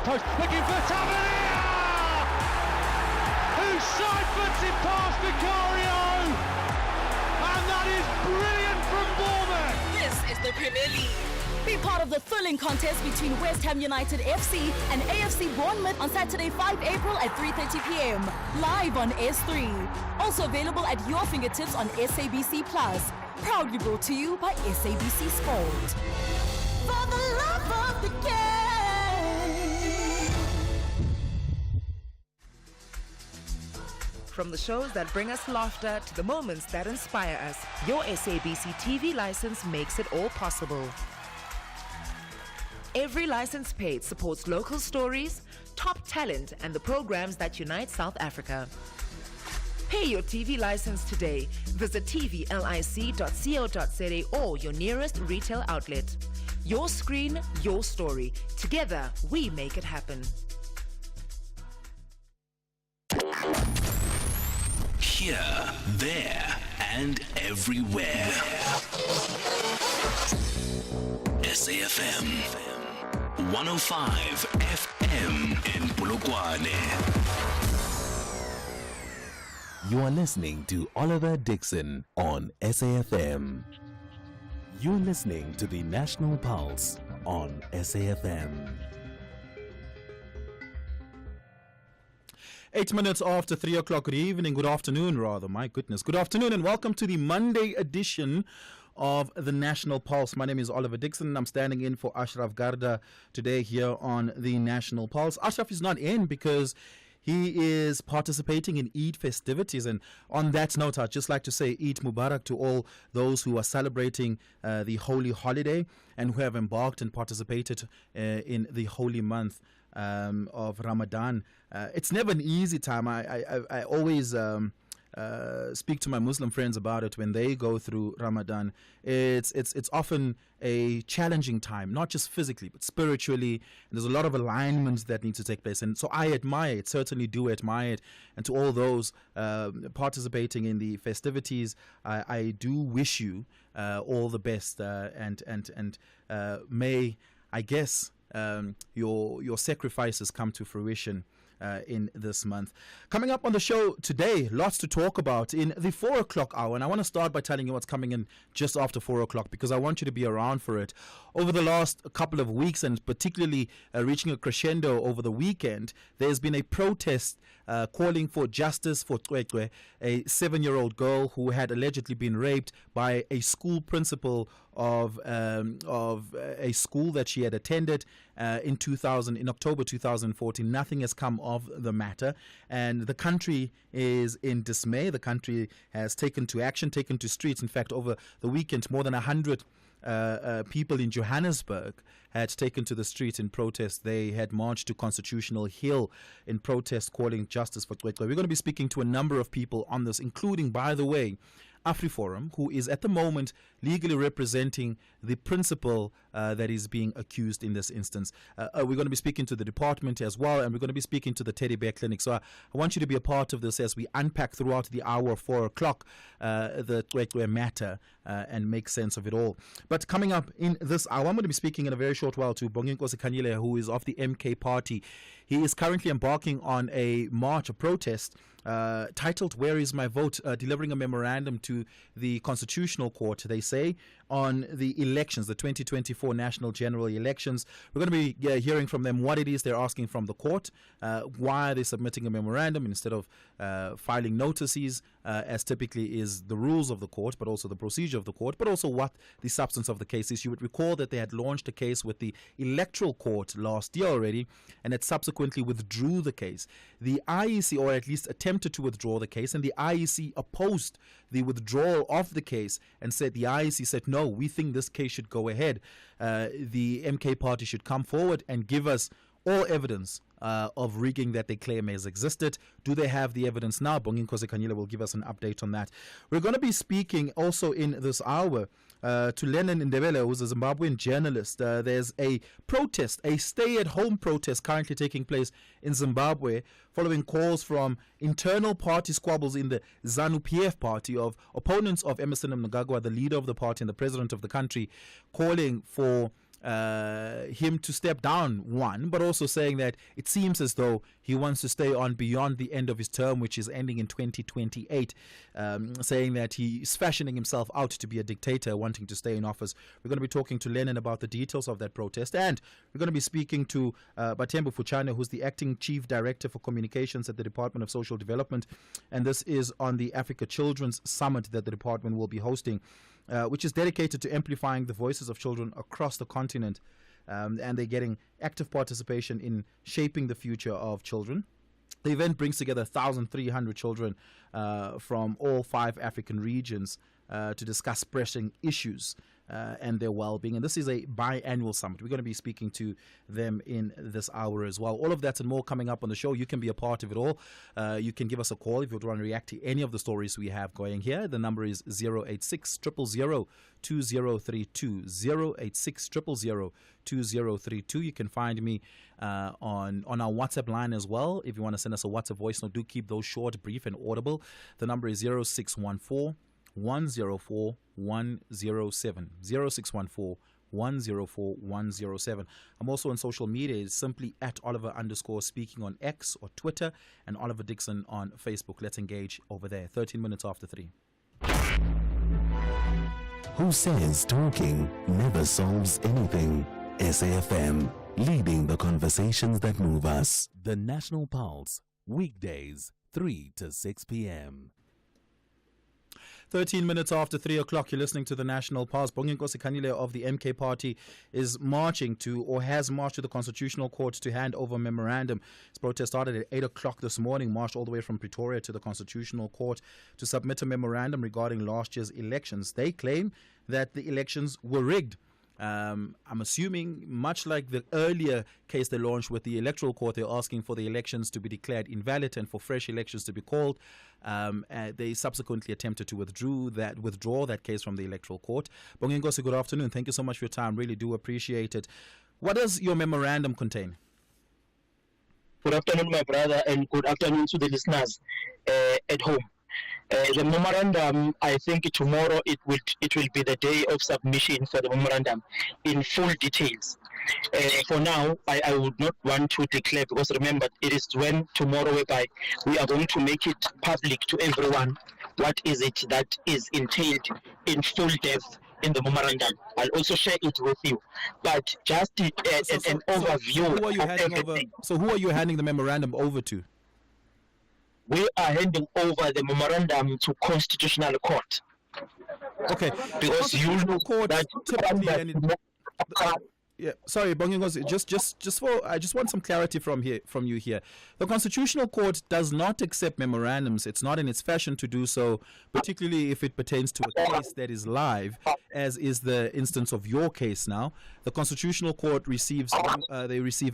post, looking for Tavernier, who side-foots it past Vicario, and that is brilliant from Bournemouth. This is the Premier League. Be part of the thrilling contest between West Ham United FC and AFC Bournemouth on Saturday 5 April at 3:30 p.m. live on S3. Also available at your fingertips on SABC Plus. Proudly brought to you by SABC Sport. For the love of the game. From the shows that bring us laughter to the moments that inspire us, your SABC TV license makes it all possible. Every license paid supports local stories, top talent, and the programs that unite South Africa. Pay your TV license today. Visit tvlic.co.za or your nearest retail outlet. Your screen, your story. Together, we make it happen. Here, there, and everywhere. SAFM 105 FM in Polokwane. You are listening to Oliver Dixon on SAFM. You're listening to the National Pulse on SAFM. 8 minutes after 3 o'clock. Good evening, good afternoon rather, my goodness. Good afternoon and welcome to the Monday edition of the National Pulse. My name is Oliver Dixon and I'm standing in for Ashraf Garda today here on the National Pulse. Ashraf is not in because he is participating in Eid festivities, and on that note, I'd just like to say Eid Mubarak to all those who are celebrating the holy holiday and who have embarked and participated in the holy month of Ramadan. It's never an easy time. I always speak to my Muslim friends about it when they go through Ramadan. It's often a challenging time, not just physically but spiritually, and there's a lot of alignments that need to take place, and so I admire it, certainly do admire it. And to all those participating in the festivities, I do wish you all the best, and may, I guess, your sacrifices come to fruition in this month. Coming up on the show today, lots to talk about in the 4 o'clock hour, and I want to start by telling you what's coming in just after 4 o'clock because I want you to be around for it. Over the last couple of weeks, and particularly reaching a crescendo over the weekend, there's been a protest calling for justice for Cwecwe, a 7-year-old girl who had allegedly been raped by a school principal of a school that she had attended in October 2014. Nothing has come of the matter, and the country is in dismay. The country has taken to action, taken to streets. In fact, over the weekend, more than 100 people in Johannesburg had taken to the streets in protest. They had marched to Constitutional Hill in protest, calling justice for Cwecwe. We're going to be speaking to a number of people on this, including, by the way, AfriForum, who is at the moment legally representing the principal that is being accused in this instance. We're going to be speaking to the department as well, and we're going to be speaking to the Teddy Bear Clinic. So I want you to be a part of this as we unpack throughout the hour of 4 o'clock the Cwecwe matter and make sense of it all. But coming up in this hour, I'm going to be speaking in a very short while to Bonginkosi Khanyile, who is of the MK party. He is currently embarking on a march, a protest, titled "Where is my vote?" Delivering a memorandum to the Constitutional Court, they say, on the elections, the 2024 National General Elections. We're going to be hearing from them what it is they're asking from the court, why are they submitting a memorandum instead of filing notices, as typically is the rules of the court, but also the procedure of the court, but also what the substance of the case is. You would recall that they had launched a case with the Electoral Court last year already, and had subsequently withdrew the case. The IEC, or at least attempted to withdraw the case, and the IEC opposed the withdrawal of the case and said, the IEC said, no, we think this case should go ahead. The MK party should come forward and give us all evidence of rigging that they claim has existed. Do they have the evidence now? Bonginkosi Khanyile will give us an update on that. We're going to be speaking also in this hour to Lennon Ndebele, who's a Zimbabwean journalist. There's a protest, a stay-at-home protest currently taking place in Zimbabwe following calls from internal party squabbles in the ZANU-PF party of opponents of Emmerson Mnangagwa, the leader of the party and the president of the country, calling for him to step down, one, but also saying that it seems as though he wants to stay on beyond the end of his term, which is ending in 2028, saying that he's fashioning himself out to be a dictator, wanting to stay in office. We're going to be talking to Lennon about the details of that protest, and we're going to be speaking to Batembu Fuchane, who's the acting chief director for communications at the Department of Social Development, and this is on the Africa Children's Summit that the department will be hosting, which is dedicated to amplifying the voices of children across the continent. And they're getting active participation in shaping the future of children. The event brings together 1,300 children from all 5 African regions to discuss pressing issues and their well-being. And this is a biannual summit. We're going to be speaking to them in this hour as well. All of that and more coming up on the show. You can be a part of it all. You can give us a call if you want to react to any of the stories we have going here. The number is 086 000 2032. 086 000 2032. You can find me on our WhatsApp line as well. If you want to send us a WhatsApp voice note, do keep those short, brief, and audible. The number is 0614 104 107. 0614 104 107. I'm also on social media. It's simply at Oliver_speaking on X or Twitter, and Oliver Dixon on Facebook. Let's engage over there. 13 minutes after 3. Who says talking never solves anything? SAFM, leading the conversations that move us. The National Pulse, weekdays, 3 to 6 p.m. 13 minutes after 3 o'clock, you're listening to the National Pulse. Bonginkosi Khanile of the MK Party is marching to, or has marched to the Constitutional Court to hand over a memorandum. This protest started at 8 o'clock this morning, marched all the way from Pretoria to the Constitutional Court to submit a memorandum regarding last year's elections. They claim that the elections were rigged. I'm assuming, much like the earlier case they launched with the Electoral Court, they're asking for the elections to be declared invalid and for fresh elections to be called. They subsequently attempted to withdraw that case from the Electoral Court. Bonginkosi, good afternoon. Thank you so much for your time. Really do appreciate it. What does your memorandum contain? Good afternoon, my brother, and good afternoon to the listeners at home. The memorandum, I think tomorrow it will be the day of submission for the memorandum in full details. For now, I would not want to declare, because remember, it is when tomorrow whereby we are going to make it public to everyone what is it that is entailed in full depth in the memorandum. I'll also share it with you. But just an overview of everything. So who are you handing the memorandum over to? We are handing over the memorandum to Constitutional Court. Okay. Because you know that typically, yeah, sorry, Bonginkosi, I just want some clarity from you here. The Constitutional Court does not accept memorandums. It's not in its fashion to do so, particularly if it pertains to a case that is live, as is the instance of your case now. The Constitutional Court receives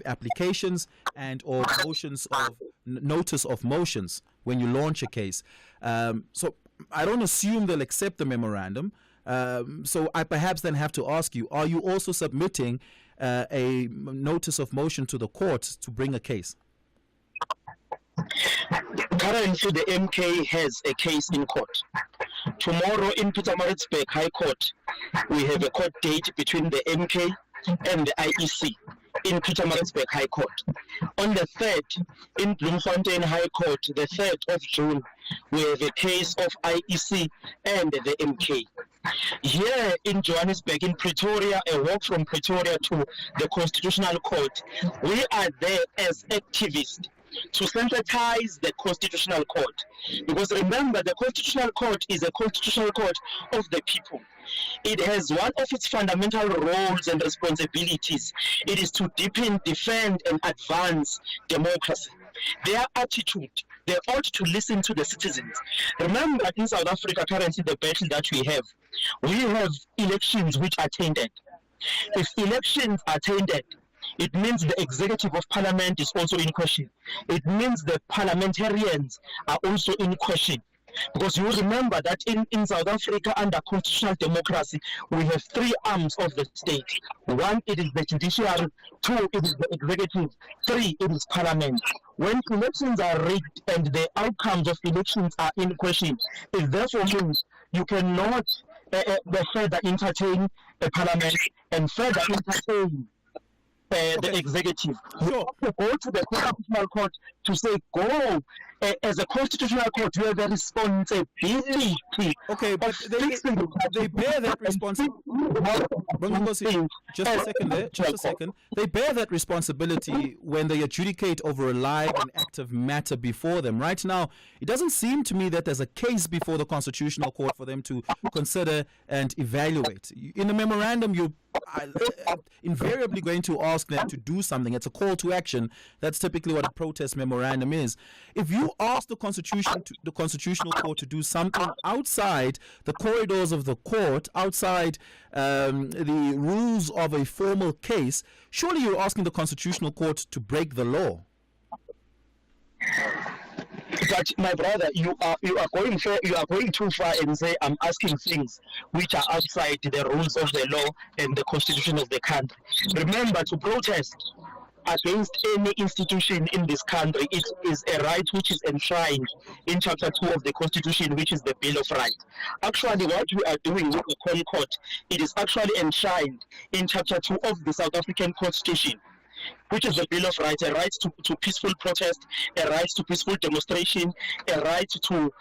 applications and or motions of notice of motions when you launch a case. So I don't assume they'll accept the memorandum. So I perhaps then have to ask you, are you also submitting a notice of motion to the court to bring a case? Currently, the MK has a case in court. Tomorrow in Pietermaritzburg High Court, we have a court date between the MK and the IEC in Pietermaritzburg High Court. On the 3rd, in Bloemfontein High Court, the 3rd of June, we have a case of IEC and the MK. Here in Johannesburg, in Pretoria, a walk from Pretoria to the Constitutional Court, we are there as activists to sensitize the Constitutional Court. Because remember, the Constitutional Court is a constitutional court of the people. It has one of its fundamental roles and responsibilities. It is to deepen, defend, and advance democracy. Their attitude, they ought to listen to the citizens. Remember, in South Africa, currently the battle that we have elections which are tainted. If elections are tainted, it means the executive of parliament is also in question. It means the parliamentarians are also in question. Because you remember that in South Africa, under constitutional democracy, we have 3 arms of the state. 1, it is the judiciary. 2, it is the executive. 3, it is parliament. When elections are rigged and the outcomes of elections are in question, it therefore means you cannot further entertain parliament and further entertain the executive. We Sure. have to go to the Constitutional Court to say, go. As a Constitutional Court, you have a responsibility. Okay, but of they fixing the bear that responsibility. Just a second there. Just a second. They bear that responsibility when they adjudicate over a live and active matter before them. Right now, it doesn't seem to me that there's a case before the Constitutional Court for them to consider and evaluate. In the memorandum, you are invariably going to ask them to do something. It's a call to action. That's typically what a protest memorandum is. If you ask the Constitutional Court to do something outside the corridors of the court, outside the rules of a formal case, surely you're asking the Constitutional Court to break the law. But my brother, you are going too far and say I'm asking things which are outside the rules of the law and the constitution of the country. Remember, to protest against any institution in this country, it is a right which is enshrined in Chapter 2 of the Constitution, which is the Bill of Rights. Actually, what we are doing with the Concord, it is actually enshrined in Chapter 2 of the South African Constitution, which is the Bill of Rights, a right to peaceful protest, a right to peaceful demonstration, a right to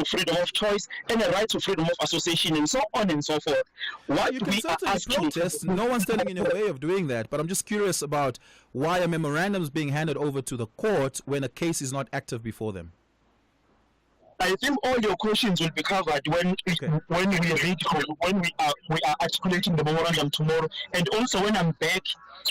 freedom of choice, and a right to freedom of association, and so on and so forth. What You can we are certainly asking, protest. No one's standing in your way of doing that. But I'm just curious about why a memorandum is being handed over to the court when a case is not active before them. I think all your questions will be covered when we are articulating the memorandum tomorrow, and also when I'm back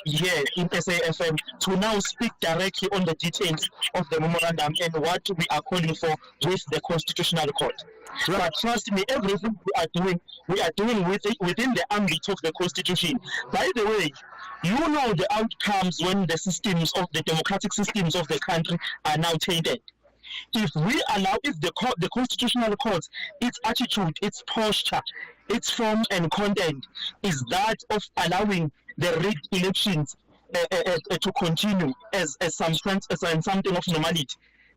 here in SAFM to now speak directly on the details of the memorandum and what we are calling for with the Constitutional Court. Right. But trust me, everything we are doing within the ambit of the Constitution. By the way, you know the outcomes when the democratic systems of the country are now tainted. If the Constitutional Court, its attitude, its posture, its form and content is that of allowing the rigged elections to continue as something of normality,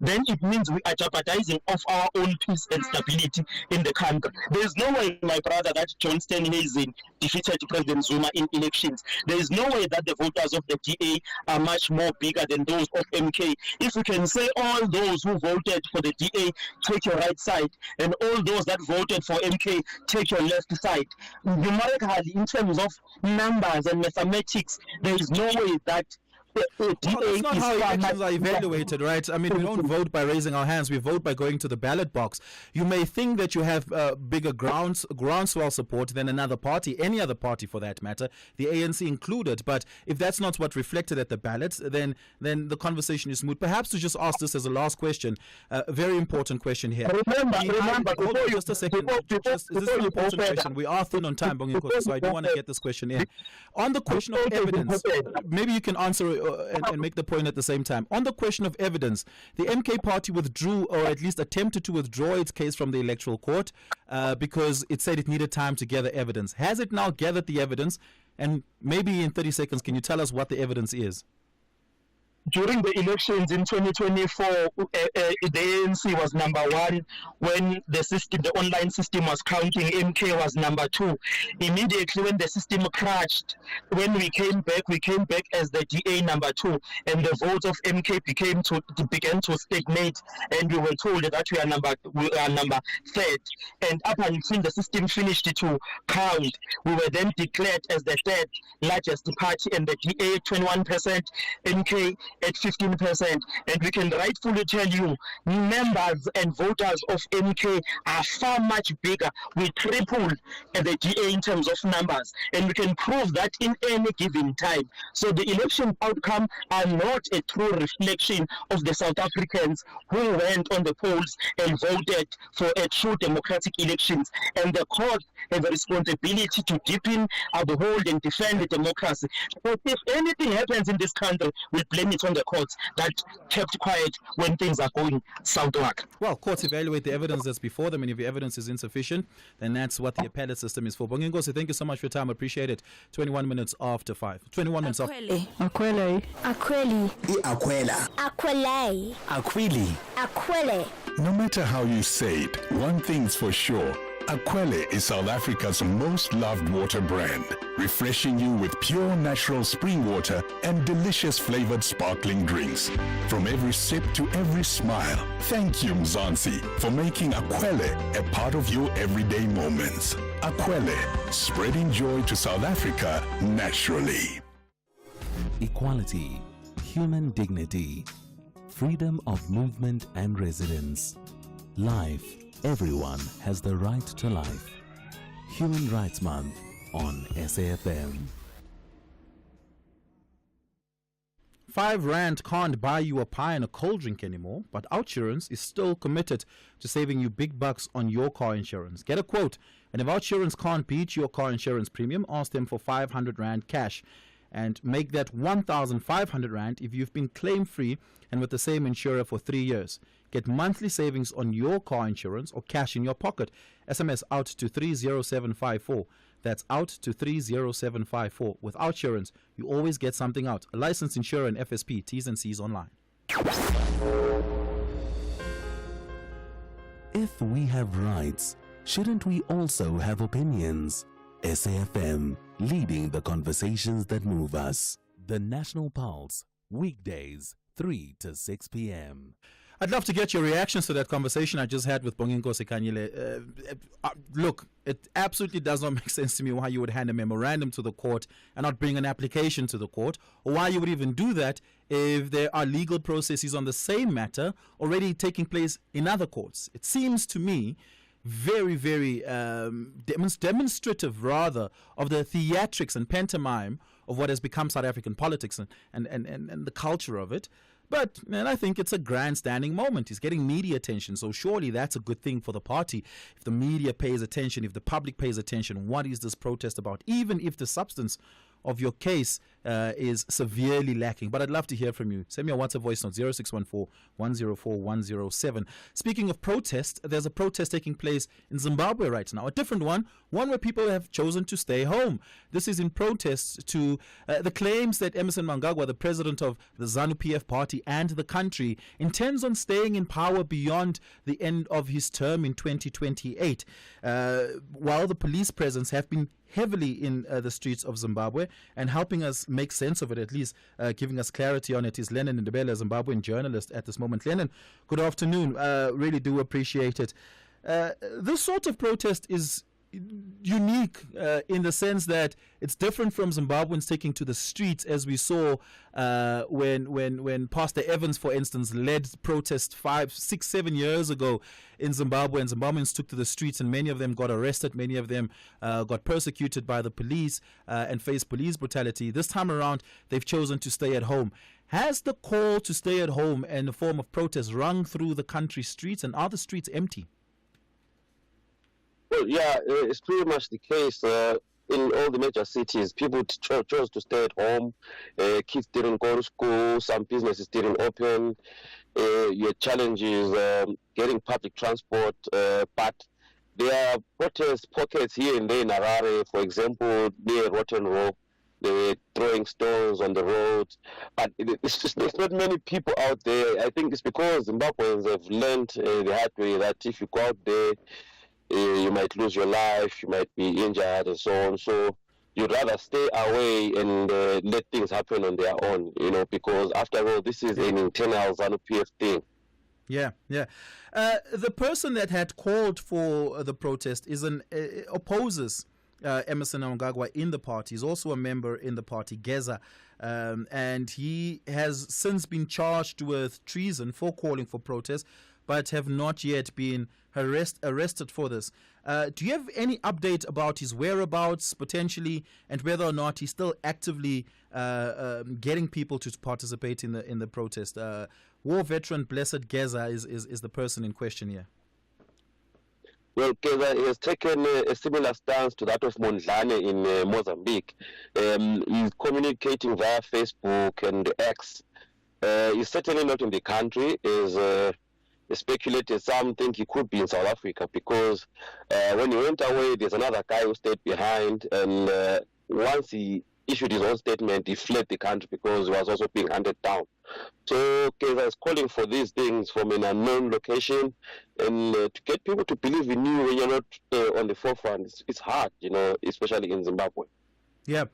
then it means we are jeopardizing of our own peace and stability in the country. There is no way, my brother, that John Steenhuisen defeated President Zuma in elections. There is no way that the voters of the DA are much more bigger than those of MK. If we can say all those who voted for the DA, take your right side, and all those that voted for MK, take your left side. Numerically, in terms of numbers and mathematics, there is no way that That's not how elections are evaluated, right? I mean, we don't vote by raising our hands. We vote by going to the ballot box. You may think that you have bigger groundswell support than another party, any other party for that matter, the ANC included. But if that's not what reflected at the ballots, then the conversation is moot. Perhaps to just ask this as a last question, a very important question here. Remember, just a second. This is an important question. We are thin on time, Bongikosi, so I do want to get this question in. On the question of evidence, maybe you can answer and make the point at the same time. On the question of evidence, the MK party withdrew, or at least attempted to withdraw its case from the Electoral Court because it said it needed time to gather evidence. Has it now gathered the evidence? And maybe in 30 seconds, can you tell us what the evidence is? During the elections in 2024, the ANC was number one. When the online system was counting, MK was number two. Immediately when the system crashed, when we came back as the DA number two, and the votes of MK began to stagnate, and we were told that we are number third. And up until the system finished to count, we were then declared as the third largest party, and the DA 21%, MK at 15%, and we can rightfully tell you members and voters of MK are far much bigger. We tripled the DA in terms of numbers, and we can prove that in any given time. So the election outcome are not a true reflection of the South Africans who went on the polls and voted for a true democratic elections. And the court have a responsibility to deepen, uphold, and defend the democracy. But if anything happens in this country, we'll blame it on the courts that kept quiet when things are going southward. Well, courts evaluate the evidence that's before them, and if the evidence is insufficient, then that's what the appellate system is for. Bongikosi, thank you so much for your time. I appreciate it. 21 minutes after 5. 21 minutes after. Akwele. No matter how you say it, one thing's for sure, Aquele is South Africa's most loved water brand, refreshing you with pure natural spring water and delicious flavored sparkling drinks. From every sip to every smile, thank you Mzansi for making Aquele a part of your everyday moments. Aquele, spreading joy to South Africa naturally. Equality, human dignity, freedom of movement and residence, life. Everyone has the right to life. Human Rights Month on SAFM. R5 can't buy you a pie and a cold drink anymore, but Outsurance is still committed to saving you big bucks on your car insurance. Get a quote, and if Outsurance can't beat your car insurance premium, ask them for R500 cash. And make that 1,500 Rand if you've been claim-free and with the same insurer for 3 years. Get monthly savings on your car insurance or cash in your pocket. SMS out to 30754. That's out to 30754. With Outsurance, you always get something out. A licensed insurer and FSP. T's and C's online. If we have rights, shouldn't we also have opinions? SAFM, leading the conversations that move us. The National Pulse, weekdays, 3 to 6 p.m. I'd love to get your reactions to that conversation I just had with Bonginkosi Kanyile. Look, it absolutely does not make sense to me why you would hand a memorandum to the court and not bring an application to the court, or why you would even do that if there are legal processes on the same matter already taking place in other courts. It seems to me very, very demonstrative, rather, of the theatrics and pantomime of what has become South African politics and the culture of it. But, man, I think it's a grandstanding moment. He's getting media attention, so surely that's a good thing for the party. If the media pays attention, if the public pays attention, what is this protest about? Even if the substance of your case is severely lacking. But I'd love to hear from you. Send me a WhatsApp voice note, 0614-104-107. Speaking of protest, there's a protest taking place in Zimbabwe right now. A different one where people have chosen to stay home. This is in protest to the claims that Emmerson Mnangagwa, the president of the ZANU-PF party and the country, intends on staying in power beyond the end of his term in 2028. While the police presence have been heavily in the streets of Zimbabwe, and helping us make sense of it, at least giving us clarity on it, is Lennon Ndebele, a Zimbabwean journalist at this moment. Lennon, good afternoon. Really do appreciate it. This sort of protest is unique in the sense that it's different from Zimbabweans taking to the streets, as we saw when Pastor Evans, for instance, led protests 5, 6, 7 years ago in Zimbabwe, and Zimbabweans took to the streets, and many of them got arrested, many of them got persecuted by the police and faced police brutality. This time around, they've chosen to stay at home. Has the call to stay at home and the form of protest rung through the country streets, and are the streets empty? Well, yeah, it's pretty much the case. In all the major cities, people chose to stay at home. Kids didn't go to school. Some businesses didn't open. Your challenge is getting public transport. But there are protest pockets here and there in Harare, for example, near Rotten Row. They're throwing stones on the roads. But there's not many people out there. I think it's because Zimbabweans have learned the hard way that if you go out there, you might lose your life, you might be injured and so on. So you'd rather stay away and let things happen on their own, because after all, this is an internal ZANU-PF thing. Yeah. The person that had called for the protest opposes Emmerson Mnangagwa in the party. He's also a member in the party, Geza, and he has since been charged with treason for calling for protest, but have not yet been arrested for this. Do you have any update about his whereabouts potentially, and whether or not he's still actively getting people to participate in the protest? War veteran Blessed Geza is the person in question here. Well, Geza has taken a similar stance to that of Mondlane in Mozambique. He's communicating via Facebook and X. He's certainly not in the country. Speculated some think he could be in South Africa, because when he went away, there's another guy who stayed behind, and once he issued his own statement, he fled the country because he was also being hunted down. So Geza is calling for these things from an unknown location, and to get people to believe in you when you're not on the forefront, it's hard, especially in Zimbabwe. Yeah.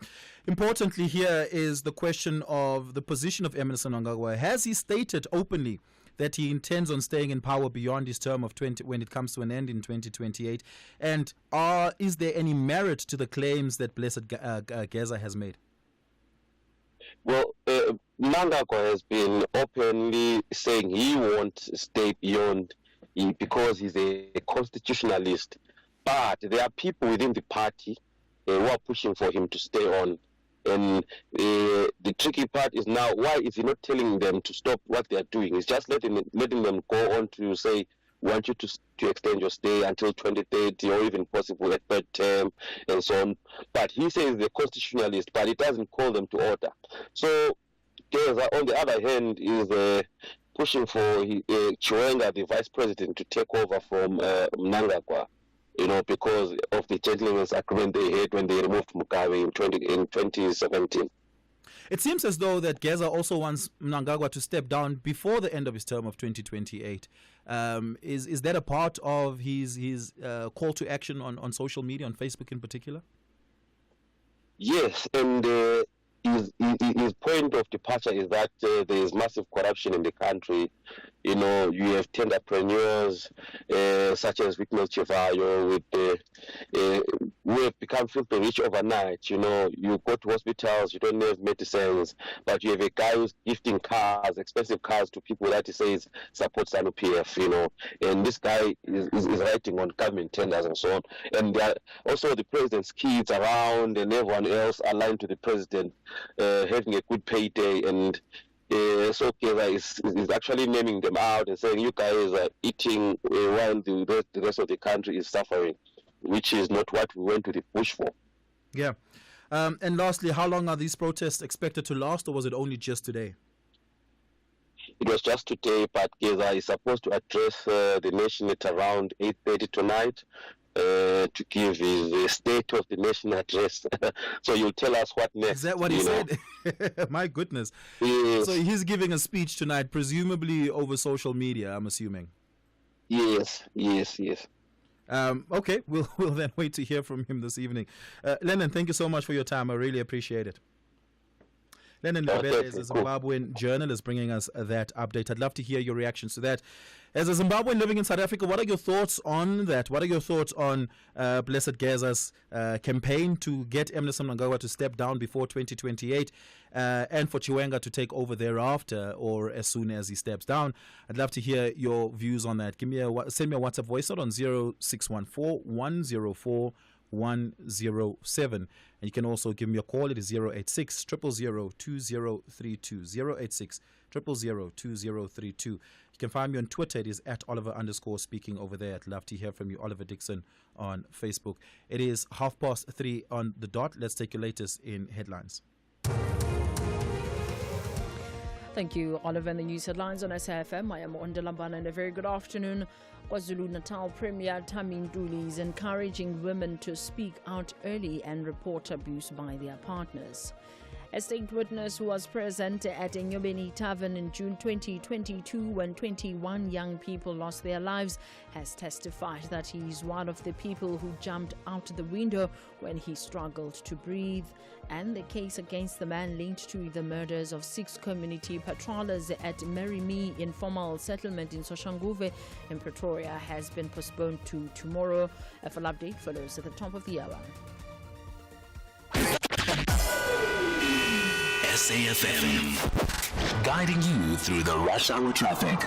Importantly here is the question of the position of Emmerson Mnangagwa. Has he stated openly that he intends on staying in power beyond his term of 20 when it comes to an end in 2028? And is there any merit to the claims that Blessed Geza has made? Well, Mnangagwa has been openly saying he won't stay beyond because he's a constitutionalist. But there are people within the party who are pushing for him to stay on. And the tricky part is now, why is he not telling them to stop what they are doing? He's just letting them go on to say, we want you to extend your stay until 2030 or even possible a third term and so on. But he says the constitutionalist, but he doesn't call them to order. So Geza, on the other hand, is pushing for Chiwenga, the vice president, to take over from Mnangagwa. Because of the gentleman's agreement they had when they removed Mugabe in 2017. It seems as though that Geza also wants Mnangagwa to step down before the end of his term of 2028. Is that a part of his call to action on social media, on Facebook in particular? Yes, and his point of departure is that there is massive corruption in the country. You have entrepreneurs such as Witness Chivayo who have become filthy rich overnight. You go to hospitals, you don't have medicines, but you have a guy who's gifting cars, expensive cars, to people that he says support ZANU-PF, and this guy is writing on government tenders and so on. And there are also the president's kids around and everyone else aligned to the president having a good payday, and so Geza is actually naming them out and saying, you guys are eating while the rest of the country is suffering, which is not what we went to the bush for. Yeah. And lastly, how long are these protests expected to last, or was it only just today? It was just today, but Geza is supposed to address the nation at around 8:30 tonight. To give his State of the Nation address. So you'll tell us what next. Is that what he said? My goodness. Yes. So he's giving a speech tonight, presumably over social media, I'm assuming. Yes. Okay, we'll then wait to hear from him this evening. Lennon, thank you so much for your time. I really appreciate it. Lennon Lebele is a Zimbabwean journalist bringing us that update. I'd love to hear your reactions to that. As a Zimbabwean living in South Africa, what are your thoughts on that? What are your thoughts on Blessed Geza's campaign to get Emmerson Mnangagwa to step down before 2028 and for Chiwenga to take over thereafter or as soon as he steps down? I'd love to hear your views on that. Send me a WhatsApp voice note on 0614 104 107, and you can also give me a call. It is 086 000 2032 086 000 2032. You can find me on Twitter. It is at Oliver_speaking over there. I'd love to hear from you. Oliver Dixon on Facebook. It is 3:30 on the dot. Let's take your latest in headlines. Thank you, Oliver. And the news headlines on SAFM. I am Onda Lambana, and a very good afternoon. KwaZulu-Natal Premier Thami Ntuli is encouraging women to speak out early and report abuse by their partners. A state witness who was present at Enyobeni Tavern in June 2022 when 21 young people lost their lives has testified that he is one of the people who jumped out the window when he struggled to breathe. And the case against the man linked to the murders of 6 community patrollers at Merimi informal settlement in Soshanguve in Pretoria has been postponed to tomorrow. A full update follows at the top of the hour. SAFM, guiding you through the rush hour traffic.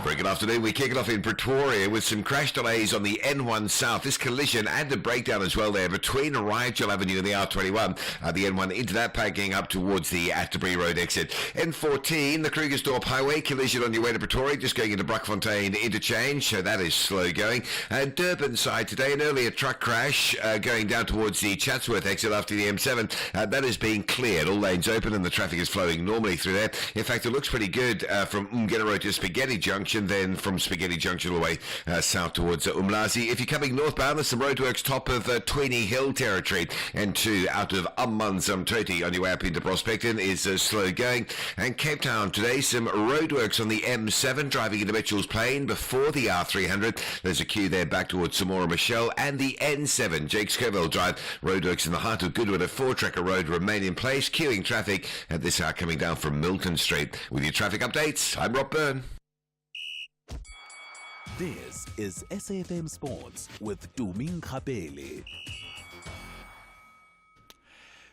Very good afternoon. We kick it off in Pretoria with some crash delays on the N1 South. This collision and the breakdown as well there between Riachel Avenue and the R21. The N1 into that packing up towards the Atterbury Road exit. N14, the Krugersdorp Highway, collision on your way to Pretoria, just going into Brakfontein interchange, so that is slow going. And Durban side today, an earlier truck crash going down towards the Chatsworth exit after the M7. That is being cleared. All lanes open and the traffic is flowing normally through there. In fact, fact, it looks pretty good from Umgena Road to Spaghetti Junction, then from Spaghetti Junction all the way south towards Umlazi. If you're coming northbound, there's some roadworks top of Tweeny Hill territory, and 2 out of Ammanzamtoti on your way up into Prospecton is slow going. And Cape Town today, some roadworks on the M7 driving into Mitchell's Plain before the R300. There's a queue there back towards Samora Michelle, and the N7, Jake Scoville Drive, roadworks in the heart of Goodwood at 4-Tracker Road remain in place, queuing traffic at this hour coming down from Milton Street. With your traffic updates, I'm Rob Byrne. This is SAFM Sports with Tuming Kapele.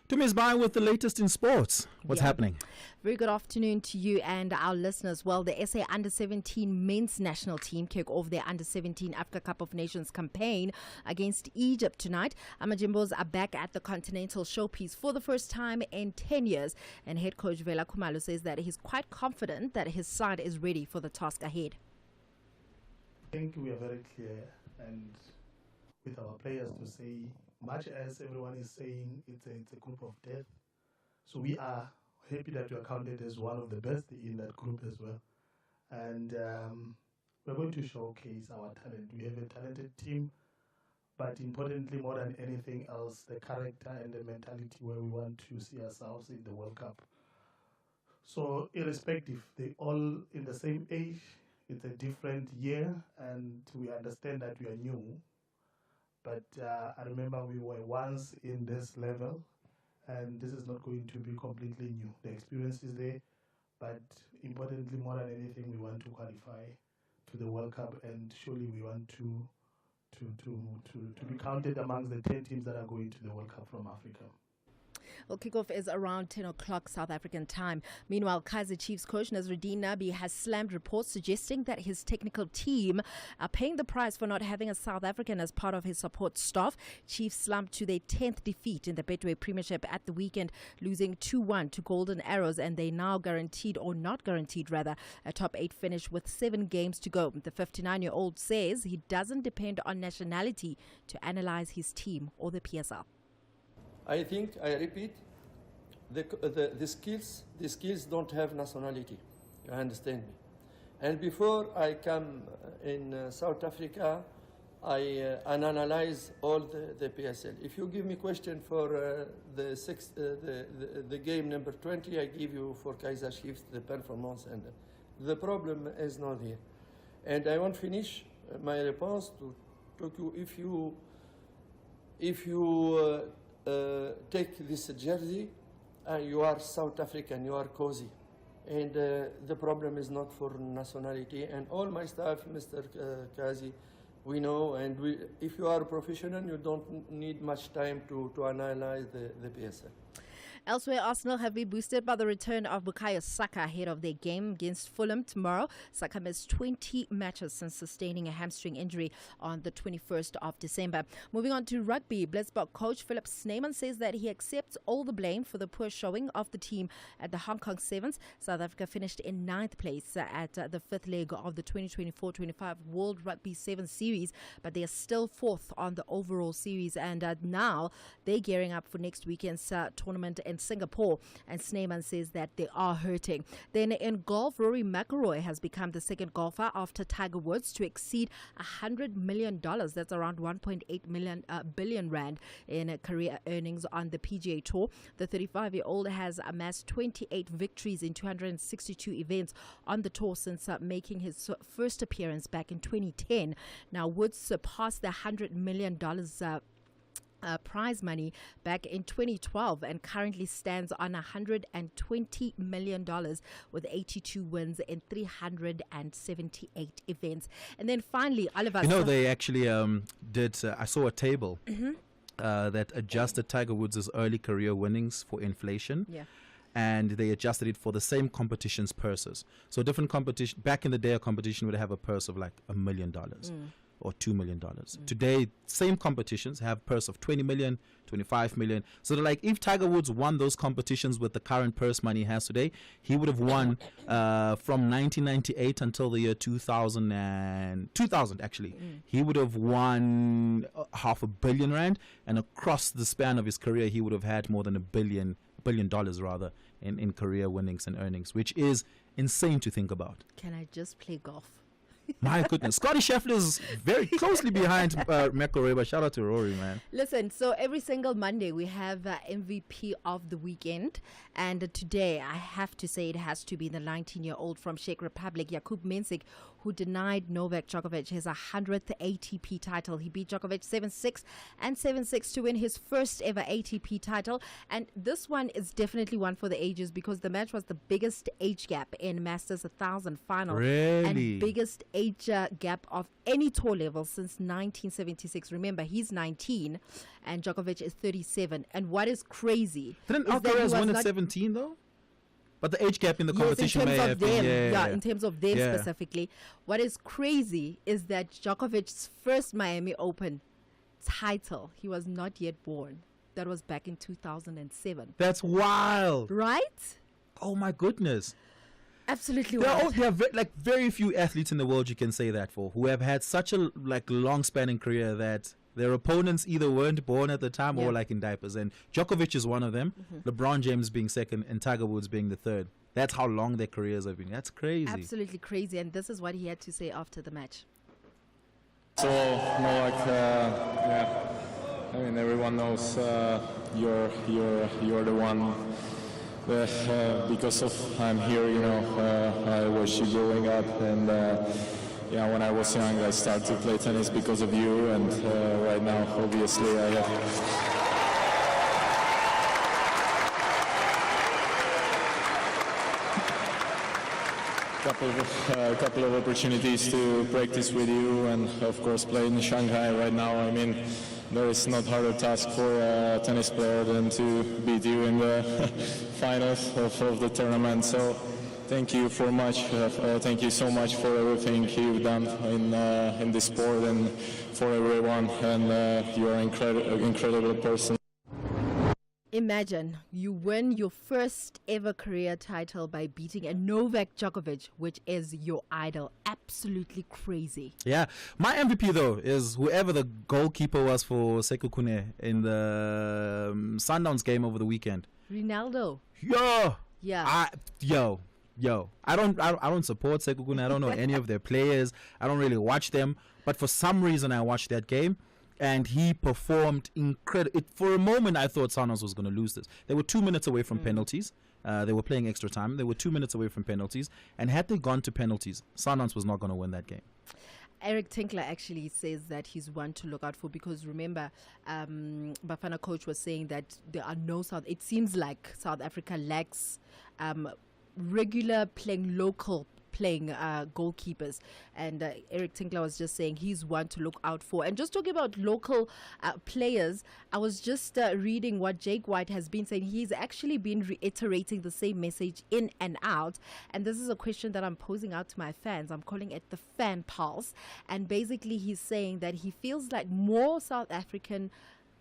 Tum is by with the latest in sports. What's happening? Very good afternoon to you and our listeners. Well, the SA Under-17 men's national team kick off their Under-17 Africa Cup of Nations campaign against Egypt tonight. Amajimbos are back at the Continental Showpiece for the first time in 10 years. And head coach Vela Khumalo says that he's quite confident that his side is ready for the task ahead. I think we are very clear and with our players to say, much as everyone is saying it's a group of death, so we are happy that we are counted as one of the best in that group as well. And we're going to showcase our talent. We have a talented team, but importantly, more than anything else, the character and the mentality where we want to see ourselves in the World Cup. So irrespective, they all in the same age. It's a different year, and we understand that we are new. But I remember we were once in this level, and this is not going to be completely new. The experience is there, but importantly, more than anything, we want to qualify to the World Cup, and surely we want to be counted amongst the 10 teams that are going to the World Cup from Africa. Well, kickoff is around 10 o'clock South African time. Meanwhile, Kaizer Chiefs coach Nasruddin Nabi has slammed reports suggesting that his technical team are paying the price for not having a South African as part of his support staff. Chiefs slumped to their 10th defeat in the Betway Premiership at the weekend, losing 2-1 to Golden Arrows, and they now guaranteed, or not guaranteed rather, a top 8 finish with 7 games to go. The 59-year-old says he doesn't depend on nationality to analyze his team or the PSL. I think, I repeat, the skills don't have nationality. You understand me? And before I come in South Africa, I analyze all the PSL. If you give me question for the game number 20, I give you for Kaizer Chiefs the performance, and the problem is not here. And I want to finish my response to you. If you take this jersey, you are South African, you are cozy. And the problem is not for nationality. And all my staff, Mr. Kazi, we know, and if you are a professional, you don't need much time to analyze the PSL. Elsewhere, Arsenal have been boosted by the return of Bukayo Saka ahead of their game against Fulham tomorrow. Saka missed 20 matches since sustaining a hamstring injury on the 21st of December. Moving on to rugby, Blitzbok coach Philip Snyman says that he accepts all the blame for the poor showing of the team at the Hong Kong Sevens. South Africa finished in 9th place at the 5th leg of the 2024-25 World Rugby Sevens Series, but they are still 4th on the overall series, and now they're gearing up for next weekend's tournament in Singapore, and Snyman says that they are hurting. Then in golf, Rory McIlroy has become the second golfer after Tiger Woods to exceed $100 million. That's around 1.8 billion rand in career earnings on the PGA Tour. The 35-year-old has amassed 28 victories in 262 events on the tour since making his first appearance back in 2010. Now, Woods surpassed the $100 million prize money back in 2012 and currently stands on $120 million with 82 wins in 378 events. And then finally, Oliver. You know, they actually did, I saw a table that adjusted Tiger Woods' early career winnings for inflation. Yeah. And they adjusted it for the same competition's purses. So different competition, back in the day, a competition would have a purse of like $1 million. Or $2 million. Today, same competitions have purse of 20 million, 25 million. So they're like, if Tiger Woods won those competitions with the current purse money he has today, he would have won from 1998 until the year 2000 actually. He would have won $500 million rand, and across the span of his career, he would have had more than $1 billion rather in career winnings and earnings, which is insane to think about. Can I just play golf? My goodness. Scotty Scheffler is very closely behind McIlroy, but shout out to Rory, man. Listen, so every single Monday we have MVP of the weekend. And today I have to say it has to be the 19-year-old from Czech Republic, Jakub Mensik, who denied Novak Djokovic his 100th ATP title. He beat Djokovic 7-6 and 7-6 to win his first ever ATP title. And this one is definitely one for the ages because the match was the biggest age gap in Masters 1000 final. Really? And biggest age gap of any tour level since 1976. Remember, he's 19 and Djokovic is 37. And what is crazy... Didn't is that he Alcaraz was win at not- 17 though? But the age gap in the Yes, competition in terms may of have them, been... in terms of them specifically. What is crazy is that Djokovic's first Miami Open title, he was not yet born. That was back in 2007. That's wild. Right? Oh my goodness. Absolutely There wild. are very few athletes in the world you can say that for, who have had such a long-spanning career that their opponents either weren't born at the time or in diapers. And Djokovic is one of them, LeBron James being second, and Tiger Woods being the third. That's how long their careers have been. That's crazy. Absolutely crazy. And this is what he had to say after the match. So, Novak, I mean, everyone knows you're the one. Because of I'm here, I watched you growing up, and when I was young, I started to play tennis because of you, and right now, obviously, I have. Couple of opportunities to practice with you, and of course play in Shanghai right now. I mean, there is not harder task for a tennis player than to beat you in the finals of the tournament. So thank you for much. Thank you so much for everything you've done in this sport and for everyone. And you are an incredible person. Imagine you win your first ever career title by beating a Novak Djokovic, which is your idol. Absolutely crazy. Yeah. My MVP, though, is whoever the goalkeeper was for Sekukune in the Sundowns game over the weekend. Ronaldo. Yo. Yeah. Yo. I don't support Sekukune. I don't know any of their players. I don't really watch them. But for some reason, I watched that game. And he performed incredible. For a moment, I thought Sundowns was going to lose this. They were 2 minutes away from penalties. They were playing extra time. They were 2 minutes away from penalties. And had they gone to penalties, Sundowns was not going to win that game. Eric Tinkler actually says that he's one to look out for because remember, Bafana coach was saying that there are no it seems like South Africa lacks regular local goalkeepers, and Eric Tinkler was just saying he's one to look out for. And just talking about local players, I was just reading what Jake White has been saying. He's actually been reiterating the same message in and out, and this is a question that I'm posing out to my fans. I'm calling it the fan pulse, and basically he's saying that he feels like more South African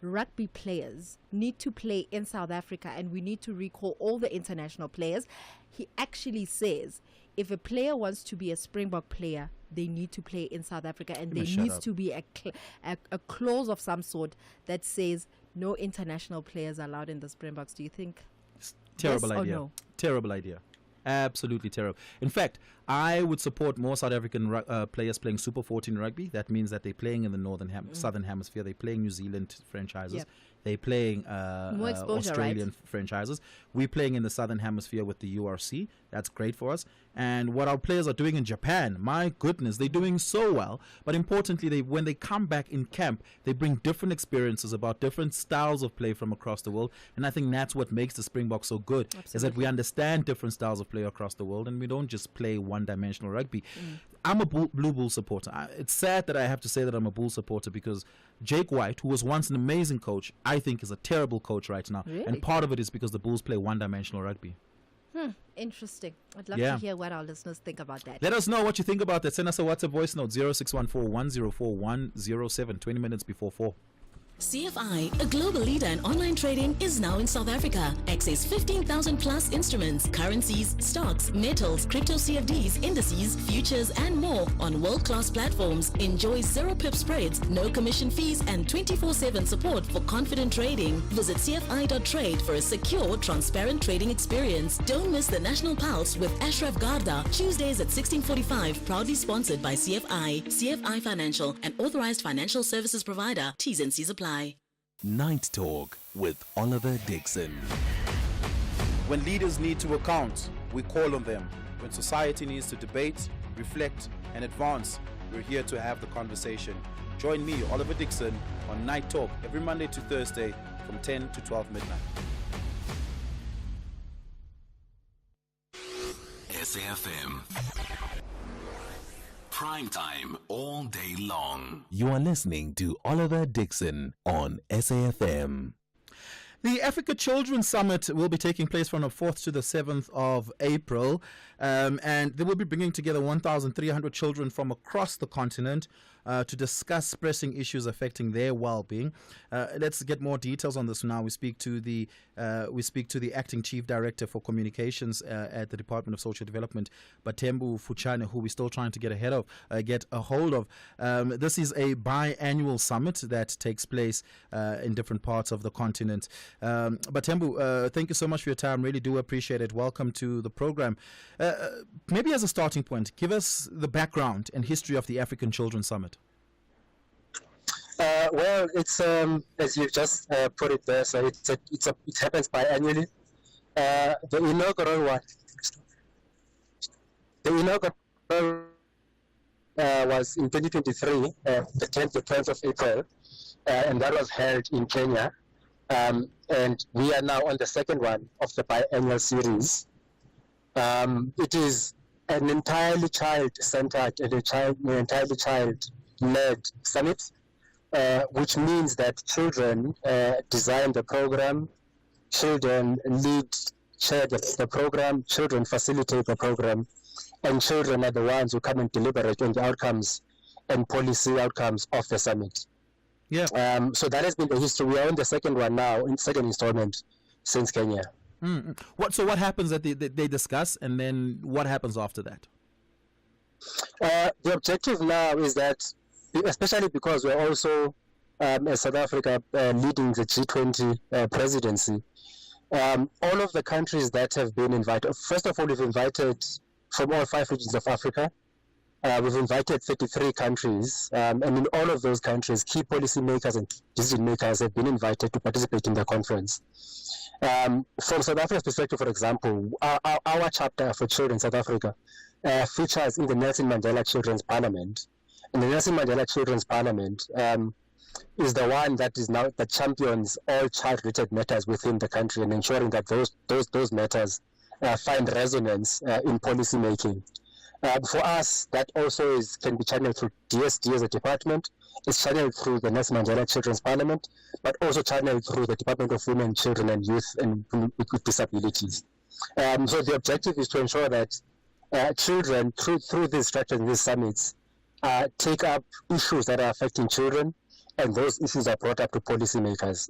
rugby players need to play in South Africa, and we need to recall all the international players. He actually says if a player wants to be a Springbok player, they need to play in South Africa, and there needs to be a clause of some sort that says no international players allowed in the Springboks. Do you think? Terrible yes idea. Or no? Terrible idea. Absolutely terrible. In fact, I would support more South African players playing Super 14 rugby. That means that they're playing in the Southern Hemisphere. They're playing New Zealand franchises. Yep. They're playing More exposure, Australian right? franchises. We're playing in the Southern Hemisphere with the URC. That's great for us. And what our players are doing in Japan, my goodness, they're doing so well. But importantly, when they come back in camp, they bring different experiences about different styles of play from across the world. And I think that's what makes the Springboks so good, is that we understand different styles of play across the world, and we don't just play one-dimensional rugby. I'm a Blue Bull supporter. It's sad that I have to say that I'm a Bull supporter because Jake White, who was once an amazing coach, I think is a terrible coach right now. Really? And part of it is because the Bulls play one-dimensional rugby. Interesting. I'd love to hear what our listeners think about that. Let us know what you think about that. Send us a WhatsApp voice note, 0614 104107, 20 minutes before 4. CFI, a global leader in online trading, is now in South Africa. Access 15,000 plus instruments, currencies, stocks, metals, crypto CFDs, indices, futures, and more on world-class platforms. Enjoy zero pip spreads, no commission fees, and 24/7 support for confident trading. Visit CFI.trade for a secure, transparent trading experience. Don't miss the National Pulse with Ashraf Garda, Tuesdays at 16:45. Proudly sponsored by CFI. CFI Financial, an authorized financial services provider. T's and C's apply. Night Talk with Oliver Dixon. When leaders need to account, we call on them. When society needs to debate, reflect, and advance, we're here to have the conversation. Join me, Oliver Dixon, on Night Talk every Monday to Thursday from 10 to 12 midnight. SAFM. Prime time all day long. You are listening to Oliver Dixon on SAFM. The Africa Children's Summit will be taking place from the 4th to the 7th of April, and they will be bringing together 1,300 children from across the continent to discuss pressing issues affecting their well-being. Let's get more details on this now. We speak to the acting chief director for communications at the Department of Social Development, Batembu Fuchane, who we're still trying to get a hold of. This is a biannual summit that takes place in different parts of the continent. Batembu, thank you so much for your time. Really do appreciate it. Welcome to the program. Maybe as a starting point, give us the background and history of the African Children's Summit. Well, it's as you just put it there. So it happens biannually. The inaugural one was in 2023, the 10th to 12th of April, and that was held in Kenya. And we are now on the second one of the biannual series. It is an entirely child-centered and an entirely child-led summit, which means that children design the program, children chair the program, children facilitate the program, and children are the ones who come and deliberate on the outcomes and policy outcomes of the summit. Yeah. So that has been the history. We are on the second one now, in second installment since Kenya. So what happens that they discuss, and then what happens after that? The objective now is that, especially because we're also, as South Africa, leading the G20 presidency, all of the countries that have been invited, first of all, we've invited from all 5 regions of Africa. We've invited 33 countries, and in all of those countries, key policymakers and decision makers have been invited to participate in the conference. From South Africa's perspective, for example, our chapter for children in South Africa features in the Nelson Mandela Children's Parliament. And the Nelson Mandela Children's Parliament is the one that is now that champions all child-related matters within the country and ensuring that those matters find resonance in policy making. For us, that also can be channeled through DSD as a department. It's channeled through the Nelson Mandela Children's Parliament, but also channeled through the Department of Women, Children and Youth and with Disabilities. So the objective is to ensure that children, through these structures and these summits, take up issues that are affecting children, and those issues are brought up to policymakers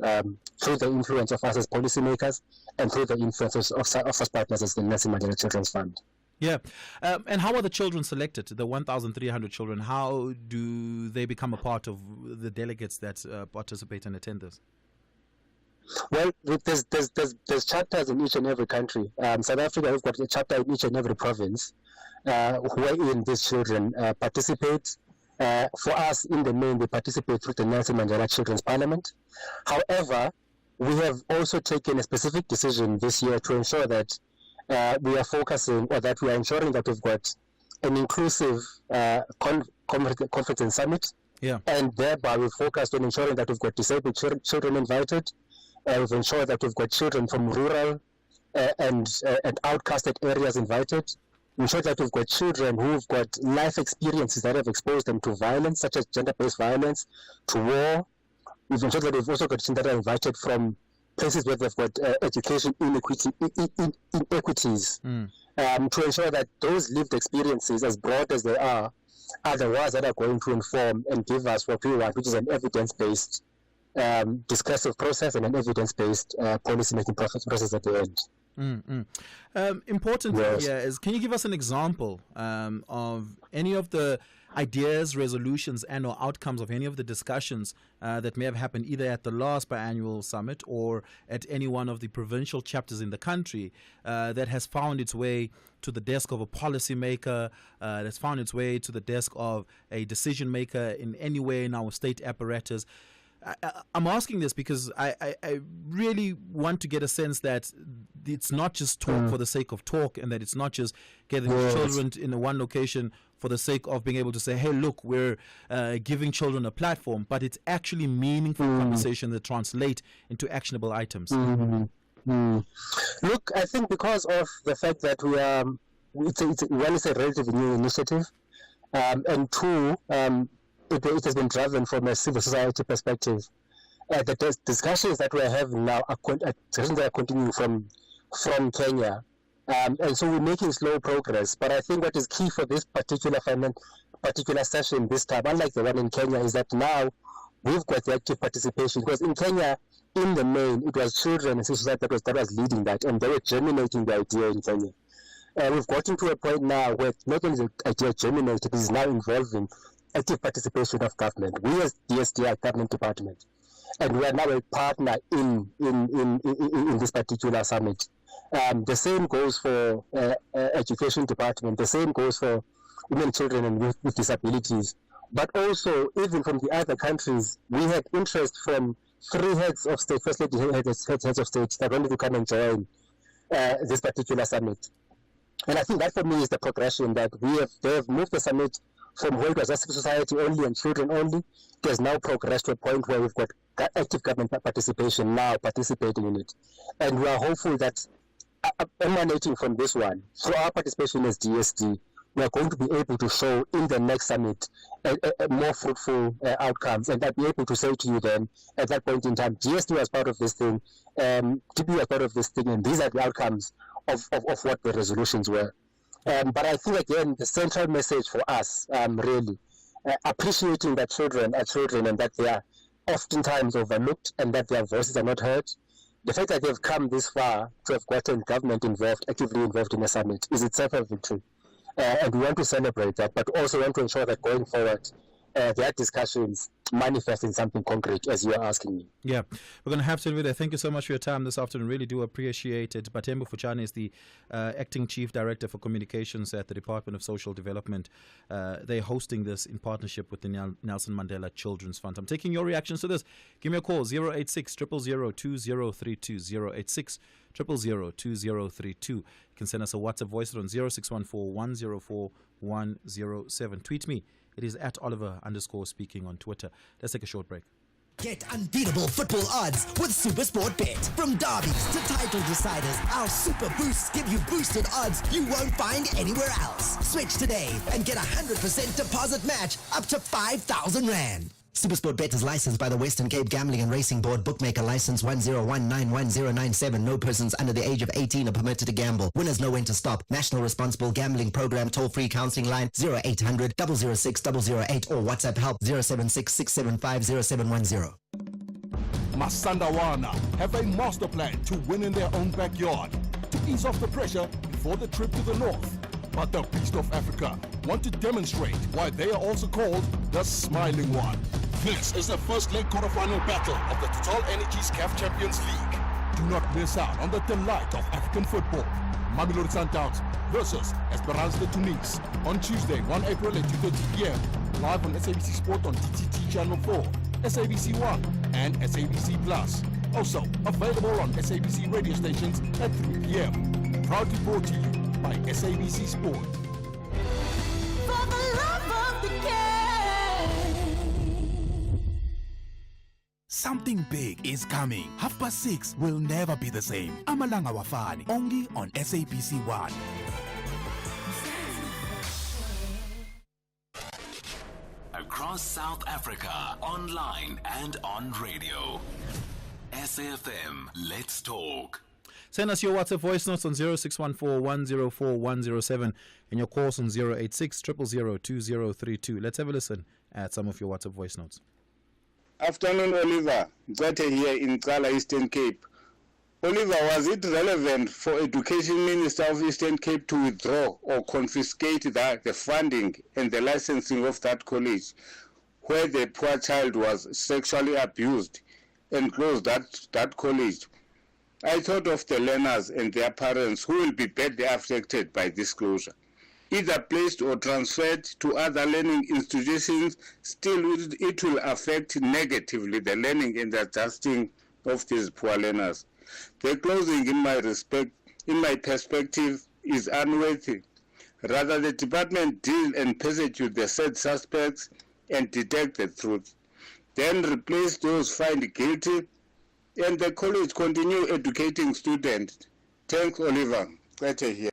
through the influence of us as policymakers and through the influence of such partners as the Nelson Mandela Children's Fund. Yeah. And how are the children selected, the 1,300 children? How do they become a part of the delegates that participate and attend this? Well, there's chapters in each and every country. South Africa, we've got a chapter in each and every province wherein these children participate. For us, in the main, they participate through the Nelson Mandela Children's Parliament. However, we have also taken a specific decision this year to ensure that we are focusing, or that we are ensuring that we've got an inclusive conference and summit. Yeah. And thereby we've focused on ensuring that we've got disabled children invited. We've ensured that we've got children from rural and outcasted areas invited. We ensure that we've got children who've got life experiences that have exposed them to violence, such as gender-based violence, to war. We've ensured that we've also got children that are invited from places where they've got education inequities, to ensure that those lived experiences, as broad as they are the ones that are going to inform and give us what we want, which is an evidence-based discursive process and an evidence-based policy-making process at the end. Important here is, can you give us an example of any of the ideas, resolutions, and or outcomes of any of the discussions that may have happened either at the last biannual summit or at any one of the provincial chapters in the country that has found its way to the desk of a policymaker, that's found its way to the desk of a decision maker in any way in our state apparatus? I'm asking this because I really want to get a sense that it's not just talk for the sake of talk, and that it's not just getting children in one location for the sake of being able to say, hey, look, we're giving children a platform, but it's actually meaningful conversation that translate into actionable items. Look, I think because of the fact that it's a relatively new initiative, and two, it has been driven from a civil society perspective. The discussions that we're having now are continuing from Kenya. And so we're making slow progress. But I think what is key for this particular session this time, unlike the one in Kenya, is that now we've got the active participation. Because in Kenya, in the main, it was children and civil society that was leading that, and they were germinating the idea in Kenya. We've gotten to a point now where not only the idea germinated, it is now involving active participation of government. We as DSTI government department, and we are now a partner in this particular summit. The same goes for education department. The same goes for women, children, and youth with disabilities. But also, even from the other countries, we had interest from 3 heads of state, first lady heads of state, that wanted to come and join this particular summit. And I think that for me is the progression that they have moved the summit from where it was just society only and children only. It has now progressed to a point where we've got active government participation now participating in it. And we are hopeful that emanating from this one, through our participation as DST, we are going to be able to show in the next summit more fruitful outcomes. And I'll be able to say to you then, at that point in time, DST was part of this thing, TP was part of this thing, and these are the outcomes of what the resolutions were. But I think, again, the central message for us, really, appreciating that children are children and that they are oftentimes overlooked and that their voices are not heard. The fact that they've come this far to have gotten government actively involved in a summit, is itself a victory. And we want to celebrate that, but also want to ensure that going forward, their discussions manifest in something concrete, as you are asking me. Yeah, we're going to have to leave it there. Thank you so much for your time this afternoon. Really do appreciate it. Batembu Fuchane is the Acting Chief Director for Communications at the Department of Social Development. They're hosting this in partnership with the Nelson Mandela Children's Fund. I'm taking your reactions to this. Give me a call, 086 000 2032, 086 000 2032. You can send us a WhatsApp voice on 0614 104 107. Tweet me. It is at Oliver_speaking on Twitter. Let's take a short break. Get unbeatable football odds with SuperSport Bet. From derbies to title deciders, our Super Boosts give you boosted odds you won't find anywhere else. Switch today and get 100% deposit match up to 5,000 Rand. SuperSport Bet is licensed by the Western Cape Gambling and Racing Board. Bookmaker license 10191097. No persons under the age of 18 are permitted to gamble. Winners know when to stop. National Responsible Gambling Program. Toll-free counseling line 0800 006 008 or WhatsApp help 076 675 0710. Masandawana have a master plan to win in their own backyard to ease off the pressure before the trip to the north. But the Beast of Africa want to demonstrate why they are also called the Smiling One. This is the first leg quarterfinal battle of the Total Energies CAF Champions League. Do not miss out on the delight of African football. Mamelodi Sundowns versus Esperance de Tunis on Tuesday, 1 April at 2:30 p.m. Live on SABC Sport on DTT Channel 4, SABC 1 and SABC Plus. Also available on SABC radio stations at 3 p.m. Proudly brought to you by SABC Sport. For the love of the game. Something big is coming. 6:30 will never be the same. Amalanga Wafani, only on SABC 1. Across South Africa, online and on radio. SAFM, let's talk. Send us your WhatsApp voice notes on 0614 104 107 and your calls on 086 000 2032. Let's have a listen at some of your WhatsApp voice notes. Afternoon, Oliver. Zate here in Kala, Eastern Cape. Oliver, was it relevant for Education Minister of Eastern Cape to withdraw or confiscate the funding and the licensing of that college where the poor child was sexually abused and close that college? I thought of the learners and their parents who will be badly affected by this closure. Either placed or transferred to other learning institutions, still it will affect negatively the learning and adjusting of these poor learners. The closing, in my perspective, is unworthy. Rather, the department deal and persecute the said suspects and detect the truth. Then replace those found guilty, and the college continue educating students. Thanks, Oliver. Glad to hear.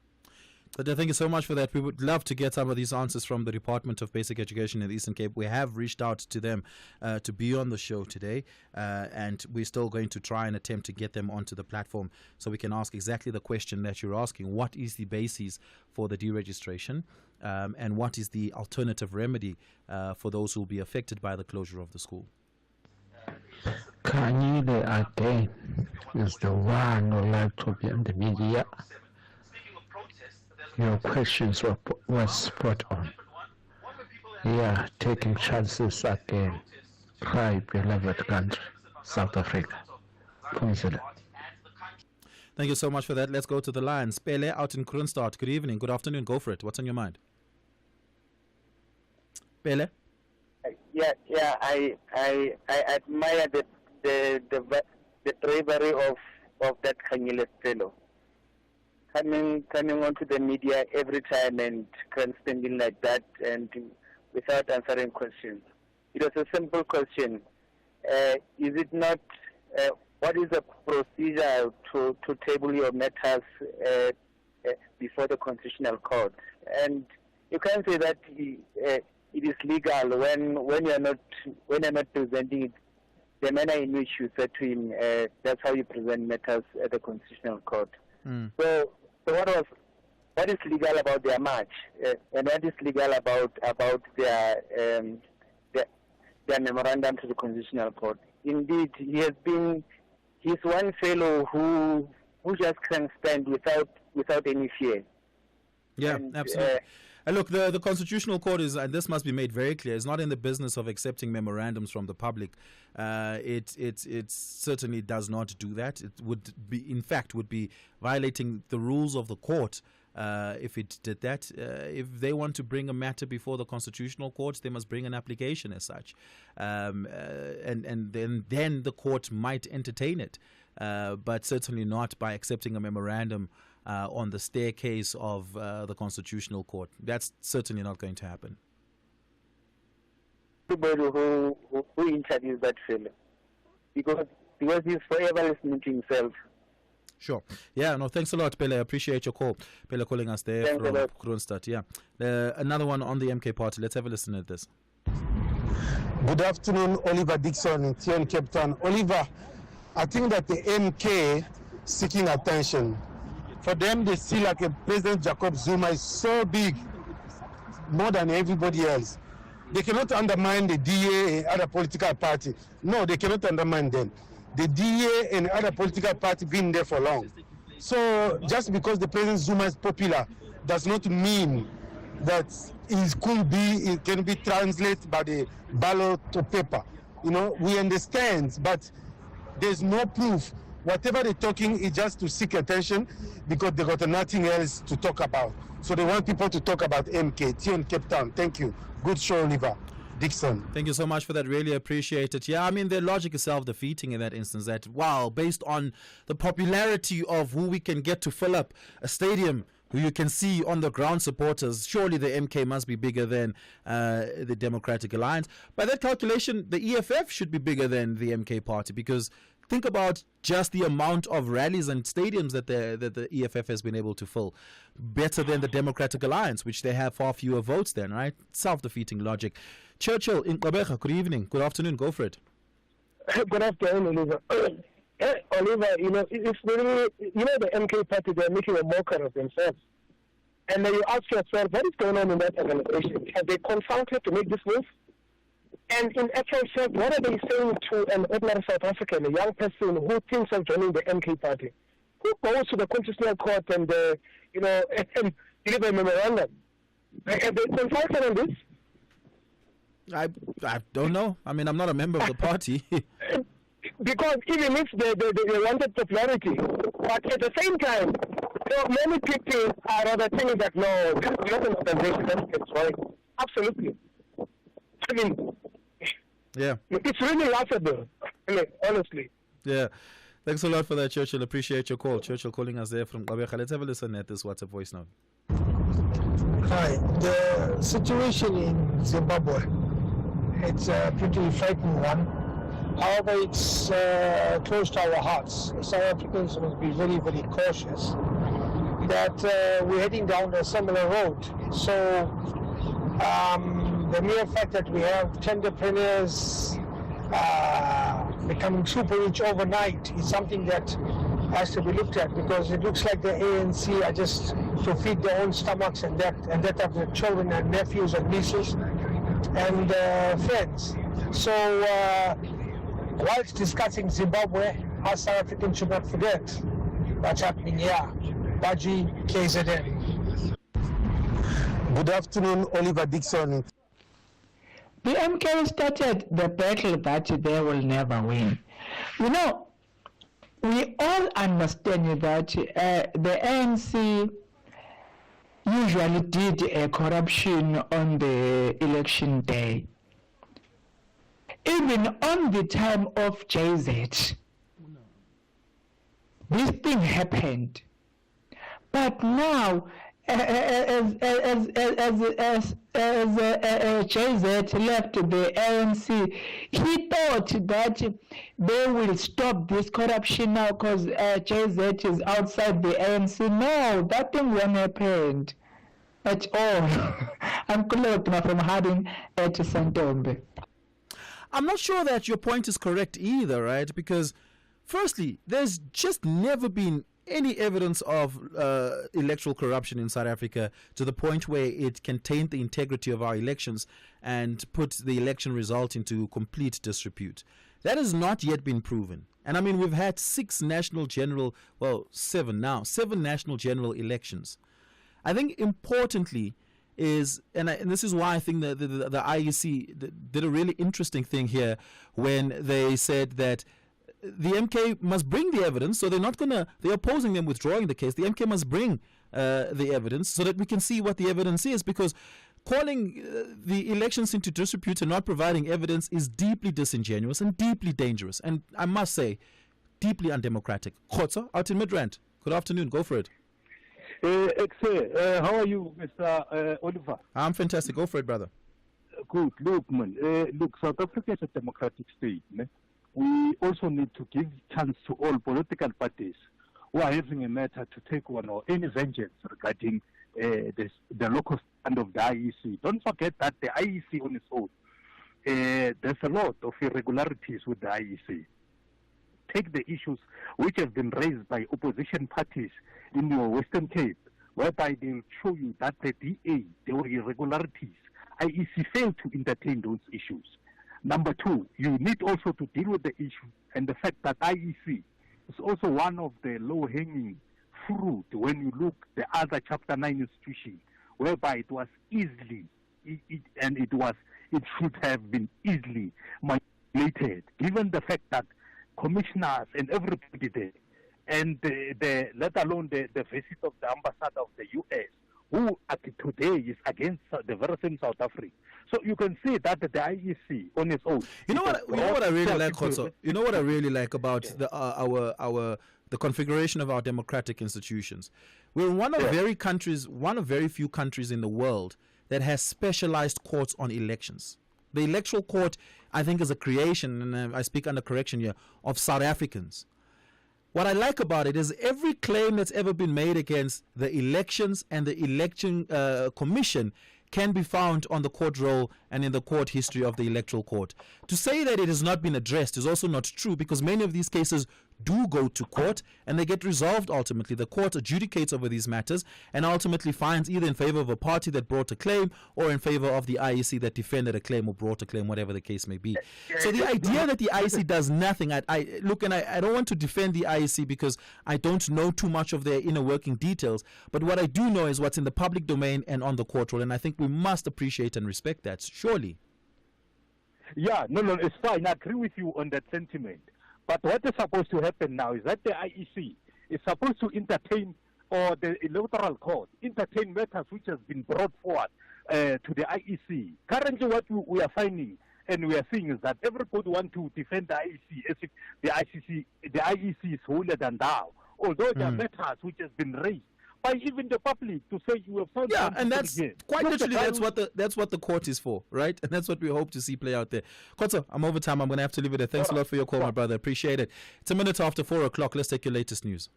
Thank you so much for that. We would love to get some of these answers from the Department of Basic Education in the Eastern Cape. We have reached out to them to be on the show today, and we're still going to try and attempt to get them onto the platform so we can ask exactly the question that you're asking. What is the basis for the deregistration, and what is the alternative remedy for those who will be affected by the closure of the school? Kanye again is the one who like to be in the media. Your questions were spot on. Yeah, taking chances again. Cry, beloved country, South Africa. Consider. Thank you so much for that. Let's go to the lines. Pele out in Kroonstad. Good evening. Good afternoon. Go for it. What's on your mind? Pele? Yeah. I admire the bravery of that Khanyile fellow. Coming onto the media every time and standing like that and without answering questions. It was a simple question. Is it not, what is the procedure to table your matters before the Constitutional Court? And you can't say that it is legal when you're not presenting it the manner in which you said to him. That's how you present matters at the Constitutional Court. So what is legal about their march, and what is legal about their memorandum to the Constitutional Court? Indeed, he's one fellow who just can stand without any fear. Yeah, and, absolutely. And look, the Constitutional Court is, and this must be made very clear, is not in the business of accepting memorandums from the public. It certainly does not do that. It would be, in fact, would be violating the rules of the court if it did that. If they want to bring a matter before the Constitutional Court, they must bring an application as such, and then the court might entertain it, but certainly not by accepting a memorandum on the staircase of the Constitutional Court. That's certainly not going to happen. Everybody who interviews that fellow, because he's forever listening to himself. Sure. Yeah, no, thanks a lot, Pele. I appreciate your call. Pele calling us there Thanks from Kroonstad. Yeah. Another one on the MK party. Let's have a listen at this. Good afternoon, Oliver Dixon in Tion, Cape Town. Oliver, I think that the MK seeking attention. For them, they see like a President Jacob Zuma is so big, more than everybody else. They cannot undermine the DA and other political party. No, they cannot undermine them. The DA and other political party been there for long. So just because the President Zuma is popular does not mean that it can be translated by the ballot to paper. You know, we understand, but there's no proof. Whatever they're talking is just to seek attention because they got nothing else to talk about. So they want people to talk about MK, Tion, Cape Town. Thank you. Good show, Oliver Dixon. Thank you so much for that. Really appreciate it. Yeah, I mean, their logic is self-defeating in that instance. That, wow, based on the popularity of who we can get to fill up a stadium, who you can see on the ground supporters, surely the MK must be bigger than the Democratic Alliance. By that calculation, the EFF should be bigger than the MK party, because think about just the amount of rallies and stadiums that the EFF has been able to fill. Better than the Democratic Alliance, which they have far fewer votes than, right? Self-defeating logic. Churchill in Gqeberha, good evening. Good afternoon. Go for it. Good afternoon, Oliver. Oliver, it's really, the MK party, they're making a mockery of themselves. And then you ask yourself, what is going on in that organization? Have they consulted to make this move? And in actual fact, what are they saying to an ordinary South African, a young person who thinks of joining the MK party? Who goes to the Constitutional Court and, and deliver a memorandum? Have they consulted on this? I don't know. I mean, I'm not a member of the party. Because even if they wanted popularity, but at the same time, many people are rather thinking that, no, this is not an organization that can join. Absolutely. I mean, yeah, it's really laughable, honestly. Yeah. Thanks a lot for that, Churchill. Appreciate your call. Churchill calling us there from Gqeberha. Let's have a listen at this WhatsApp voice note. Hi. The situation in Zimbabwe, it's a pretty frightening one. However, it's close to our hearts. South Africans must be very, very cautious that we're heading down a similar road. So the mere fact that we have entrepreneurs becoming super rich overnight is something that has to be looked at, because it looks like the ANC are just to feed their own stomachs and that of their children and nephews and nieces and friends. So whilst discussing Zimbabwe, us South Africans should not forget what's happening here. Baji, KZN. Good afternoon, Oliver Dixon. The MK started the battle that they will never win. You know, we all understand that the ANC usually did a corruption on the election day. Even on the time of JZ, this thing happened. But now, as JZ left the ANC, he thought that they will stop this corruption now because JZ is outside the ANC. No, that thing won't happen at all. I'm Kulotma from Harding at Santombe. I'm not sure that your point is correct either, right? Because, firstly, there's just never been any evidence of electoral corruption in South Africa to the point where it can taint the integrity of our elections and put the election result into complete disrepute. That has not yet been proven. And I mean, we've had seven national general elections. I think importantly is, and this is why I think the IEC did a really interesting thing here when they said that the MK must bring the evidence, so they're opposing them withdrawing the case. The MK must bring the evidence so that we can see what the evidence is, because calling the elections into disrepute and not providing evidence is deeply disingenuous and deeply dangerous, and I must say, deeply undemocratic. Khotso, out in Midrand. Good afternoon. Go for it. How are you, Mr. Oliver? I'm fantastic. Go for it, brother. Good. Look, man. South Africa is a democratic state. We also need to give chance to all political parties who are having a matter to take one or any vengeance regarding the local stand of the IEC. Don't forget that the IEC on its own, there's a lot of irregularities with the IEC. Take the issues which have been raised by opposition parties in your Western Cape, whereby they'll show you that the DA, there were irregularities. IEC failed to entertain those issues. Number two, you need also to deal with the issue and the fact that IEC is also one of the low-hanging fruit when you look the other Chapter 9 institutions, whereby it was easily, it should have been easily manipulated, given the fact that commissioners and everybody there, and let alone the visit of the ambassador of the U.S., who today is against the very same South Africa. So you can see that the IEC on its own. You know what I really like, Khotso? You know what I really like about the configuration of our democratic institutions. We're one of very few countries in the world that has specialized courts on elections. The Electoral Court, I think, is a creation, and I speak under correction here, of South Africans. What I like about it is every claim that's ever been made against the elections and the election commission can be found on the court roll and in the court history of the Electoral Court. To say that it has not been addressed is also not true, because many of these cases do go to court and they get resolved ultimately. The court adjudicates over these matters and ultimately finds either in favor of a party that brought a claim or in favor of the IEC that defended a claim or brought a claim, whatever the case may be. So the idea that the IEC does nothing, I don't want to defend the IEC because I don't know too much of their inner working details, but what I do know is what's in the public domain and on the court roll, and I think we must appreciate and respect that, surely. Yeah, no, it's fine. I agree with you on that sentiment. But what is supposed to happen now is that the IEC is supposed to entertain, or the electoral court, entertain matters which has been brought forward to the IEC. Currently what we are finding and we are seeing is that everybody wants to defend the IEC as if the IEC is holier than thou. Although there are matters which has been raised by even the public to say you have found. Yeah, and that's quite literally that's what the court is for, right? And that's what we hope to see play out there. Kotso, I'm over time. I'm going to have to leave it there. Thanks a lot for your call, my brother. Appreciate it. It's a minute after 4 o'clock. Let's take your latest news.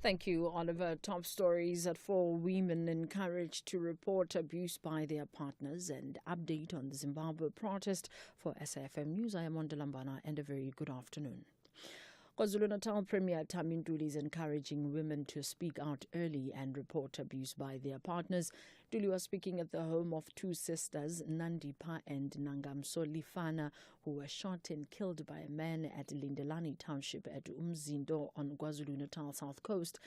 Thank you, Oliver. Top stories at 4. Women encouraged to report abuse by their partners, and update on the Zimbabwe protest. For SAFM News, I am Ondalambana, and a very good afternoon. KwaZulu-Natal Premier Thami Ntuli is encouraging women to speak out early and report abuse by their partners. Ntuli was speaking at the home of two sisters, Nandipha and Nangamso Lifana, who were shot and killed by a man at Lindelani Township at Umzindo on KwaZulu-Natal South Coast.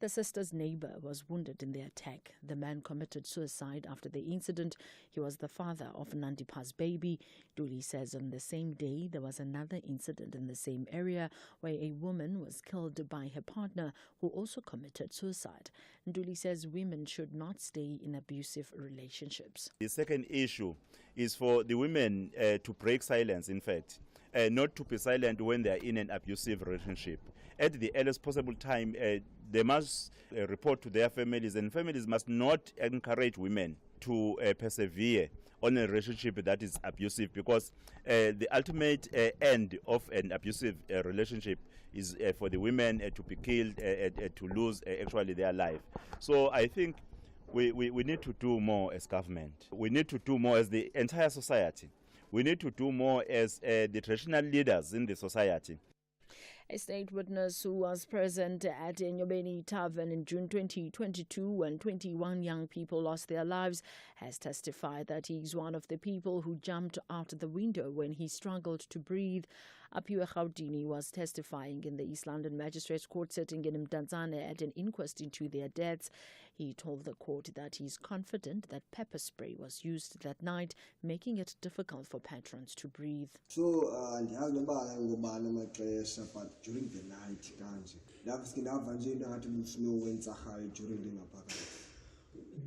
The sister's neighbor was wounded in the attack. The man committed suicide after the incident. He was the father of Nandipha's baby. Ntuli says on the same day there was another incident in the same area where a woman was killed by her partner who also committed suicide. Ntuli says women should not stay in abusive relationships. The second issue is for the women to break silence, in fact, not to be silent when they are in an abusive relationship. At the earliest possible time, they must report to their families, and families must not encourage women to persevere on a relationship that is abusive, because the ultimate end of an abusive relationship is for the women to be killed, to lose actually their life. So I think we need to do more as government. We need to do more as the entire society. We need to do more as the traditional leaders in the society. A state witness who was present at Nyobeni Tavern in June 2022 when 21 young people lost their lives has testified that he is one of the people who jumped out the window when he struggled to breathe. Apiwe Gaudini was testifying in the East London Magistrates Court sitting in Mdantsane at an inquest into their deaths. He told the court that he's confident that pepper spray was used that night, making it difficult for patrons to breathe. So, during the night,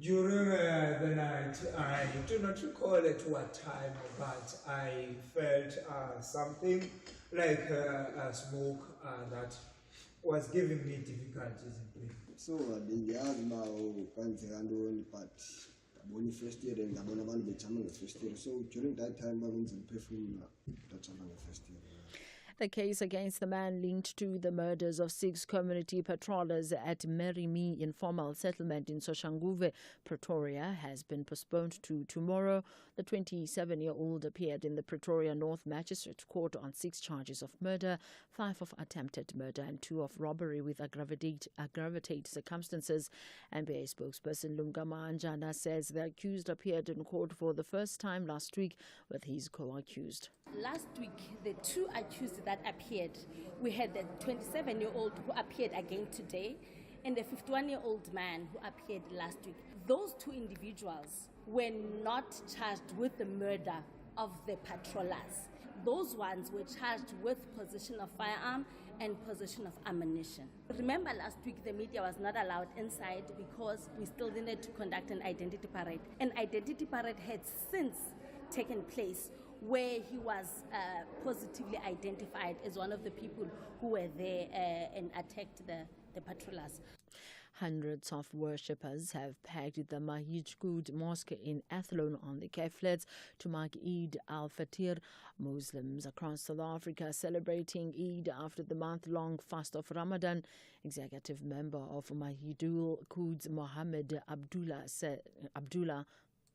during the night, I do not recall at what time, but I felt something like a smoke that was giving me difficulties in breathing. So, but so during that time, I was in perfume. The case against the man linked to the murders of 6 community patrollers at Merimi informal settlement in Soshanguve, Pretoria, has been postponed to tomorrow. The 27-year-old appeared in the Pretoria North Magistrate Court on 6 charges of murder, 5 of attempted murder and 2 of robbery with aggravated circumstances. NBA spokesperson Lungama Anjana says the accused appeared in court for the first time last week with his co-accused. Last week, the 2 accused that appeared, we had the 27-year-old who appeared again today and the 51-year-old man who appeared last week. Those 2 individuals were not charged with the murder of the patrollers. Those ones were charged with possession of firearm and possession of ammunition. Remember last week the media was not allowed inside because we still needed to conduct an identity parade. An identity parade had since taken place where he was positively identified as one of the people who were there and attacked the patrollers. Hundreds of worshippers have packed the Mahij Qud Mosque in Athlone on the Cape Flats to mark Eid al-Fitr. Muslims across South Africa celebrating Eid after the month-long fast of Ramadan. Executive member of Mahidul Qud, Mohammed Abdullah.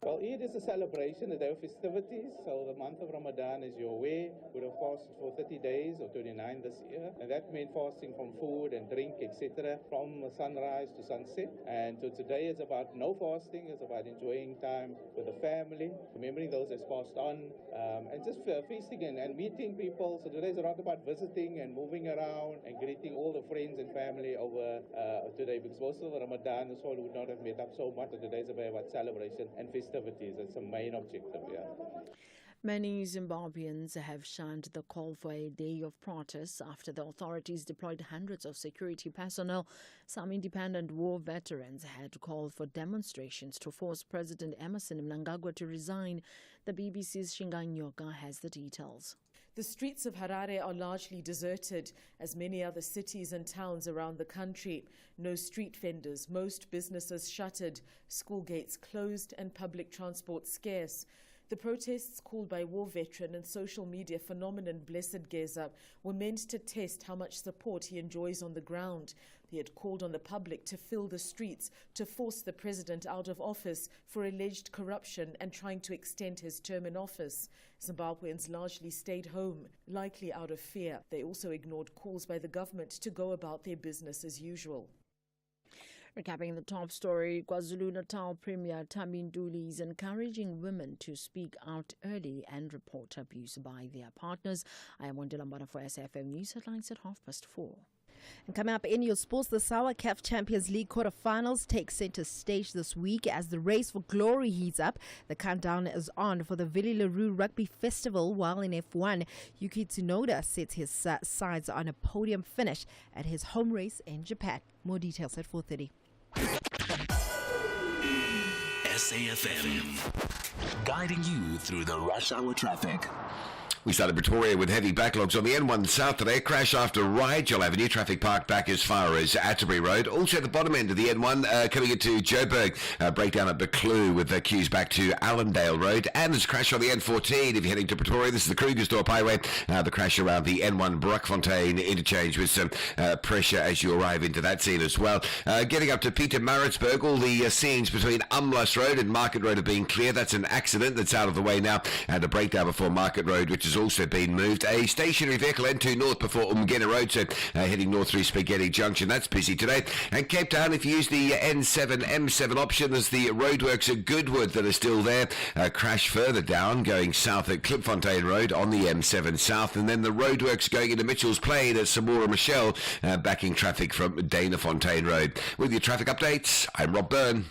Well, Eid is a celebration, a day of festivities. So the month of Ramadan, as you're aware, would have fasted for 30 days or 29 this year. And that meant fasting from food and drink, etc., from sunrise to sunset. And so today is about no fasting. It's about enjoying time with the family, remembering those that's passed on, and just feasting and meeting people. So today is around about visiting and moving around and greeting all the friends and family over today, because most of the Ramadan, the soul would not have met up so much. So today is about celebration and festivities. It's the main objective, yeah. Many Zimbabweans have shunned the call for a day of protest after the authorities deployed hundreds of security personnel. Some independent war veterans had called for demonstrations to force President Emmerson Mnangagwa to resign. The BBC's Shingang Nyoka has the details. The streets of Harare are largely deserted, as many other cities and towns around the country. No street vendors, most businesses shuttered, school gates closed and public transport scarce. The protests, called by war veteran and social media phenomenon Blessed Geza, were meant to test how much support he enjoys on the ground. He had called on the public to fill the streets to force the president out of office for alleged corruption and trying to extend his term in office. Zimbabweans largely stayed home, likely out of fear. They also ignored calls by the government to go about their business as usual. Recapping the top story, KwaZulu-Natal Premier Thami Nduli is encouraging women to speak out early and report abuse by their partners. I am Wanda Lambada for SAFM News Headlines at 4:30. And coming up in your sports, the SAWA CAF Champions League quarterfinals take center stage this week as the race for glory heats up. The countdown is on for the Vili Leroux Rugby Festival, while in F1, Yuki Tsunoda sets his sights on a podium finish at his home race in Japan. More details at 4:30. SAFM, guiding you through the rush hour traffic. We started Pretoria with heavy backlogs on the N1 South today. Crash after Rigel Avenue. Traffic parked back as far as Atterbury Road. Also at the bottom end of the N1, coming into Joburg. Breakdown at Buccleuch with the queues back to Allendale Road. And there's a crash on the N14 if you're heading to Pretoria. This is the Krugersdorp Highway. The crash around the N1 Brockfontein interchange with some pressure as you arrive into that scene as well. Getting up to Pietermaritzburg, all the scenes between Umlas Road and Market Road are being cleared. That's an accident that's out of the way now. And a breakdown before Market Road, which is also been moved. A stationary vehicle N2 north before Umgena Road, so heading north through Spaghetti Junction. That's busy today. And Cape Town, if you use the N7, M7 option, there's the roadworks at Goodwood that are still there. Crash further down, going south at Klipfontein Road on the M7 south, and then the roadworks going into Mitchell's Plain at Samora Michelle, backing traffic from Danafontein Road. With your traffic updates, I'm Rob Byrne.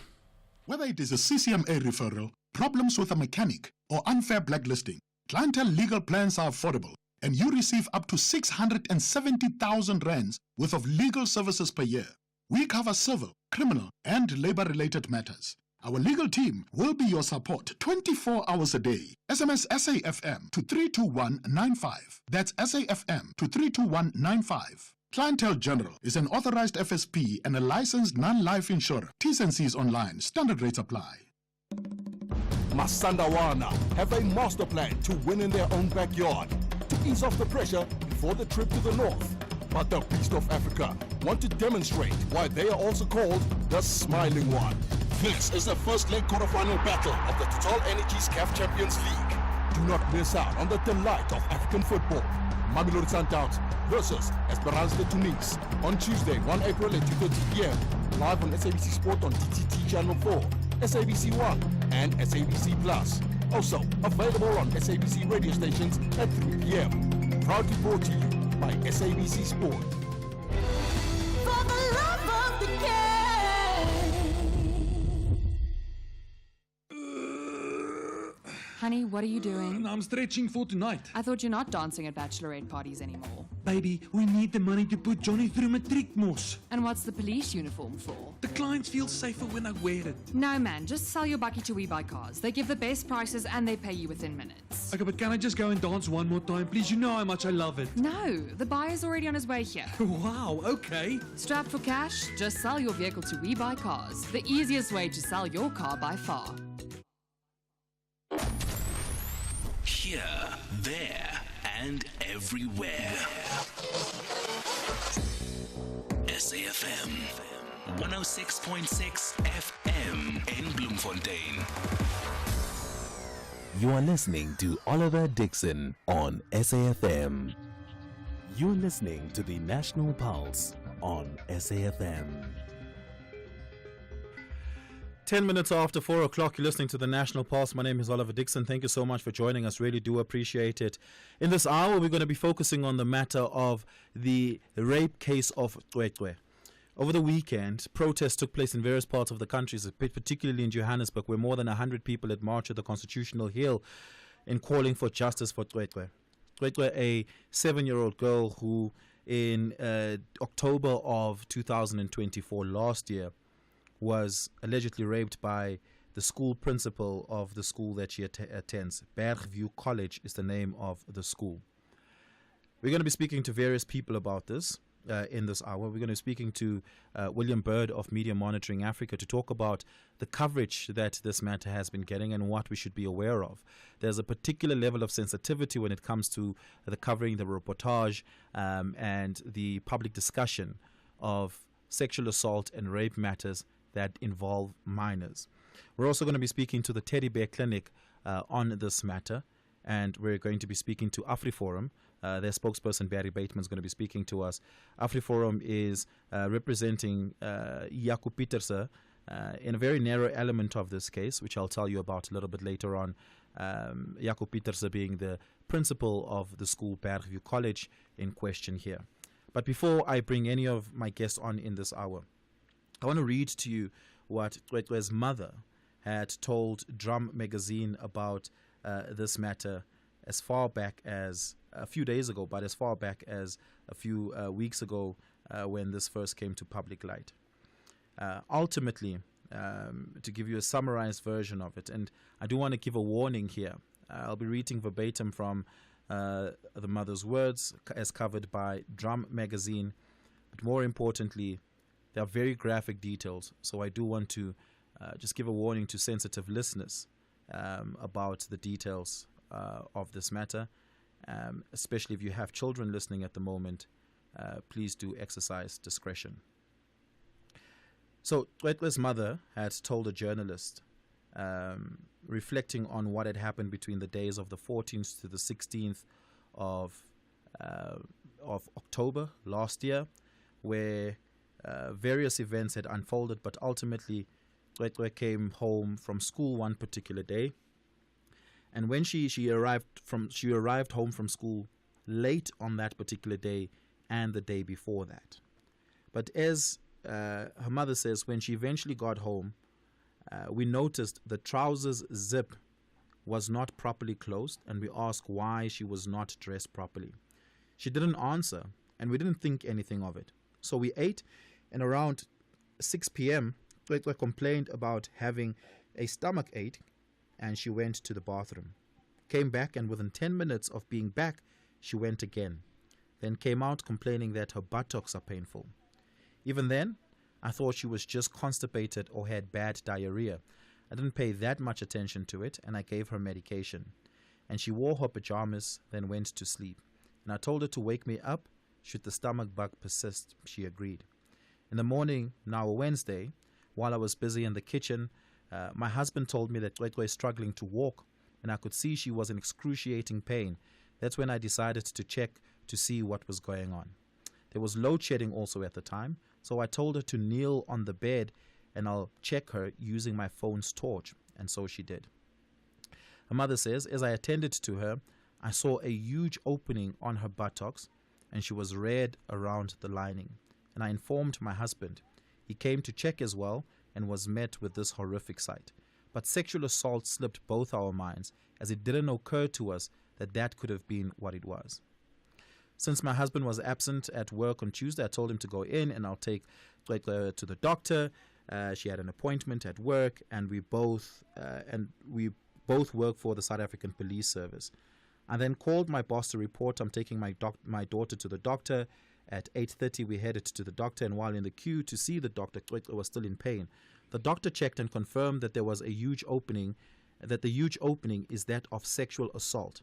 Whether it is a CCMA referral, problems with a mechanic, or unfair blacklisting, Clientele legal plans are affordable, and you receive up to 670,000 rands worth of legal services per year. We cover civil, criminal, and labor-related matters. Our legal team will be your support 24 hours a day. SMS SAFM to 32195. That's SAFM to 32195. Clientele General is an authorized FSP and a licensed non-life insurer. T's and C's online. Standard rates apply. Masandawana have a master plan to win in their own backyard, to ease off the pressure before the trip to the north. But the Beast of Africa want to demonstrate why they are also called the Smiling One. This is the first leg quarterfinal battle of the Total Energies CAF Champions League. Do not miss out on the delight of African football. Mamelodi Sundowns versus Esperance de Tunis on Tuesday, 1 April at 2:30 p.m. Live on SABC Sport on DTT Channel 4. SABC 1 and SABC Plus. Also available on SABC radio stations at 3 p.m. Proudly brought to you by SABC Sport. For the love of the game. Honey, what are you doing? I'm stretching for tonight. I thought you're not dancing at bachelorette parties anymore. Baby, we need the money to put Johnny through matric mos. And what's the police uniform for? The clients feel safer when I wear it. No, man, just sell your bucky to We Buy Cars. They give the best prices and they pay you within minutes. Okay, but can I just go and dance one more time, please? You know how much I love it. No, the buyer's already on his way here. Wow, okay. Strapped for cash? Just sell your vehicle to We Buy Cars. The easiest way to sell your car by far. Here, there, and everywhere. SAFM 106.6 FM in Bloemfontein. You are listening to Oliver Dixon on SAFM. You're listening to the National Pulse on SAFM. 10 minutes after 4 o'clock, you're listening to the National Pulse. My name is Oliver Dixon. Thank you so much for joining us. Really do appreciate it. In this hour, we're going to be focusing on the matter of the rape case of Cwecwe. Over the weekend, protests took place in various parts of the country, particularly in Johannesburg, where more than 100 people had marched at the Constitutional Hill in calling for justice for Cwecwe. Cwecwe, a 7-year-old girl who in October of 2024, last year, was allegedly raped by the school principal of the school that she attends. Bergview College is the name of the school. We're going to be speaking to various people about this in this hour. We're going to be speaking to William Bird of Media Monitoring Africa to talk about the coverage that this matter has been getting and what we should be aware of. There's a particular level of sensitivity when it comes to the covering, the reportage, and the public discussion of sexual assault and rape matters that involve minors. We're also going to be speaking to the Teddy Bear Clinic on this matter, and we're going to be speaking to AfriForum. Their spokesperson Barry Bateman is going to be speaking to us. AfriForum is representing Jaco Pieterse in a very narrow element of this case, which I'll tell you about a little bit later on. Jaco Pieterse being the principal of the school Bergview College in question here. But before I bring any of my guests on in this hour, I want to read to you what Cwecwe's mother had told Drum magazine about this matter as far back as a few days ago, but as far back as a few weeks ago when this first came to public light. Ultimately, to give you a summarized version of it, and I do want to give a warning here. I'll be reading verbatim from the mother's words as covered by Drum magazine, but more importantly, there are very graphic details, so I do want to just give a warning to sensitive listeners about the details of this matter, especially if you have children listening at the moment. Please do exercise discretion. So, Cwecwe's mother had told a journalist, reflecting on what had happened between the days of the 14th to the 16th of October last year, where various events had unfolded, but ultimately Cwecwe came home from school one particular day, and when she arrived home from school late on that particular day and the day before that. But as her mother says, when she eventually got home, we noticed the trousers zip was not properly closed, and we asked why she was not dressed properly. She didn't answer, and we didn't think anything of it. So we ate, and around 6 p.m., Cwecwe complained about having a stomach ache, and she went to the bathroom. Came back, and within 10 minutes of being back, she went again. Then came out complaining that her buttocks are painful. Even then, I thought she was just constipated or had bad diarrhea. I didn't pay that much attention to it, and I gave her medication. And she wore her pajamas, then went to sleep. And I told her to wake me up should the stomach bug persist. She agreed. In the morning, now a Wednesday, while I was busy in the kitchen, my husband told me that Cwecwe is struggling to walk, and I could see she was in excruciating pain. That's when I decided to check to see what was going on. There was load shedding also at the time, so I told her to kneel on the bed and I'll check her using my phone's torch, and so she did. Her mother says, as I attended to her, I saw a huge opening on her buttocks and she was red around the lining. And I informed my husband. He came to check as well and was met with this horrific sight. but sexual assault slipped both our minds, as it didn't occur to us that that could have been what it was. Since my husband was absent at work on Tuesday, I told him to go in and I'll take Cwecwe to the doctor. She had an appointment at work, and we both work for the South African Police Service. I then called my boss to report I'm taking my daughter to the doctor. At 8:30, we headed to the doctor, and while in the queue to see the doctor, Cwecwe was still in pain. The doctor checked and confirmed that there was a huge opening, that the huge opening is that of sexual assault.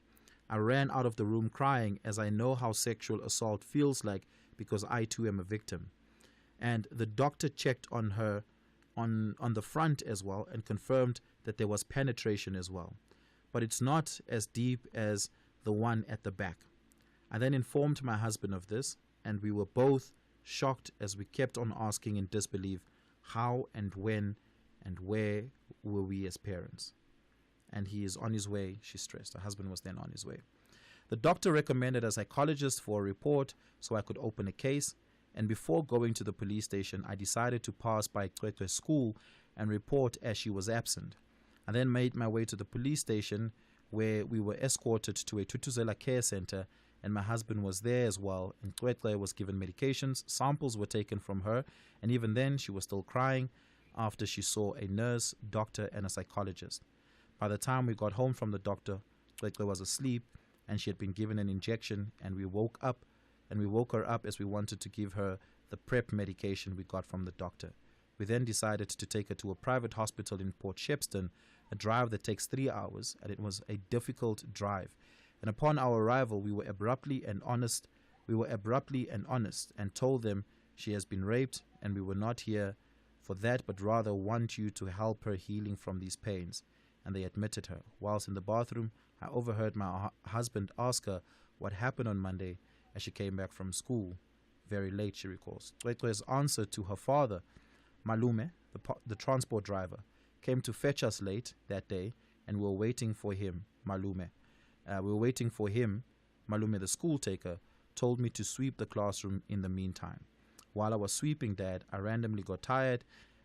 I ran out of the room crying, as I know how sexual assault feels like, because I too am a victim. And the doctor checked on her on the front as well and confirmed that there was penetration as well. But it's not as deep as the one at the back. I then informed my husband of this, and we were both shocked as we kept on asking in disbelief how and when and where were we as parents. And he is on his way, she stressed. Her husband was then on his way. The doctor recommended a psychologist for a report so I could open a case, and before going to the police station, I decided to pass by Cwecwe's school and report as she was absent. I then made my way to the police station, where we were escorted to a Tutuzela care center, and my husband was there as well, and Cwecwe was given medications. Samples were taken from her, and even then she was still crying after she saw a nurse, doctor, and a psychologist. By the time we got home from the doctor, Cwecwe was asleep, and she had been given an injection, and we woke her up as we wanted to give her the PrEP medication we got from the doctor. We then decided to take her to a private hospital in Port Shepstone, a drive that takes 3 hours, and it was a difficult drive. And upon our arrival, we were abruptly and honest and told them she has been raped, and we were not here for that, but rather want you to help her healing from these pains. And they admitted her. Whilst in the bathroom, I overheard my husband ask her what happened on Monday as she came back from school. Very late, she recalls. Cwecwe's answer to her father, Malume, the transport driver, came to fetch us late that day, and we were waiting for him, Malume. Malume, the school taker, told me to sweep the classroom in the meantime. While I was sweeping, Dad, I randomly got tired.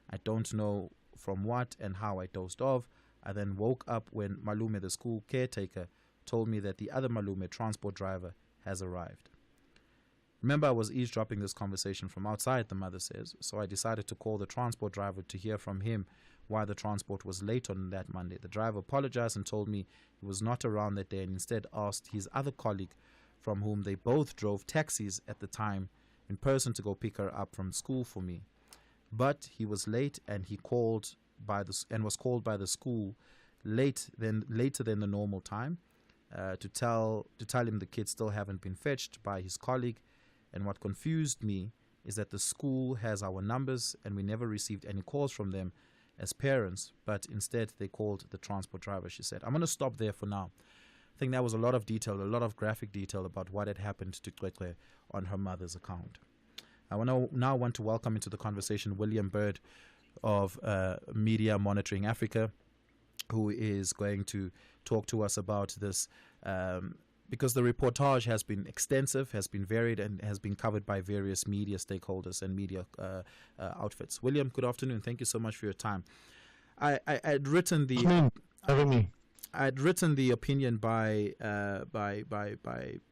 I don't know from what and how I dozed off. I then woke up when Malume, the school caretaker, told me that the other Malume, transport driver, has arrived. Remember, I was eavesdropping this conversation from outside, the mother says, so I decided to call the transport driver to hear from him why the transport was late on that Monday. The driver apologized and told me he was not around that day, and instead asked his other colleague, from whom they both drove taxis at the time, in person to go pick her up from school for me. But he was late, and was called by the school later than the normal time to tell him the kids still haven't been fetched by his colleague. And what confused me is that the school has our numbers, and we never received any calls from them as parents, but instead they called the transport driver, she said. I'm going to stop there for now. I think that was a lot of detail, a lot of graphic detail about what had happened to Cwecwe on her mother's account. I now want to welcome into the conversation William Bird of Media Monitoring Africa, who is going to talk to us about this because the reportage has been extensive, has been varied, and has been covered by various media stakeholders and media outfits. William, good afternoon. Thank you so much for your time. I had written the I had written the opinion by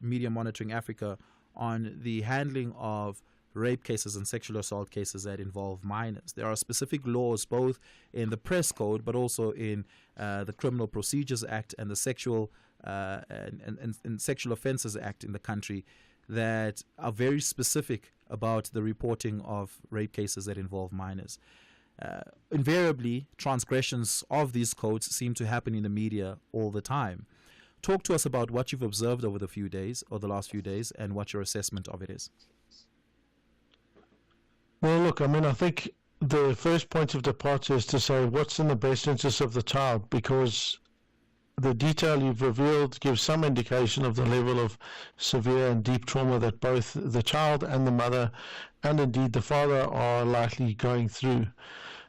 Media Monitoring Africa on the handling of rape cases and sexual assault cases that involve minors. There are specific laws both in the Press Code but also in the Criminal Procedures Act and the Sexual and Sexual Offences Act in the country that are very specific about the reporting of rape cases that involve minors. Invariably, transgressions of these codes seem to happen in the media all the time. Talk to us about what you've observed over the last few days, and what your assessment of it is. Well, look, I think the first point of departure is to say what's in the best interest of the child, because the detail you've revealed gives some indication of the level of severe and deep trauma that both the child and the mother, and indeed the father, are likely going through.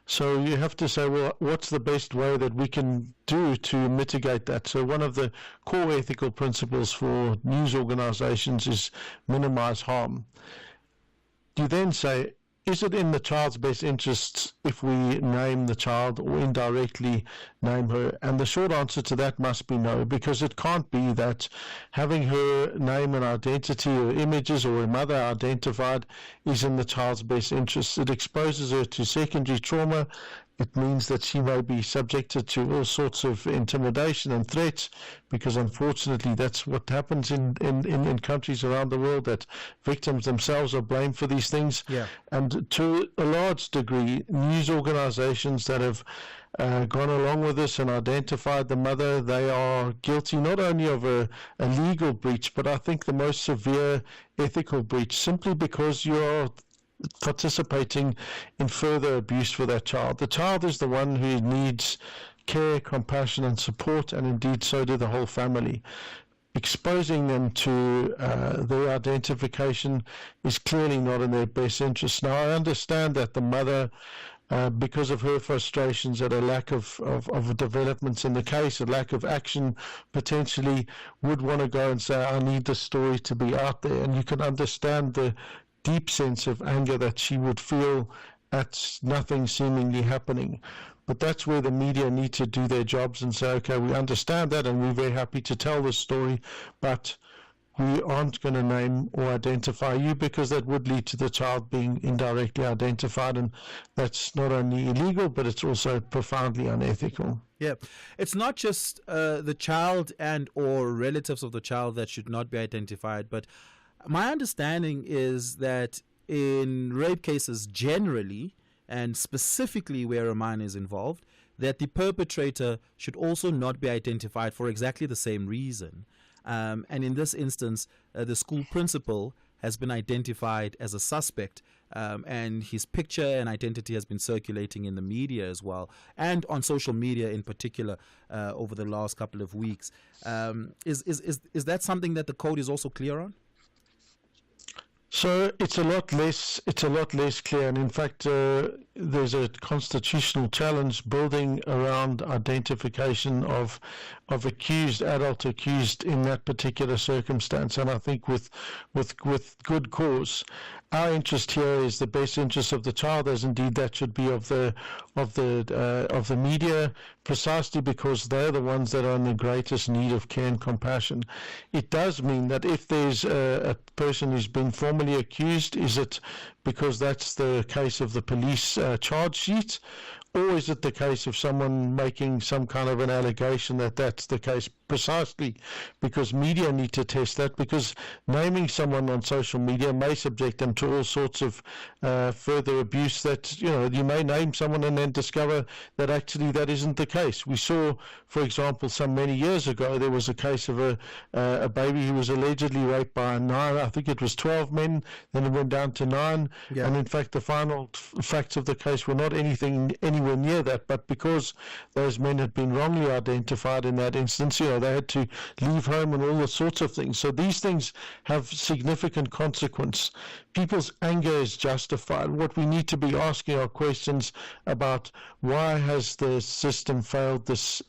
So you have to say, well, what's the best way that we can do to mitigate that? So one of the core ethical principles for news organizations is minimize harm. You then say, is it in the child's best interests if we name the child or indirectly name her? And the short answer to that must be no, because it can't be that having her name and identity or images or her mother identified is in the child's best interests. It exposes her to secondary trauma. It means that she may be subjected to all sorts of intimidation and threats, because unfortunately that's what happens in countries around the world, that victims themselves are blamed for these things. Yeah. And to a large degree, news organizations that have gone along with this and identified the mother, they are guilty not only of a legal breach, but I think the most severe ethical breach, simply because you are participating in further abuse for that child. The child is the one who needs care, compassion and support, and indeed so do the whole family. Exposing them to their identification is clearly not in their best interest. Now, I understand that the mother, because of her frustrations at a lack of developments in the case, a lack of action, potentially would want to go and say, I need the story to be out there. And you can understand the deep sense of anger that she would feel at nothing seemingly happening. But that's where the media need to do their jobs and say, okay, we understand that and we're very happy to tell this story, but we aren't going to name or identify you, because that would lead to the child being indirectly identified, and that's not only illegal, but it's also profoundly unethical. Yeah, it's not just the child and or relatives of the child that should not be identified, but my understanding is that in rape cases generally, and specifically where a minor is involved, that the perpetrator should also not be identified for exactly the same reason. And in this instance, the school principal has been identified as a suspect, and his picture and identity has been circulating in the media as well, and on social media in particular over the last couple of weeks. Is that something that the code is also clear on? So it's a lot less clear, and in fact there's a constitutional challenge building around identification of adult accused in that particular circumstance, and I think with good cause. Our interest here is the best interest of the child, as indeed that should be of the media, precisely because they're the ones that are in the greatest need of care and compassion. It does mean that if there's a person who's been formally accused, is it because that's the case of the police charge sheet, or is it the case of someone making some kind of an allegation that that's the case? Precisely because media need to test that, because naming someone on social media may subject them to all sorts of further abuse that, you may name someone and then discover that actually that isn't the case. We saw, for example, many years ago, there was a case of a baby who was allegedly raped by 12 men, then it went down to 9, and in fact the final facts of the case were not anywhere near that, but because those men had been wrongly identified in that instance, they had to leave home and all the sorts of things. So these things have significant consequence. People's anger is justified. What we need to be asking are questions about why has the system failed this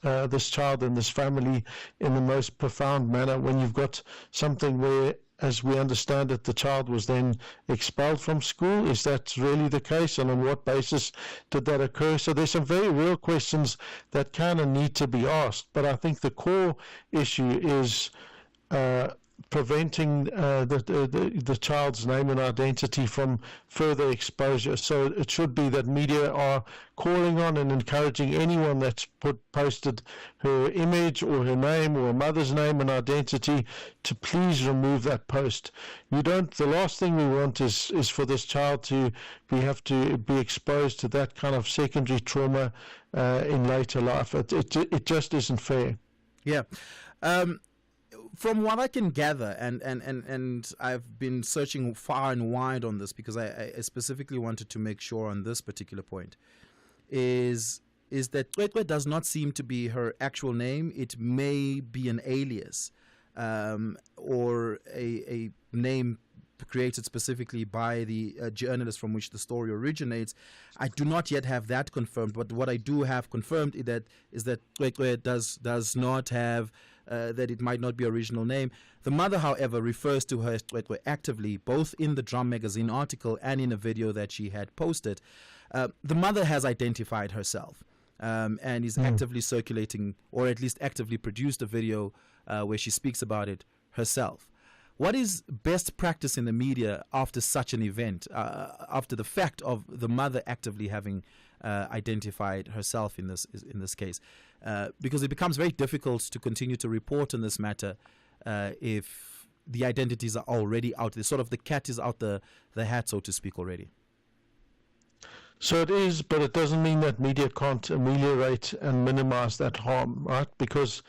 child and this family in the most profound manner, when you've got something where, as we understand it, the child was then expelled from school. Is that really the case? And on what basis did that occur? So there's some very real questions that can and need to be asked. But I think the core issue is preventing the child's name and identity from further exposure. So it should be that media are calling on and encouraging anyone that's posted her image or her name or a mother's name and identity to please remove that post. The last thing we want is for this child to have to be exposed to that kind of secondary trauma in later life. It just isn't fair. Yeah. From what I can gather, and I've been searching far and wide on this because I specifically wanted to make sure on this particular point, is that Kwekwe does not seem to be her actual name. It may be an alias or a name created specifically by the journalist from which the story originates. I do not yet have that confirmed, but what I do have confirmed is that Kwekwe does not have that it might not be original name. The mother, however, refers to her actively, both in the Drum Magazine article and in a video that she had posted. The mother has identified herself and is actively circulating, or at least actively produced a video where she speaks about it herself. What is best practice in the media after such an event, after the fact of the mother actively having identified herself in this case? Because it becomes very difficult to continue to report on this matter if the identities are already out there. Sort of the cat is out the hat, so to speak, already. So it is, but it doesn't mean that media can't ameliorate and minimize that harm, right? Because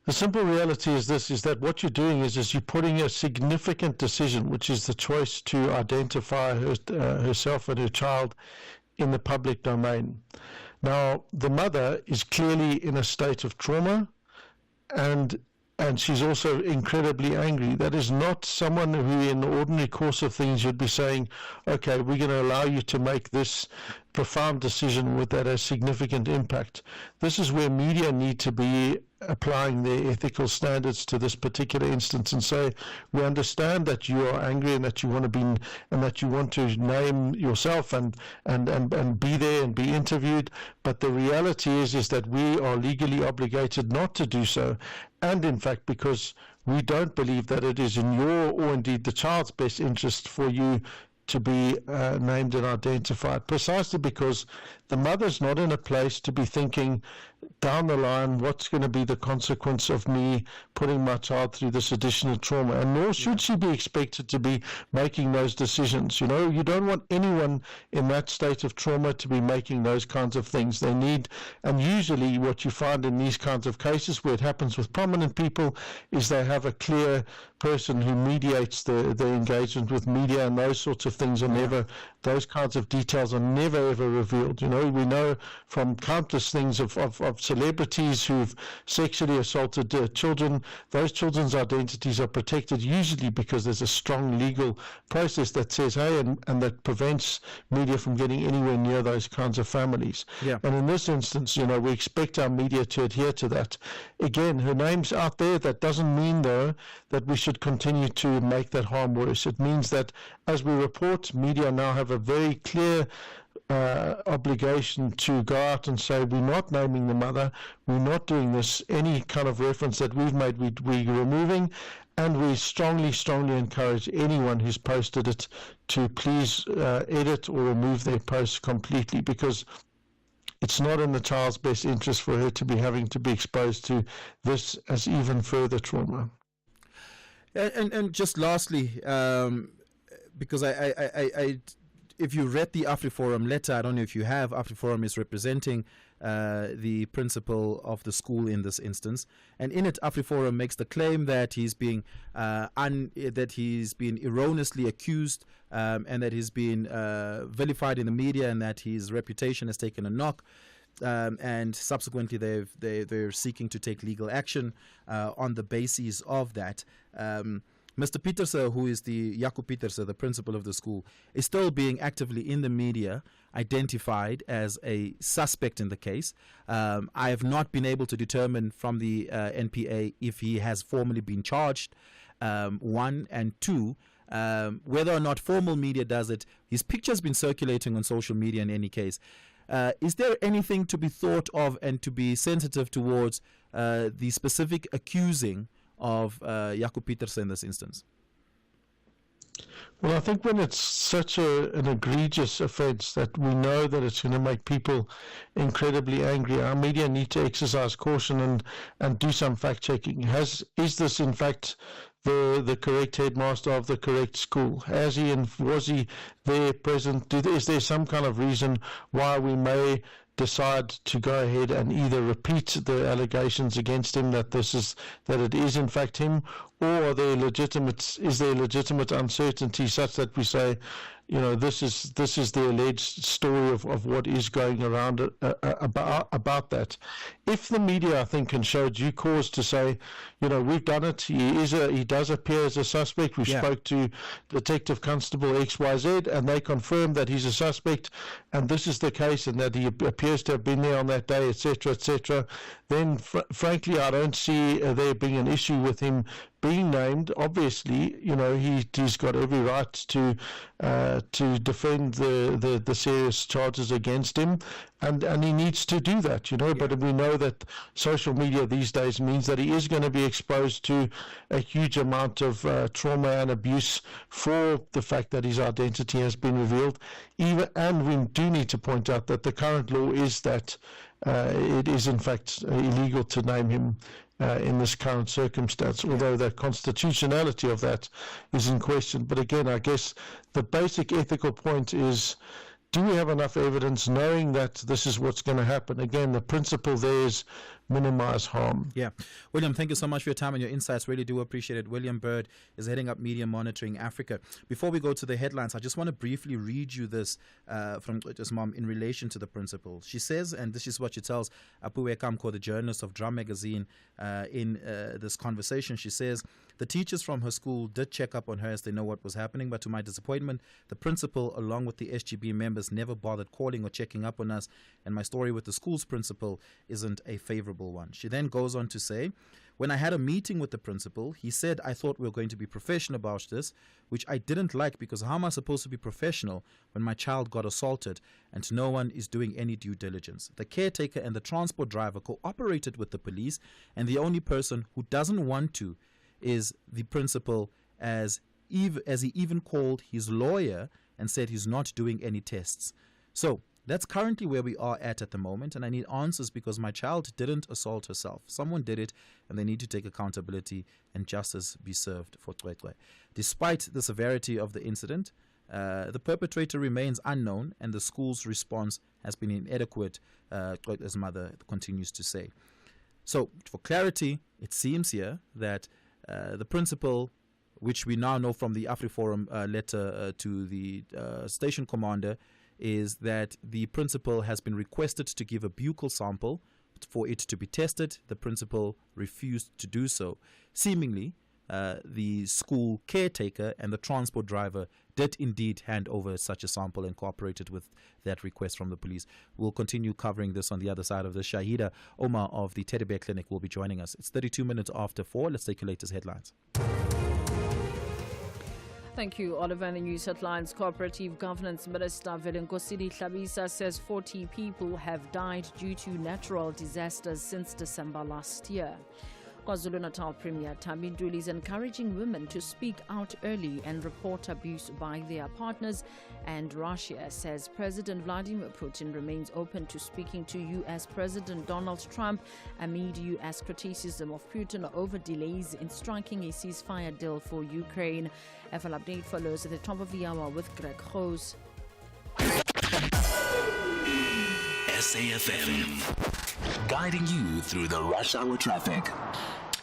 the simple reality is this, is that what you're doing is you're putting a significant decision, which is the choice to identify herself and her child in the public domain. Now, the mother is clearly in a state of trauma, and she's also incredibly angry. That is not someone who in the ordinary course of things you'd be saying, okay, we're going to allow you to make this profound decision with that has significant impact. This is where media need to be applying their ethical standards to this particular instance and say, we understand that you are angry and that you want to be, and that you want to name yourself and be there and be interviewed, but the reality is that we are legally obligated not to do so, and in fact because we don't believe that it is in your, or indeed the child's best interest for you to be named and identified, precisely because the mother's not in a place to be thinking down the line what's going to be the consequence of me putting my child through this additional trauma, and nor should she be expected to be making those decisions. You know, you don't want anyone in that state of trauma to be making those kinds of things. They need, and usually what you find in these kinds of cases where it happens with prominent people is they have a clear person who mediates the engagement with media, and those sorts of things are never, those kinds of details are never ever revealed. You know, we know from countless things of celebrities who've sexually assaulted children. Those children's identities are protected usually because there's a strong legal process that says, hey, and that prevents media from getting anywhere near those kinds of families. Yeah. And in this instance, you know, we expect our media to adhere to that. Again, her name's out there. That doesn't mean, though, that we should continue to make that harm worse. It means that as we report, media now have a very clear obligation to go out and say, we're not naming the mother, we're not doing this, any kind of reference that we've made, we're removing, and we strongly encourage anyone who's posted it to please edit or remove their post completely, because it's not in the child's best interest for her to be having to be exposed to this as even further trauma. And just lastly, because I if you read the AfriForum letter, I don't know if you have, AfriForum is representing the principal of the school in this instance, and in it, AfriForum makes the claim that he's being erroneously accused, and that he's been vilified in the media, and that his reputation has taken a knock. And subsequently, they're seeking to take legal action on the basis of that. Mr. Pieterse, who is Jaco Pieterse, the principal of the school, is still being actively in the media identified as a suspect in the case. I have not been able to determine from the NPA if he has formally been charged, one, and two, whether or not formal media does it. His picture's been circulating on social media in any case. Is there anything to be thought of and to be sensitive towards the specific accusing of Jaco Pieterse in this instance? Well, I think when it's such an egregious offence that we know that it's going to make people incredibly angry, our media need to exercise caution and do some fact-checking. Is this in fact the correct headmaster of the correct school? Was he there present? Is there some kind of reason why we may decide to go ahead and either repeat the allegations against him that it is in fact him, or is there legitimate uncertainty such that we say, this is the alleged story of what is going around about that. If the media, I think, can show due cause to say, we've done it. He does appear as a suspect. We spoke to Detective Constable XYZ, and they confirmed that he's a suspect, and this is the case, and that he appears to have been there on that day, etc., etc. Then, frankly, I don't see there being an issue with him being named. Obviously, he's got every right to defend the serious charges against him, and he needs to do that, But we know that social media these days means that he is going to be exposed to a huge amount of trauma and abuse for the fact that his identity has been revealed. And we do need to point out that the current law is that it is in fact illegal to name him in this current circumstance, although the constitutionality of that is in question. But again, I guess the basic ethical point is, do we have enough evidence knowing that this is what's going to happen? Again, the principle there is minimize harm. Yeah. William, thank you so much for your time and your insights. Really do appreciate it. William Bird is heading up Media Monitoring Africa. Before we go to the headlines, I just want to briefly read you this from Xwetu's mom in relation to the principal. She says, and this is what she tells Apuwe Kamko, the journalist of Drum Magazine, in this conversation. She says, the teachers from her school did check up on her as they know what was happening, but to my disappointment, the principal, along with the SGB members, never bothered calling or checking up on us, and my story with the school's principal isn't a favorable one. She then goes on to say, when I had a meeting with the principal, he said I thought we were going to be professional about this, which I didn't like, because how am I supposed to be professional when my child got assaulted and no one is doing any due diligence? The caretaker and the transport driver cooperated with the police, and the only person who doesn't want to is the principal, as he even called his lawyer and said he's not doing any tests. So that's currently where we are at the moment, and I need answers, because my child didn't assault herself. Someone did it, and they need to take accountability and justice be served for Xwetwe. Despite the severity of the incident, the perpetrator remains unknown, and the school's response has been inadequate, Xwetwe's mother continues to say. So, for clarity, it seems here that the principal, which we now know from the AfriForum letter to the station commander, is that the principal has been requested to give a buccal sample for it to be tested. The principal refused to do so. Seemingly, the school caretaker and the transport driver did indeed hand over such a sample and cooperated with that request from the police. We'll continue covering this on the other side of the Shahida Omar of the Teddy Bear Clinic will be joining us. It's 32 minutes after 4. Let's take your latest headlines. Thank you, Oliver. And the news headlines. Cooperative Governance Minister Velenkosini Hlabisa says 40 people have died due to natural disasters since December last year. KwaZulu-Natal Premier Thami Nduli is encouraging women to speak out early and report abuse by their partners. And Russia says President Vladimir Putin remains open to speaking to U.S. President Donald Trump amid U.S. criticism of Putin over delays in striking a ceasefire deal for Ukraine. FL Update follows at the top of the hour with Greg Hose. SAFM, guiding you through the rush hour traffic.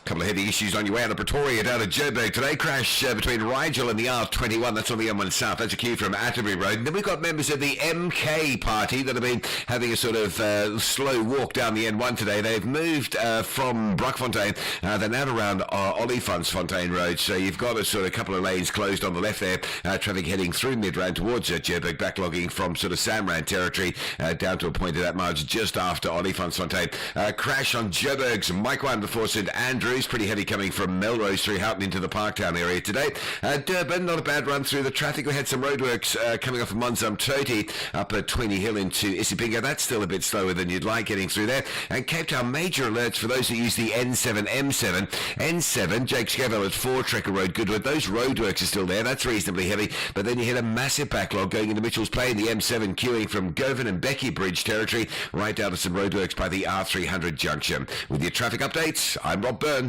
Couple of heavy issues on your way out of Pretoria down to Joburg today. Crash between Rigel and the R21. That's on the M1 South. That's a queue from Atterbury Road. And then we've got members of the MK party that have been having a sort of slow walk down the N1 today. They've moved from Brockfontein. They're now around Olifantsfontein Road. So you've got a sort of couple of lanes closed on the left there. Traffic heading through Midrand towards Joburg, backlogging from sort of Samrand territory down to a point of that margin just after Olifantsfontein. Crash on Joburg's Mike 1 before St Andrews. Pretty heavy coming from Melrose through Houghton into the Parktown area today. Durban, not a bad run through the traffic. We had some roadworks coming off of Monzamtoti up at 20 Hill into Isipingo. That's still a bit slower than you'd like getting through there. And Cape Town, major alerts for those who use the N7, M7. N7, Jake Scavel at 4 Trekker Road, Goodwood. Those roadworks are still there. That's reasonably heavy. But then you hit a massive backlog going into Mitchell's Plain, the M7 queuing from Govan and Becky Bridge territory right down to some roadworks by the R300 junction. With your traffic updates, I'm Rob Byrne.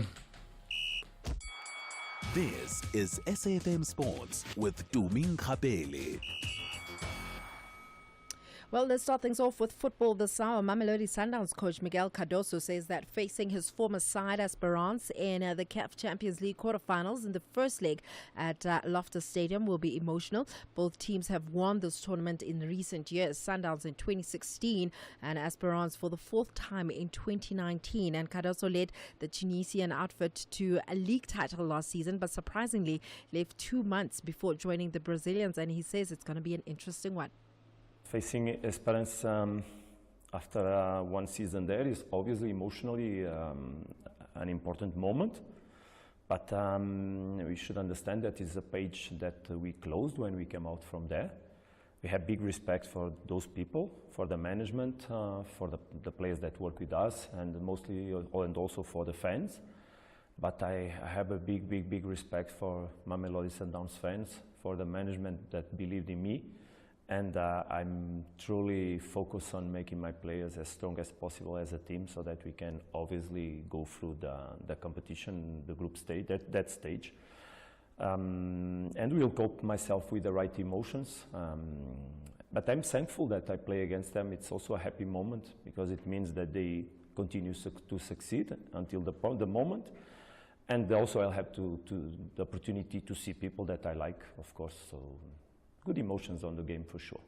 This is SAFM Sports with Tuming Khapele. Well, let's start things off with football this hour. Mamelodi Sundowns coach Miguel Cardoso says that facing his former side Esperance in the CAF Champions League quarterfinals in the first leg at Loftus Stadium will be emotional. Both teams have won this tournament in recent years. Sundowns in 2016 and Esperance for the fourth time in 2019. And Cardoso led the Tunisian outfit to a league title last season, but surprisingly left 2 months before joining the Brazilians. And he says it's going to be an interesting one. Facing Esperance after one season there is obviously emotionally an important moment, but we should understand that it's a page that we closed when we came out from there. We have big respect for those people, for the management, for the players that work with us, and mostly and also for the fans. But I have a big respect for Mamelodi Sundowns fans, for the management that believed in me. And I'm truly focused on making my players as strong as possible as a team so that we can obviously go through the competition, the group stage, that stage. And we'll cope myself with the right emotions. But I'm thankful that I play against them. It's also a happy moment because it means that they continue to succeed until the moment. And also I'll have the opportunity to see people that I like, of course. So good emotions on the game for sure.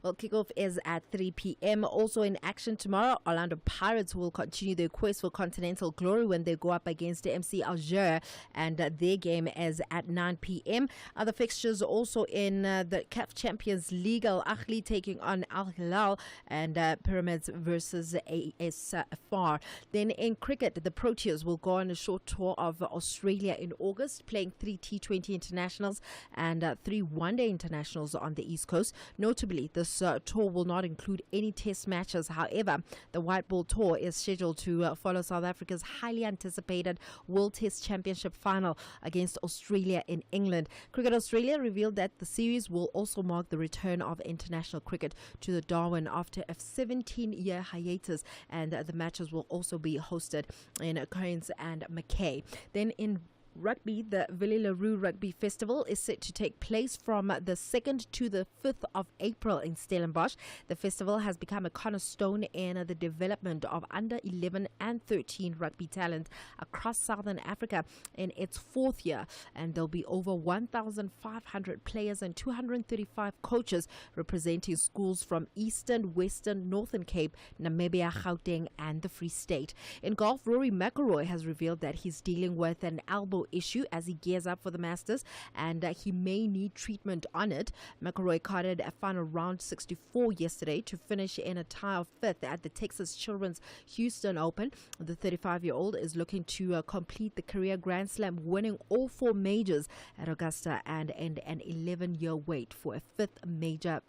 Well, kickoff is at 3 p.m. Also in action tomorrow, Orlando Pirates will continue their quest for continental glory when they go up against the MC Alger, and their game is at 9 p.m. Other fixtures also in the CAF Champions League, Al Ahly taking on Al Hilal, and Pyramids versus AS FAR. Then in cricket, the Proteas will go on a short tour of Australia in August, playing 3 T20 internationals and 3 one-day internationals on the East Coast. Notably, this tour will not include any test matches. However, the White Ball Tour is scheduled to follow South Africa's highly anticipated World Test Championship final against Australia in England. Cricket Australia revealed that the series will also mark the return of international cricket to the Darwin after a 17-year hiatus, and the matches will also be hosted in Cairns and Mackay. Then in rugby, the Villa Leroux Rugby Festival is set to take place from the 2nd to the 5th of April in Stellenbosch. The festival has become a cornerstone in the development of under 11 and 13 rugby talent across Southern Africa in its 4th year, and there'll be over 1,500 players and 235 coaches representing schools from Eastern, Western, Northern Cape, Namibia, Gauteng and the Free State. In golf, Rory McIlroy has revealed that he's dealing with an elbow issue as he gears up for the Masters, and he may need treatment on it. McIlroy carded a final round 64 yesterday to finish in a tie of 5th at the Texas Children's Houston Open. The 35-year-old is looking to complete the career Grand Slam, winning all 4 majors at Augusta and end an 11-year wait for a 5th major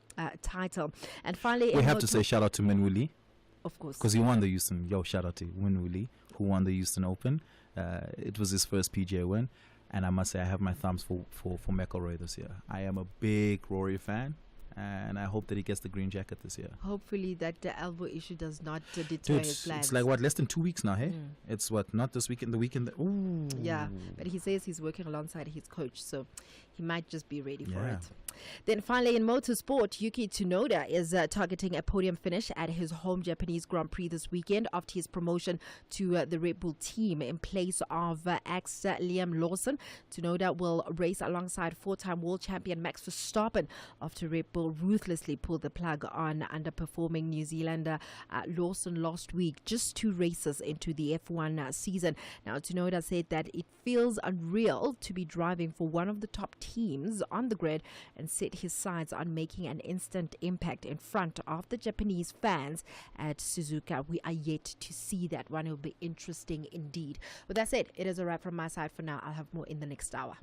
title. And finally, we have to say shout out to Min Woo Lee, of course, because he won the Houston. Shout out to Min Woo Lee, who won the Houston Open. It was his first PGA win, and I must say I have my thumbs for McIlroy this year. I am a big Rory fan, and I hope that he gets the green jacket this year. Hopefully that the elbow issue does not deter his plans. It's like, what, less than 2 weeks now, hey? It's what, not this weekend, the weekend. Ooh. Yeah, but he says he's working alongside his coach, so he might just be ready for it. Then finally in motorsport, Yuki Tsunoda is targeting a podium finish at his home Japanese Grand Prix this weekend after his promotion to the Red Bull team in place of ex-Liam Lawson. Tsunoda will race alongside 4-time world champion Max Verstappen after Red Bull ruthlessly pulled the plug on underperforming New Zealander Lawson last week, just 2 races into the F1 season. Now, Tsunoda said that it feels unreal to be driving for one of the top teams on the grid and set his sights on making an instant impact in front of the Japanese fans at Suzuka. We are yet to see that one. It will be interesting indeed. With that said, it is a wrap from my side for now. I'll have more in the next hour.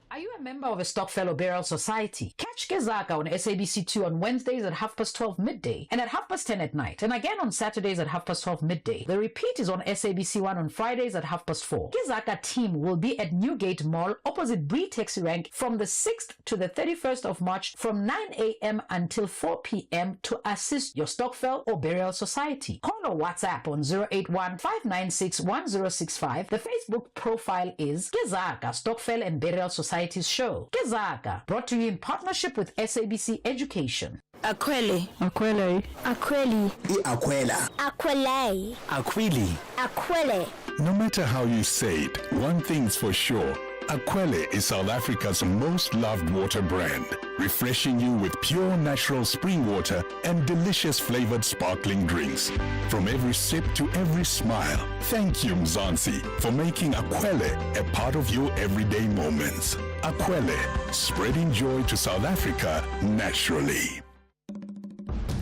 Are you a member of a Stockfell or Burial Society? Catch Gezaka on SABC2 on Wednesdays at 12:30 midday and at 10:30 at night, and again on Saturdays at 12:30 midday. The repeat is on SABC1 on Fridays at 4:30. Gezaka team will be at Newgate Mall opposite Bree Taxi Rank from the 6th to the 31st of March from 9 a.m. until 4 p.m. to assist your Stockfell or Burial Society. Call or WhatsApp on 081-596-1065. The Facebook profile is Gezaka Stockfell and Burial Society Show. Gezaka, brought to you in partnership with SABC Education. Akwele. Akwele. Akweli. Akwela. Akwele. Akwili. Akwele. No matter how you say it, one thing's for sure. Akwele is South Africa's most loved water brand, refreshing you with pure natural spring water and delicious flavored sparkling drinks. From every sip to every smile, thank you Mzansi for making Akwele a part of your everyday moments. Akwele, spreading joy to South Africa naturally.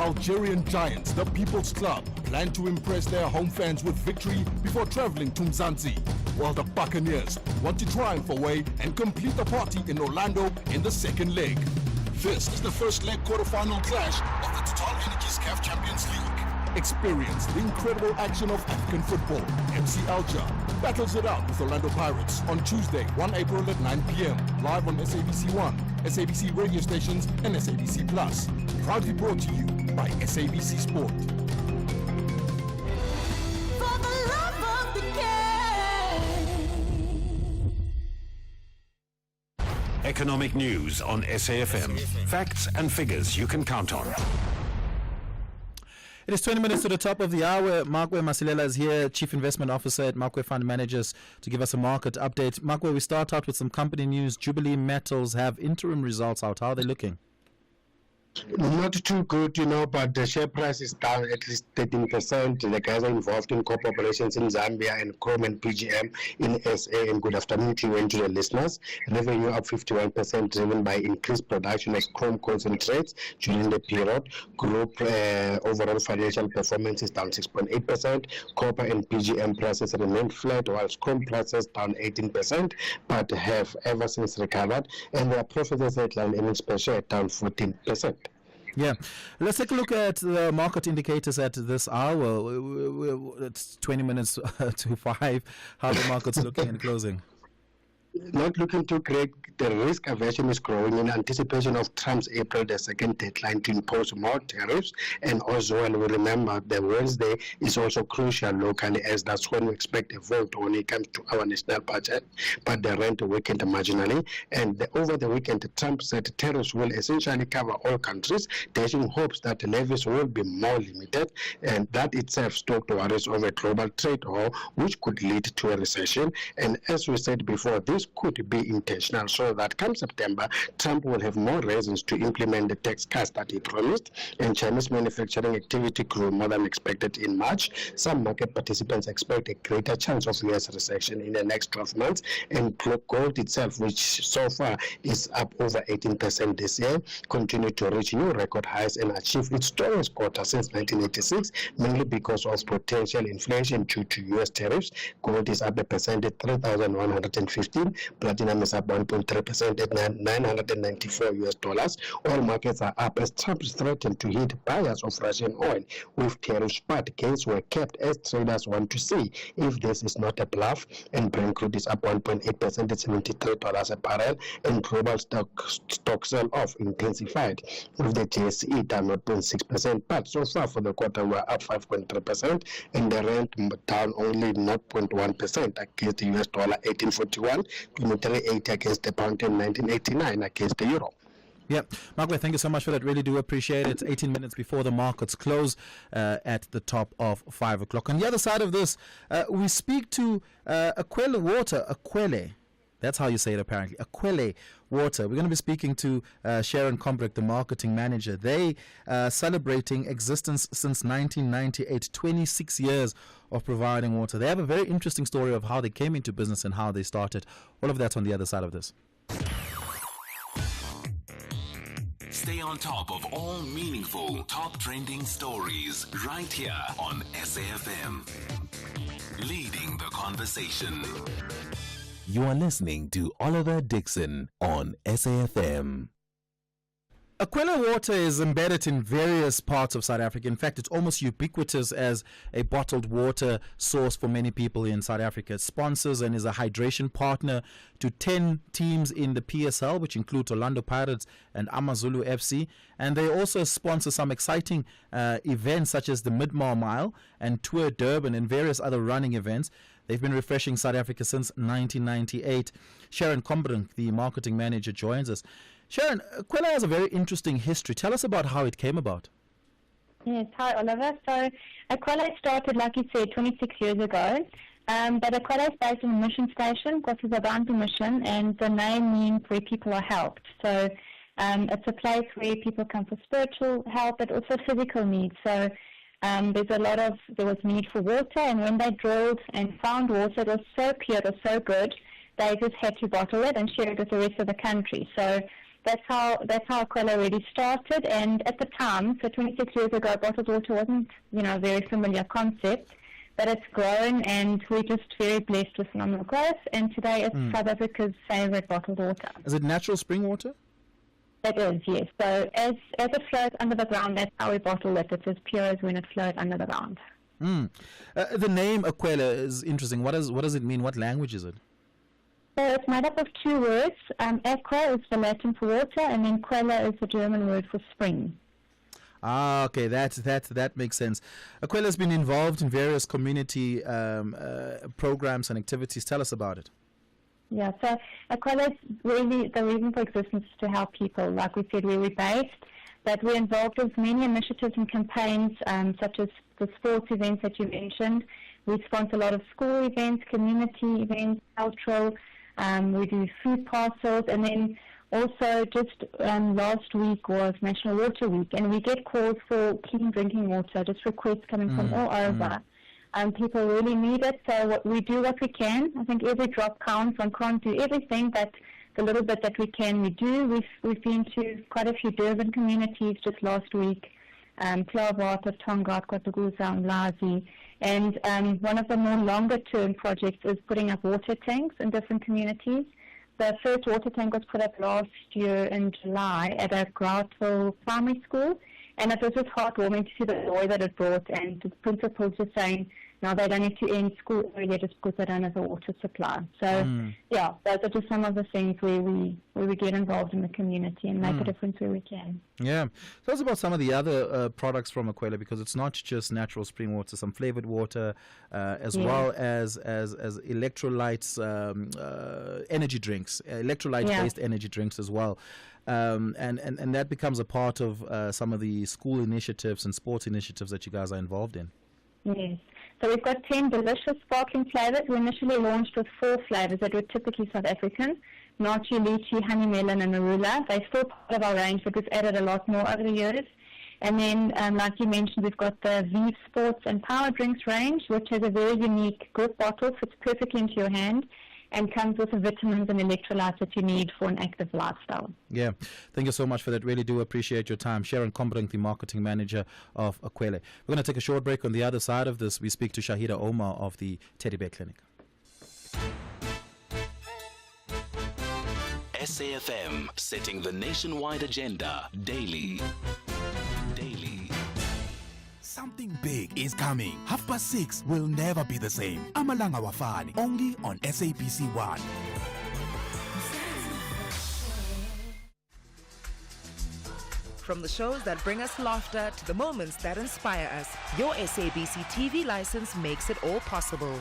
Algerian giants, the People's Club, plan to impress their home fans with victory before traveling to Mzansi, while the Buccaneers want to triumph away and complete the party in Orlando in the second leg. This is the first leg quarterfinal clash of the Total Energies CAF Champions League. Experience the incredible action of African football. MC Alger battles it out with Orlando Pirates on Tuesday, 1 April at 9 p.m. live on SABC 1, SABC radio stations and SABC Plus. Proudly brought to you by SABC Sport. For the love of the game. Economic news on SAFM. Facts and figures you can count on. It is 20 minutes to the top of the hour. Makwe Masilela is here, Chief Investment Officer at Makwe Fund Managers, to give us a market update. Makwe, we start out with some company news. Jubilee Metals have interim results out. How are they looking? Not too good, but the share price is down at least 13%. The guys are involved in copper operations in Zambia and Chrome and PGM in SA. And good afternoon to you and to the listeners. Revenue up 51%, driven by increased production of chrome concentrates during the period. Group overall financial performance is down 6.8%. Copper and PGM prices remain flat, whilst chrome prices down 18%, but have ever since recovered. And their profit and headline earnings per share down 14%. Yeah, let's take a look at the market indicators at this hour. It's 20 minutes to 5. How the market's looking in closing? Not looking too great. The risk aversion is growing in anticipation of Trump's April the 2nd deadline to impose more tariffs. And also, and we remember, the Wednesday is also crucial locally, as that's when we expect a vote when it comes to our national budget. But the rent weakened marginally. And over the weekend, Trump said tariffs will essentially cover all countries, dashing hopes that the levies will be more limited. And that itself stoked worries over a global trade war, which could lead to a recession. And as we said before, this could be intentional, so that come September, Trump will have more reasons to implement the tax cuts that he promised. And Chinese manufacturing activity grew more than expected in March. Some market participants expect a greater chance of U.S. recession in the next 12 months. And gold itself, which so far is up over 18% this year, continued to reach new record highs and achieve its strongest quarter since 1986, mainly because of potential inflation due to U.S. tariffs. Gold is up 1% at 3,115. Platinum is up 1.3% at $994. Oil markets are up as Trump threatened to hit buyers of Russian oil with tariffs, but gains were kept as traders want to see if this is not a bluff. And Brent crude is up 1.8% at $73 a barrel, and global stock sell-off intensified, with the JSE down 0.6%. But so far for the quarter, we're up 5.3%, and the rand down only 0.1% against the US dollar 1841. 23.80 against the pound and 19.89 against the euro. Yeah, Makwe, thank you so much for that. Really do appreciate it. 18 minutes before the markets close at the top of 5 o'clock. On the other side of this, we speak to Akwele Water. Akwele. That's how you say it, apparently. Akwele Water. We're going to be speaking to Sharon Combrick, the marketing manager. They celebrating existence since 1998, 26 years of providing water. They have a very interesting story of how they came into business and how they started. All of that's on the other side of this. Stay on top of all meaningful, top trending stories right here on SAFM. Leading the conversation. You are listening to Oliver Dixon on SAFM. Akwele Water is embedded in various parts of South Africa. In fact, it's almost ubiquitous as a bottled water source for many people in South Africa. It sponsors and is a hydration partner to 10 teams in the PSL, which include Orlando Pirates and AmaZulu FC. And they also sponsor some exciting events such as the Midmar Mile and Tour Durban and various other running events. They've been refreshing South Africa since 1998. Sharon Combrick, the marketing manager, joins us. Sharon, Aquella has a very interesting history. Tell us about how it came about. Yes, hi Oliver. So Aquella started, like you said, 26 years ago. But Aquella is based on a mission station, Kwasizabantu Mission, and the name means where people are helped. So it's a place where people come for spiritual help, but also physical needs. So there was need for water, and when they drilled and found water, it was so pure, it was so good, they just had to bottle it and share it with the rest of the country. So that's how Aquella really started. And at the time, so 26 years ago, bottled water wasn't, a very familiar concept, but it's grown, and we're just very blessed with phenomenal growth. And today, it's South Africa's favorite bottled water. Is it natural spring water? It is, yes. So as it flows under the ground, that's how we bottle it. It's as pure as when it flows under the ground. The name Aquella is interesting. What does it mean? What language is it? So it's made up of two words. Aqua is the Latin for water, and then quella is the German word for spring. Ah, okay, that makes sense. Aquella has been involved in various community programs and activities. Tell us about it. Yeah, so Aquella is really the reason for existence is to help people. Like we said, where we're based, that we're involved with many initiatives and campaigns, such as the sports events that you mentioned. We sponsor a lot of school events, community events, cultural. We do food parcels, and then also just last week was National Water Week, and we get calls for clean drinking water, just requests coming from all over. People really need it, so we do what we can. I think every drop counts. One can't do everything, but the little bit that we can, we do. We've been to quite a few Durban communities just last week, Klaarwater, Tongaat, KwaZulu, Mlazi. And one of the more longer-term projects is putting up water tanks in different communities. The first water tank was put up last year in July at a Groutville primary school, and it was just heartwarming to see the joy that it brought, and the principals just saying, now they don't need to end school earlier just because they don't have a water supply. So, yeah, those are just some of the things where we get involved in the community and make a difference where we can. Yeah. Tell us about some of the other products from Aquella, because it's not just natural spring water, some flavored water, as well as electrolytes, energy drinks, electrolyte-based energy drinks as well. And that becomes a part of some of the school initiatives and sports initiatives that you guys are involved in. Yes. So we've got 10 delicious sparkling flavors. We initially launched with 4 flavors that were typically South African: Nachi, Lychee, Honey Melon, and Marula. They're still part of our range, but we've added a lot more over the years. And then, like you mentioned, we've got the Vive Sports and Power Drinks range, which has a very unique grip bottle, fits perfectly into your hand, and comes with the vitamins and electrolytes that you need for an active lifestyle. Yeah, thank you so much for that. Really do appreciate your time. Sharon Kombrink, the marketing manager of Aquella. We're going to take a short break. On the other side of this, we speak to Shahida Omar of the Teddy Bear Clinic. SAFM, setting the nationwide agenda daily. Something big is coming. 6:30 will never be the same. Amalanga Wafani, only on SABC 1. From the shows that bring us laughter to the moments that inspire us, your SABC TV license makes it all possible.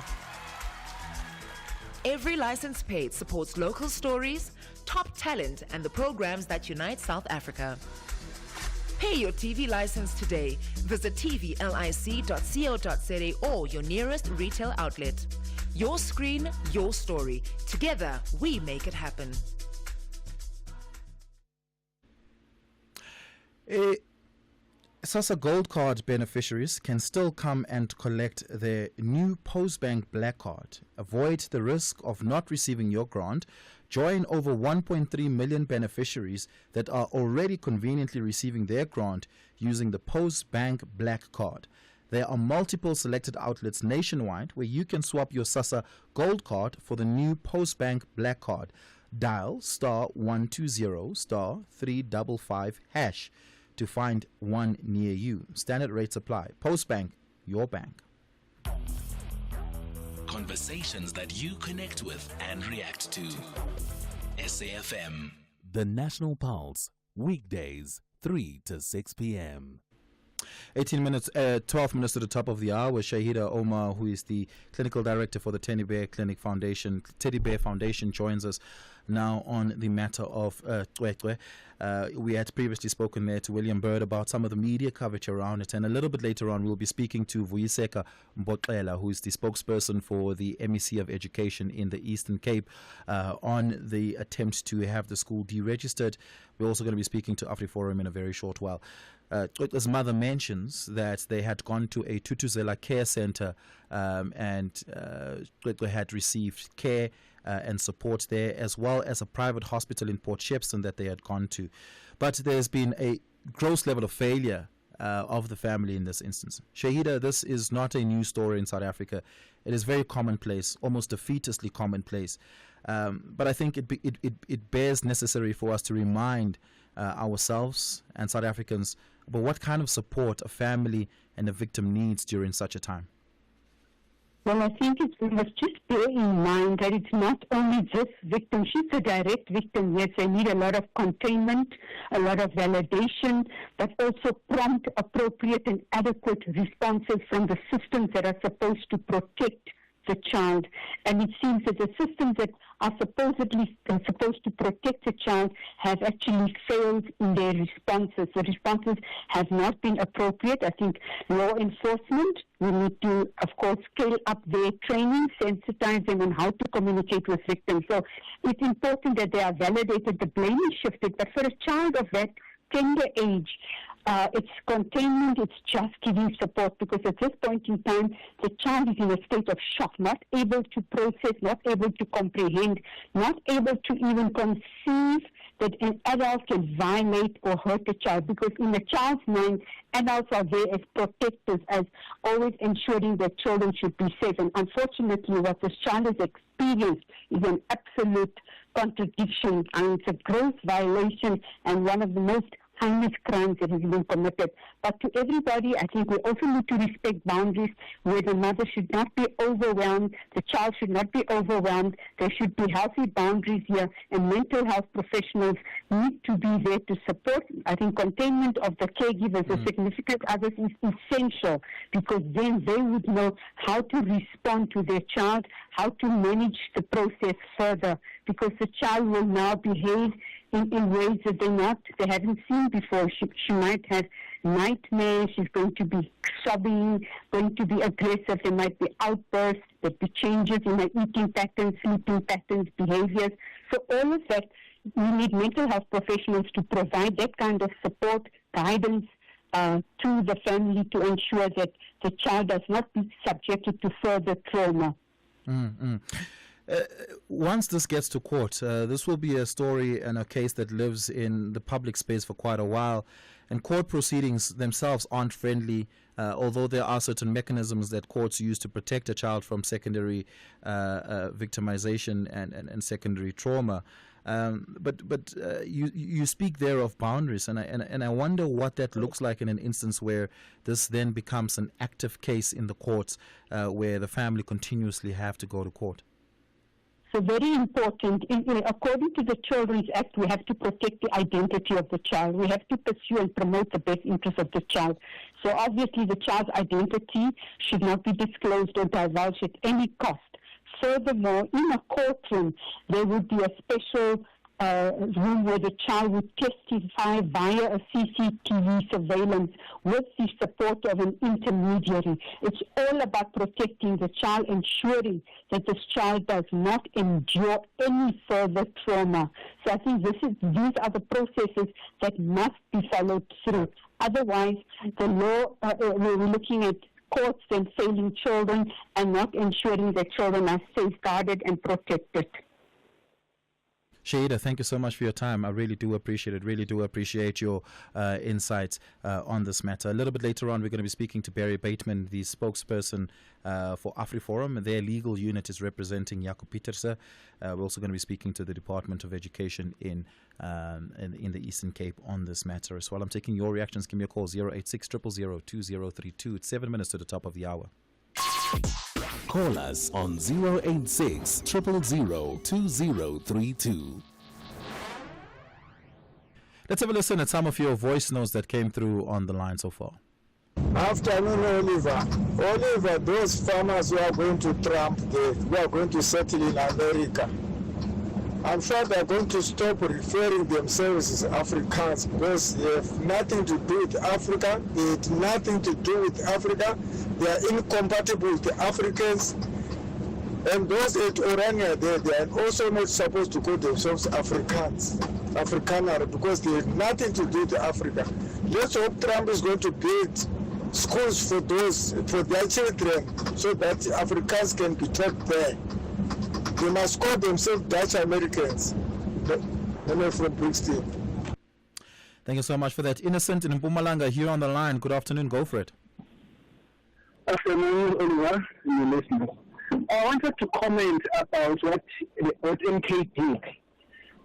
Every license paid supports local stories, top talent, and the programs that unite South Africa. Pay your TV license today. Visit tvlic.co.za or your nearest retail outlet. Your screen, your story. Together, we make it happen. SASSA Gold Card beneficiaries can still come and collect their new Postbank Black Card. Avoid the risk of not receiving your grant. Join over 1.3 million beneficiaries that are already conveniently receiving their grant using the Postbank Black Card. There are multiple selected outlets nationwide where you can swap your SASSA Gold Card for the new Postbank Black Card. Dial *120*355# to find one near you. Standard rates apply. Postbank, your bank. Conversations that you connect with and react to. SAFM. The National Pulse, weekdays, 3 to 6 p.m. 12 minutes to the top of the hour. Shahida Omar, who is the clinical director for the Teddy Bear Clinic Foundation, Teddy Bear Foundation, joins us. now on the matter of Cwecwe. We had previously spoken there to William Bird about some of the media coverage around it, and a little bit later on we'll be speaking to Vuyiseka Mboxela, who is the spokesperson for the MEC of Education in the Eastern Cape, on the attempt to have the school deregistered. We're also going to be speaking to AfriForum in a very short while. His mother mentions that they had gone to a Tutuzela care center and had received care and support there, as well as a private hospital in Port Shepstone that they had gone to. But there's been a gross level of failure of the family in this instance. Shahida, this is not a new story in South Africa. It is very commonplace, almost defeatistically commonplace. But I think it bears necessary for us to remind ourselves and South Africans about what kind of support a family and a victim needs during such a time. Well, I think we must just bear in mind that it's not only this victim. She's a direct victim. Yes, they need a lot of containment, a lot of validation, but also prompt, appropriate, and adequate responses from the systems that are supposed to protect the child. And it seems that the systems that are supposedly supposed to protect the child have actually failed in their responses. The responses have not been appropriate. I think law enforcement, we need to, of course, scale up their training, sensitize them on how to communicate with victims. So it's important that they are validated, the blame is shifted. But for a child of that tender age, it's containment, it's just giving support, because at this point in time, the child is in a state of shock, not able to process, not able to comprehend, not able to even conceive that an adult can violate or hurt a child, because in a child's mind, adults are there as protectors, as always ensuring that children should be safe. And unfortunately, what this child has experienced is an absolute contradiction, and it's a gross violation and one of the most heinous crimes that has been committed. But to everybody, I think we also need to respect boundaries where the mother should not be overwhelmed, the child should not be overwhelmed. There should be healthy boundaries here, and mental health professionals need to be there to support. I think containment of the caregivers, the significant others, is essential, because then they would know how to respond to their child, how to manage the process further, because the child will now behave in ways that they haven't seen before. She might have nightmares, she's going to be sobbing, going to be aggressive, there might be outbursts, there'll be changes in her eating patterns, sleeping patterns, behaviors. So all of that, we need mental health professionals to provide that kind of support, guidance to the family to ensure that the child does not be subjected to further trauma. Once this gets to court, this will be a story and a case that lives in the public space for quite a while, and court proceedings themselves aren't friendly, although there are certain mechanisms that courts use to protect a child from secondary victimization and secondary trauma. But you speak there of boundaries, and I wonder what that looks like in an instance where this then becomes an active case in the courts, where the family continuously have to go to court. So very important, according to the Children's Act, we have to protect the identity of the child. We have to pursue and promote the best interest of the child. So obviously the child's identity should not be disclosed or divulged at any cost. Furthermore, in a courtroom, there would be a special room where the child would testify via a CCTV surveillance with the support of an intermediary. It's all about protecting the child, ensuring that this child does not endure any further trauma. So I think these are the processes that must be followed through. Otherwise, the law, we're looking at courts then failing children and not ensuring that children are safeguarded and protected. Shahida, thank you so much for your time. I really do appreciate it. Really do appreciate your insights on this matter. A little bit later on, we're going to be speaking to Barry Bateman, the spokesperson for AfriForum. Their legal unit is representing Jaco Pieterse. We're also going to be speaking to the Department of Education in the Eastern Cape on this matter as well. I'm taking your reactions. Give me a call, 086 000 2032. It's 7 minutes to the top of the hour. Call us on 086 000 2032. Let's have a listen at some of your voice notes that came through on the line so far. Afternoon, Oliver. Oliver, those farmers who are going to Trump, who are going to settle in America, I'm sure they're going to stop referring themselves as Africans because they have nothing to do with Africa. They had nothing to do with Africa. They are incompatible with the Africans. And those at Orania, they are also not supposed to call themselves Africans, Afrikaner, because they have nothing to do with Africa. Let's hope Trump is going to build schools for their children so that Africans can be taught there. They must call themselves Dutch Americans. From Brixton. Thank you so much for that. Innocent in Mpumalanga here on the line. Good afternoon. Go for it. Afternoon, Oliver. I wanted to comment about what MK did.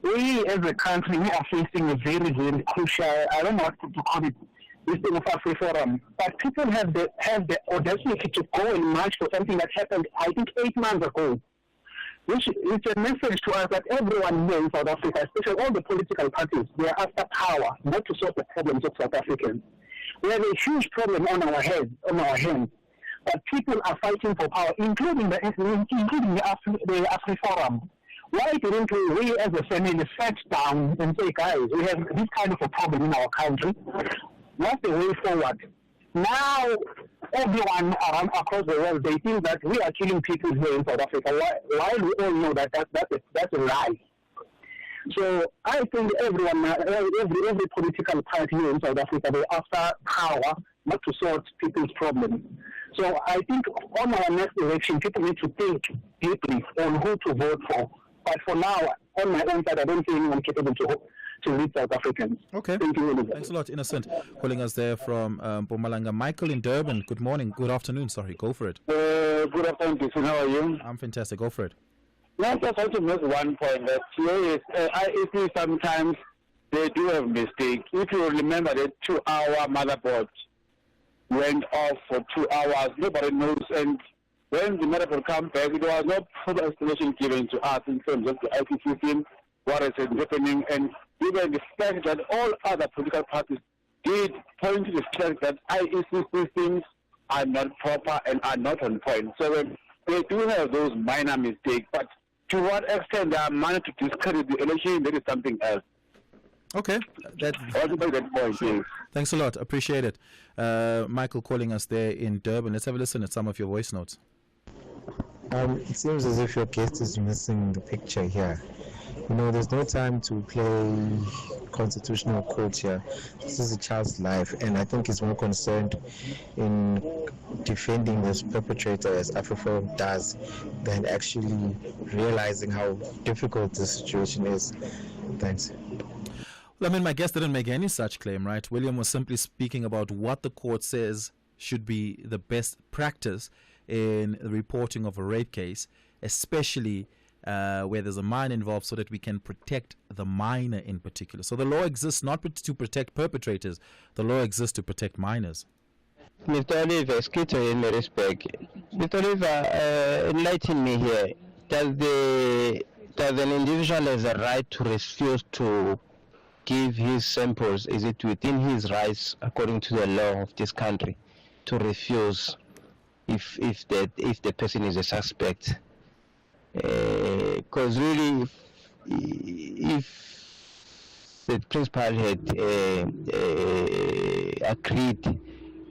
We as a country, we are facing a very, very crucial, I don't know what to call it, this thing of AfriForum. But people have the audacity to go and march for something that happened, I think, 8 months ago. Which is a message to us that everyone here in South Africa, especially all the political parties, they are after power, not to solve the problems of South Africans. We have a huge problem on our hands. But people are fighting for power, including the AfriForum. Why didn't we as a family sit down and say, guys, we have this kind of a problem in our country? What's the way forward? Now, everyone around across the world, they think that we are killing people here in South Africa, while we all know that that's a lie. So I think everyone, every political party here in South Africa, they're after power, not to solve people's problems. So I think on our next election, people need to think deeply on who to vote for. But for now, on my own side, I don't see anyone capable to lead South Africans. Okay. Thank you. Thanks a lot, Innocent. Calling us there from Mpumalanga. Michael in Durban. Good morning. Good afternoon. Sorry. Go for it. Good afternoon, Jason. How are you? I'm fantastic. Go for it. No, I just want to make one point that IEC sometimes they do have mistakes. If you remember the 2-hour motherboard went off for 2 hours, nobody knows, and when the motherboard comes back, there was no further explanation given to us in terms of the IT system, what is happening, and even the fact that all other political parties did point to the fact that IEC systems are not proper and are not on point. So they do have those minor mistakes, but to what extent they are managed to discredit the election, that is something else. Okay. That point, sure. Thanks a lot. Appreciate it. Michael calling us there in Durban. Let's have a listen at some of your voice notes. It seems as if your guest is missing the picture here. You know, there's no time to play constitutional court here. This is a child's life, and I think he's more concerned in defending this perpetrator, as AfriForum does, than actually realizing how difficult this situation is. Thanks. Well, I mean, my guest didn't make any such claim, right? William was simply speaking about what the court says should be the best practice in the reporting of a rape case, especially where there's a minor involved, so that we can protect the minor in particular. So the law exists not to protect perpetrators. The law exists to protect minors. Mr. Oliver, Skito in respect. Mr. Oliver, enlighten me here. Does an individual has a right to refuse to give his samples? Is it within his rights, according to the law of this country, to refuse if the person is a suspect? Because really, if the principal had agreed,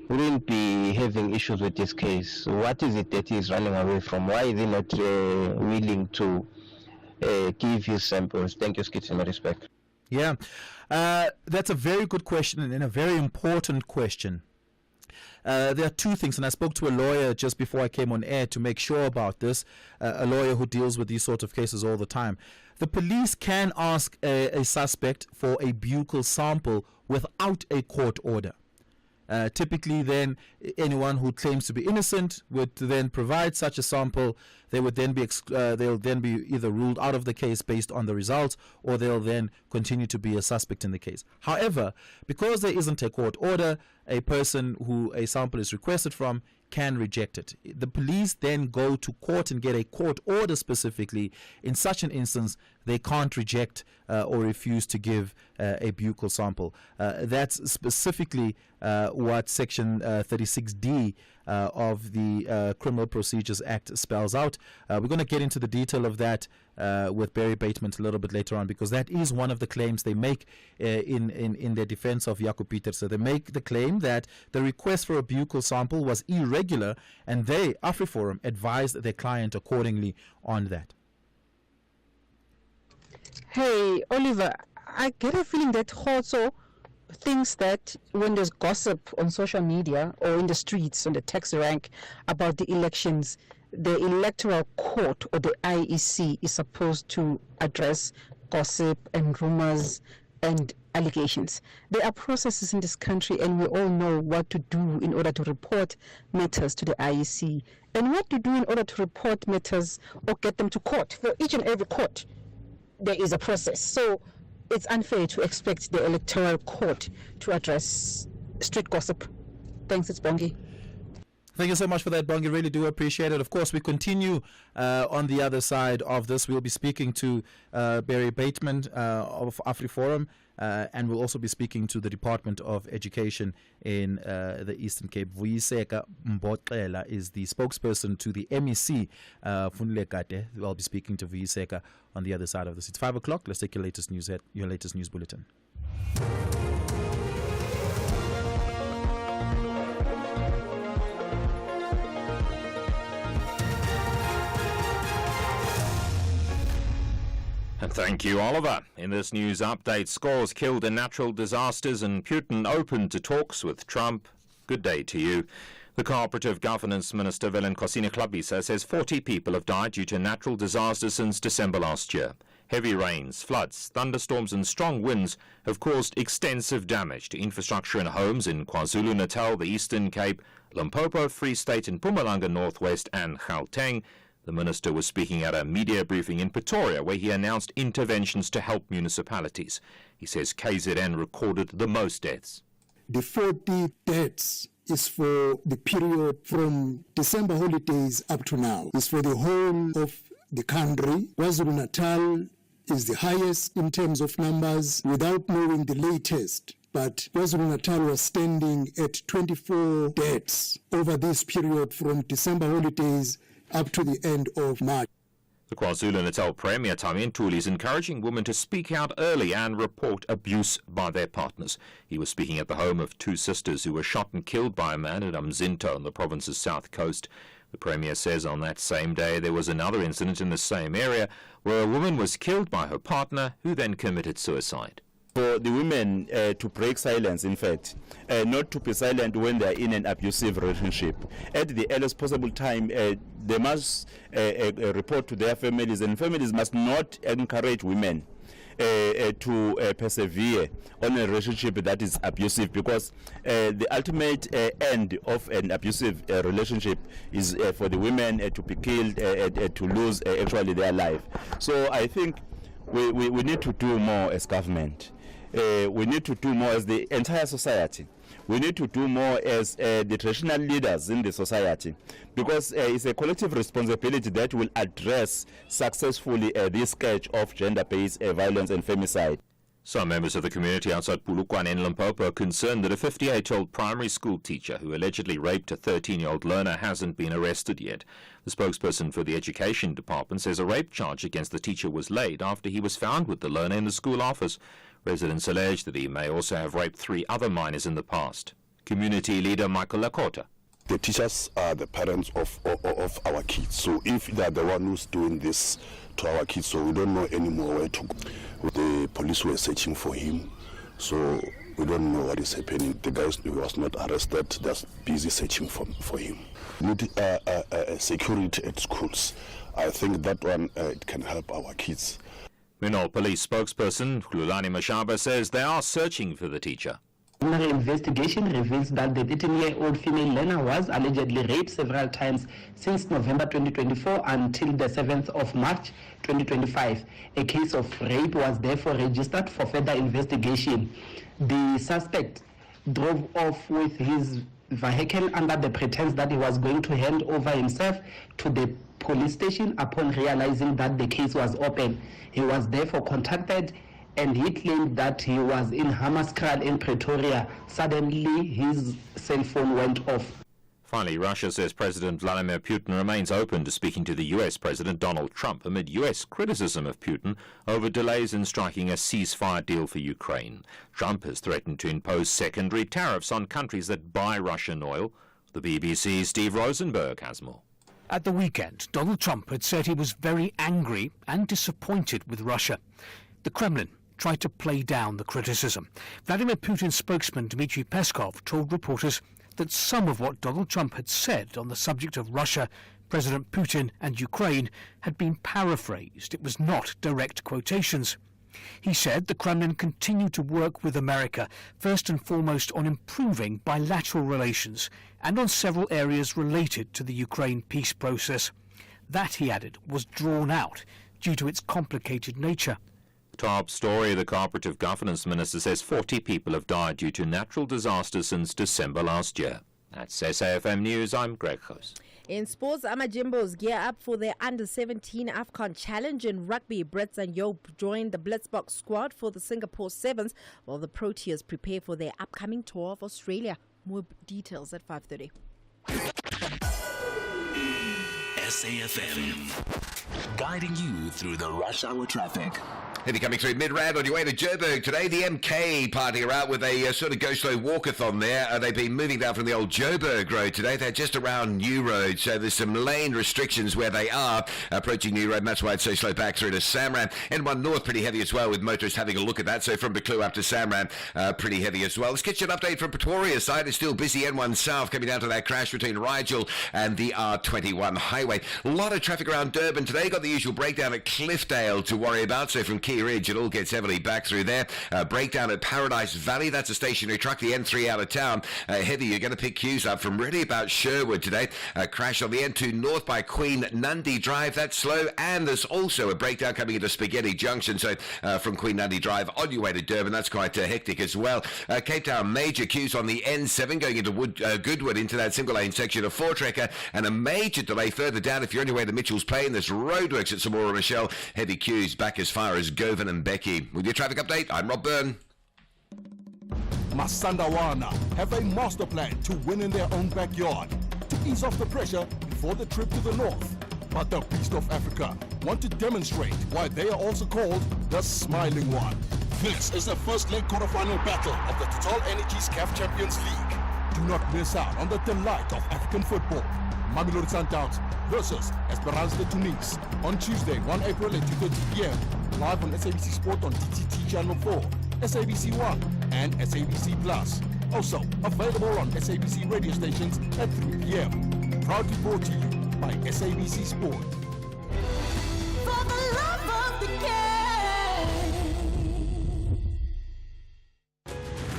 we wouldn't be having issues with this case. So what is it that he's running away from? Why is he not willing to give his samples? Thank you, Skits, in my respect. Yeah, that's a very good question and a very important question. There are two things, and I spoke to a lawyer just before I came on air to make sure about this, a lawyer who deals with these sort of cases all the time. The police can ask a suspect for a buccal sample without a court order. Typically, then, anyone who claims to be innocent would then provide such a sample. They would then be they'll then be either ruled out of the case based on the results, or they'll then continue to be a suspect in the case. However, because there isn't a court order, a person who a sample is requested from can reject it. The police then go to court and get a court order specifically. In such an instance, they can't reject or refuse to give a buccal sample. That's specifically what Section 36D of the Criminal Procedures Act spells out. We're going to get into the detail of that with Barry Bateman a little bit later on, because that is one of the claims they make in their defense of Jaco Pieterse. They make the claim that the request for a buccal sample was irregular, and they, AfriForum, advised their client accordingly on that. Hey, Oliver, I get a feeling that also thinks that when there's gossip on social media or in the streets, on the taxi rank about the elections, the Electoral Court or the IEC is supposed to address gossip and rumors and allegations. There are processes in this country, and we all know what to do in order to report matters to the IEC and what to do in order to report matters or get them to court. For each and every court, there is a process. So it's unfair to expect the Electoral Court to address street gossip. Thanks, it's Bongi. Thank you so much for that, Bongi. Really do appreciate it. Of course, we continue on the other side of this. We'll be speaking to Barry Bateman of AfriForum, and we'll also be speaking to the Department of Education in the Eastern Cape. Vuyiseka Mbotlela is the spokesperson to the MEC, Funlekate. I'll be speaking to Vuyiseka on the other side of this. It's 5 o'clock. Let's take your latest news bulletin. And thank you, Oliver. In this news update, scores killed in natural disasters and Putin open to talks with Trump. Good day to you. The Cooperative Governance Minister, Velenkosini Klabisa, says 40 people have died due to natural disasters since December last year. Heavy rains, floods, thunderstorms and strong winds have caused extensive damage to infrastructure and homes in KwaZulu-Natal, the Eastern Cape, Limpopo, Free State and Mpumalanga Northwest and Gauteng. The minister was speaking at a media briefing in Pretoria where he announced interventions to help municipalities. He says KZN recorded the most deaths. The 40 deaths is for the period from December holidays up to now. It's for the whole of the country. KwaZulu-Natal is the highest in terms of numbers without knowing the latest. But KwaZulu-Natal was standing at 24 deaths over this period from December holidays up to the end of March. The KwaZulu-Natal Premier, Tami Ntuli, is encouraging women to speak out early and report abuse by their partners. He was speaking at the home of two sisters who were shot and killed by a man at Umzinto on the province's south coast. The Premier says on that same day there was another incident in the same area where a woman was killed by her partner who then committed suicide. For the women to break silence, in fact, not to be silent when they are in an abusive relationship. At the earliest possible time, they must report to their families, and families must not encourage women to persevere on a relationship that is abusive, because the ultimate end of an abusive relationship is for the women to be killed, to lose actually their life. So I think we need to do more as government. We need to do more as the entire society. We need to do more as the traditional leaders in the society, because it's a collective responsibility that will address successfully this scourge of gender-based violence and femicide. Some members of the community outside Polokwane in Limpopo are concerned that a 58-year-old primary school teacher who allegedly raped a 13-year-old learner hasn't been arrested yet. The spokesperson for the Education Department says a rape charge against the teacher was laid after he was found with the learner in the school office. Residents allege that he may also have raped 3 other minors in the past. Community leader Michael Lakota. The teachers are the parents of our kids. So if they are the one who's doing this to our kids, so we don't know anymore where to go. The police were searching for him, so we don't know what is happening. The guy was not arrested, they're busy searching for him. We need security at schools. I think that one it can help our kids. Meanwhile, police spokesperson Khululani Mashaba says they are searching for the teacher. Preliminary investigation reveals that the 13-year-old female learner was allegedly raped several times since November 2024 until the 7th of March 2025. A case of rape was therefore registered for further investigation. The suspect drove off with his vehicle under the pretense that he was going to hand over himself to the police station upon realizing that the case was open. He was therefore contacted and he claimed that he was in Hammarskraal in Pretoria. Suddenly, his cell phone went off. Finally, Russia says President Vladimir Putin remains open to speaking to the US President Donald Trump amid US criticism of Putin over delays in striking a ceasefire deal for Ukraine. Trump has threatened to impose secondary tariffs on countries that buy Russian oil. The BBC's Steve Rosenberg has more. At the weekend, Donald Trump had said he was very angry and disappointed with Russia. The Kremlin tried to play down the criticism. Vladimir Putin's spokesman Dmitry Peskov told reporters that some of what Donald Trump had said on the subject of Russia, President Putin and Ukraine had been paraphrased. It was not direct quotations. He said the Kremlin continued to work with America, first and foremost on improving bilateral relations and on several areas related to the Ukraine peace process. That, he added, was drawn out due to its complicated nature. Top story, the Cooperative Governance Minister says 40 people have died due to natural disasters since December last year. That's SAFM News, I'm Greg Hoos. In sports, Amajimbos gear up for their Under-17 AFCON Challenge in rugby. Brett Zanyope joined the Blitzboks squad for the Singapore Sevens, while the Proteas prepare for their upcoming tour of Australia. More details at 5:30. SAFM, guiding you through the rush hour traffic. Heavy coming through Midrand on your way to Joburg today. The MK party are out with a sort of go slow walkathon there. They've been moving down from the old Joburg Road today. They're just around New Road, so there's some lane restrictions where they are approaching New Road, and that's why it's so slow back through to Samran. N1 North pretty heavy as well, with motorists having a look at that. So from Buccleuch up to Samran, pretty heavy as well. Let's get you an update from Pretoria side. It's still busy. N1 South coming down to that crash between Rigel and the R21 highway. A lot of traffic around Durban today. Got the usual breakdown at Cliffdale to worry about. So from Key Ridge, it all gets heavily back through there. Breakdown at Paradise Valley. That's a stationary truck. The N3 out of town. Heavy. You're going to pick queues up from really about Sherwood today. Crash on the N2 north by Queen Nandi Drive. That's slow. And there's also a breakdown coming into Spaghetti Junction. So from Queen Nandi Drive on your way to Durban. That's quite hectic as well. Cape Town, major queues on the N7 going into Goodwood into that single lane section of Voortrekker. And a major delay further down if you're on your way to Mitchell's Plain. There's roadworks at Samora Michelle. Heavy queues back as far as Govan and Becky. With your traffic update, I'm Rob Byrne. Masandawana have a master plan to win in their own backyard to ease off the pressure before the trip to the north. But the Beast of Africa want to demonstrate why they are also called the Smiling One. This is the first leg quarterfinal battle of the Total Energies CAF Champions League. Do not miss out on the delight of African football. Mamelodi Sundowns versus Esperance de Tunis on Tuesday, 1 April at 2:30 p.m. Live on SABC Sport on DTT Channel 4, SABC 1 and SABC Plus. Also available on SABC radio stations at 3 p.m. Proudly brought to you by SABC Sport. For the love of the game.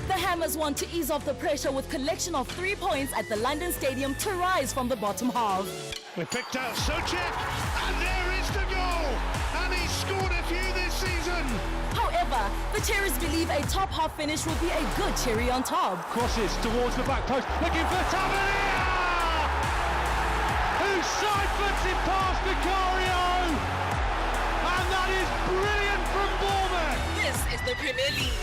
The Hammers want to ease off the pressure with collection of 3 points at the London Stadium to rise from the bottom half. We picked out Souček, and there is the goal! And he's scored a few this season! However, the Cherries believe a top half finish will be a good cherry on top. Crosses towards the back post, looking for Tavernier! Who side-flips it past Vicario! And that is brilliant from Bournemouth! This is the Premier League.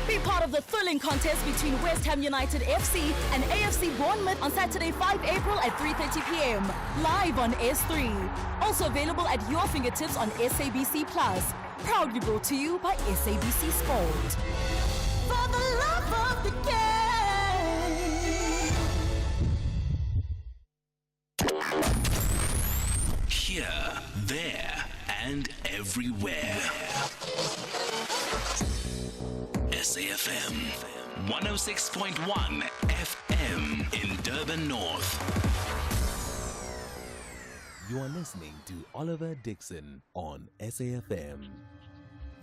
Be part of the thrilling contest between West Ham United FC and AFC Bournemouth on Saturday, 5 April at 3:30 p.m. Live on S3. Also available at your fingertips on SABC Plus. Proudly brought to you by SABC Sport. For the love of the game. Here, there, and everywhere. SAFM 106.1 FM in Durban North. You are listening to Oliver Dixon on SAFM.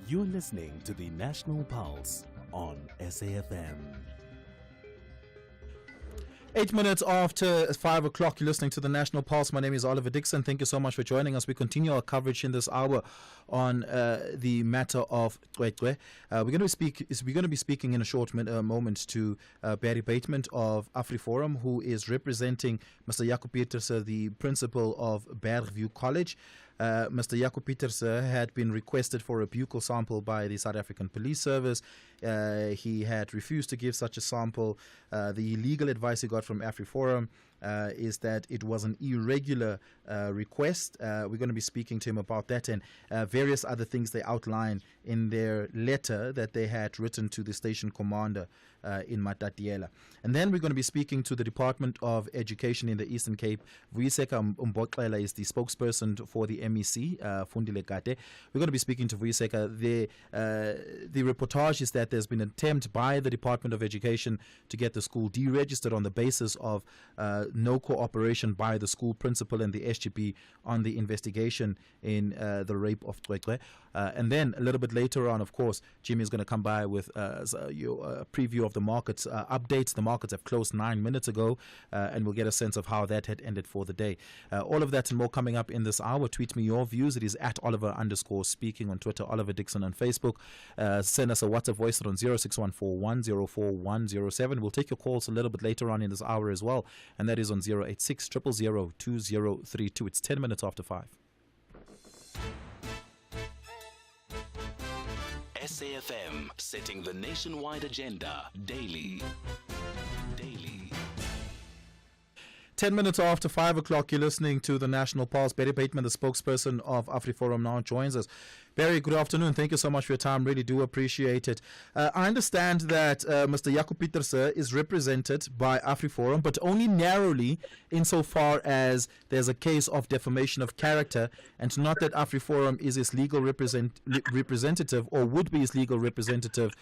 You're listening to the National Pulse on SAFM. 8 minutes after 5 o'clock, you're listening to the National Pulse. My name is Oliver Dixon. Thank you so much for joining us. We continue our coverage in this hour on the matter of Cwecwe. We're going to be speaking in a short moment to Barry Bateman of AfriForum, who is representing Mr. Jaco Pieterse, the principal of Bergview College. Mr. Jaco Pieterse had been requested for a buccal sample by the South African Police Service. He had refused to give such a sample. The legal advice he got from AfriForum is that it was an irregular request. We're going to be speaking to him about that and various other things they outline in their letter that they had written to the station commander in Matatiela. And then we're going to be speaking to the Department of Education in the Eastern Cape. Vuyiseka Mboklela is the spokesperson for the MEC, Fundile Kate. We're going to be speaking to Vuyiseka. The reportage is that there's been an attempt by the Department of Education to get the school deregistered on the basis of no cooperation by the school principal and the SGB on the investigation in the rape of Cwecwe. And then a little bit later on, of course, Jimmy is going to come by with a preview of the markets updates. The markets have closed 9 minutes ago, and we'll get a sense of how that had ended for the day. All of that and more coming up in this hour. Tweet me your views. It is at Oliver_speaking on Twitter, Oliver Dixon on Facebook. Send us a WhatsApp voice on 0614104107. We'll take your calls a little bit later on in this hour as well, and that is on 086 000 2032. It's 10 minutes after 5. SAFM, setting the nationwide agenda daily. 10 minutes after 5 o'clock, you're listening to the National Pulse. Barry Bateman, the spokesperson of AfriForum, now joins us. Barry, good afternoon. Thank you so much for your time. Really do appreciate it. I understand that Mr. Jaco Pieterse is represented by AfriForum, but only narrowly insofar as there's a case of defamation of character, and not that AfriForum is his legal representative or would be his legal representative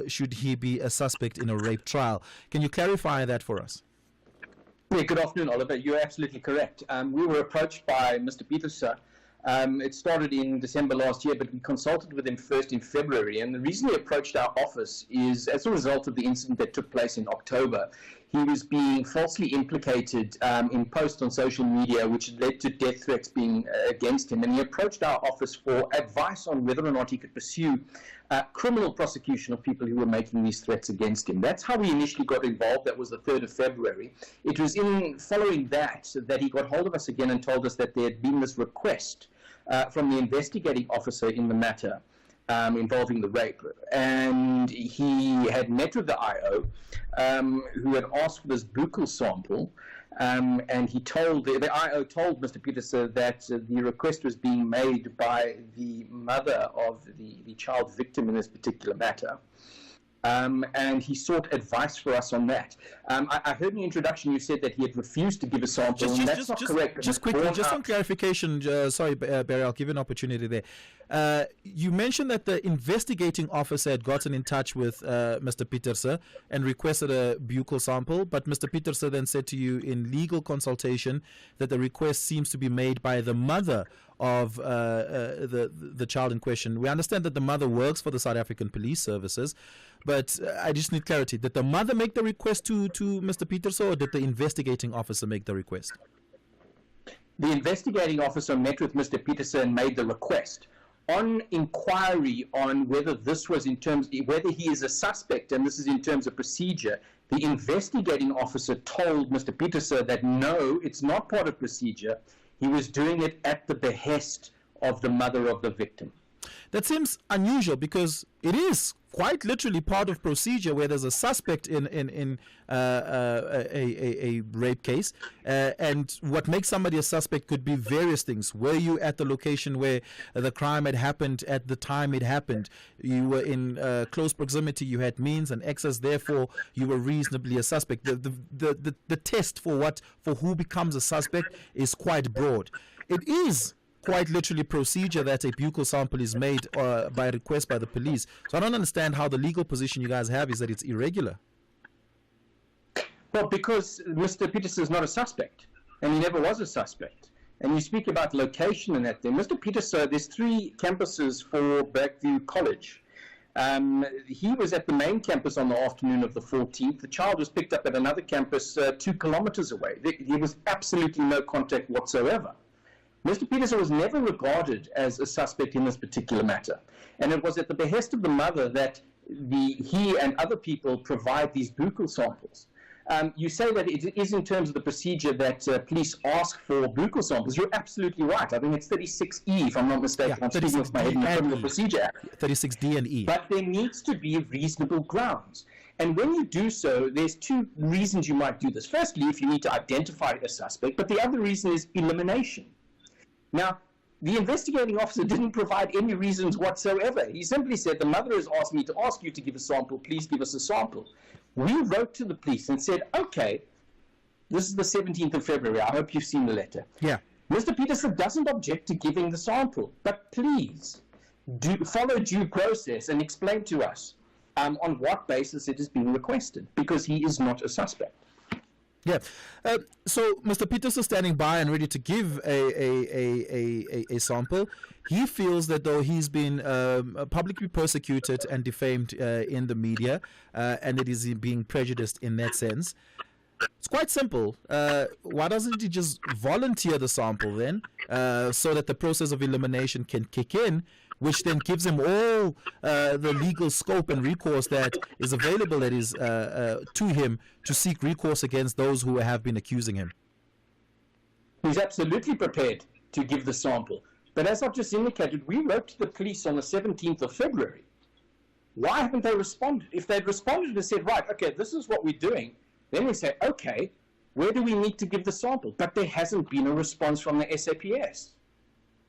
should he be a suspect in a rape trial. Can you clarify that for us? Yeah, good afternoon, Oliver. You're absolutely correct. We were approached by Mr. Pieterse. It started in December last year, but we consulted with him first in February. And the reason he approached our office is as a result of the incident that took place in October. He was being falsely implicated in posts on social media, which led to death threats being against him. And he approached our office for advice on whether or not he could pursue criminal prosecution of people who were making these threats against him. That's how we initially got involved. That was the 3rd of February. It was in following that he got hold of us again and told us that there had been this request from the investigating officer in the matter involving the rape. And he had met with the IO who had asked for this buccal sample. And he told the IO told Mr. Pieterse that the request was being made by the mother of the child victim in this particular matter. And he sought advice for us on that. I heard in the introduction you said that he had refused to give a sample, and that's not correct. Just quickly, just some clarification. Sorry, Barry, I'll give you an opportunity there. You mentioned that the investigating officer had gotten in touch with Mr. Pieterse and requested a buccal sample, but Mr. Pieterse then said to you in legal consultation that the request seems to be made by the mother of the child in question. We understand that the mother works for the South African Police Services, but I just need clarity. Did the mother make the request to Mr. Pieterse, or did the investigating officer make the request? The investigating officer met with Mr. Pieterse and made the request. On inquiry on whether this was whether he is a suspect, and this is in terms of procedure, the investigating officer told Mr. Pieterse that no, it's not part of procedure. He was doing it at the behest of the mother of the victim. That seems unusual because it is quite literally part of procedure where there's a suspect in a rape case, and what makes somebody a suspect could be various things. Were you at the location where the crime had happened at the time it happened? You were in close proximity, you had means and access, therefore you were reasonably a suspect. The test for who becomes a suspect is quite broad. It is quite literally procedure that a buccal sample is made by request by the police. So I don't understand how the legal position you guys have is that it's irregular. Well, because Mr. Pieterse is not a suspect, and he never was a suspect. And you speak about location and that thing. Mr. Pieterse, there's 3 campuses for Bergview College. He was at the main campus on the afternoon of the 14th. The child was picked up at another campus 2 kilometers away. There was absolutely no contact whatsoever. Mr. Peterson was never regarded as a suspect in this particular matter. And it was at the behest of the mother that he and other people provide these buccal samples. You say that it is in terms of the procedure that police ask for buccal samples. You're absolutely right. I think it's 36E, if I'm not mistaken. I'm speaking off my head in the Criminal Procedure Act. 36D and E. But there needs to be reasonable grounds. And when you do so, there's 2 reasons you might do this. Firstly, if you need to identify a suspect, but the other reason is elimination. Now, the investigating officer didn't provide any reasons whatsoever. He simply said, the mother has asked me to ask you to give a sample, please give us a sample. We wrote to the police and said, okay, this is the 17th of February. I hope you've seen the letter. Yeah. Mr. Peterson doesn't object to giving the sample, but please follow due process and explain to us on what basis it is being requested, because he is not a suspect. Yeah. So Mr. Peterson standing by and ready to give a sample. He feels that though he's been publicly persecuted and defamed in the media, and it is being prejudiced in that sense. It's quite simple. Why doesn't he just volunteer the sample then, so that the process of elimination can kick in, which then gives him all the legal scope and recourse that is available, that is to him, to seek recourse against those who have been accusing him? He's absolutely prepared to give the sample. But as I've just indicated, we wrote to the police on the 17th of February. Why haven't they responded? If they'd responded and said, right, okay, this is what we're doing, then we say, okay, where do we need to give the sample? But there hasn't been a response from the SAPS.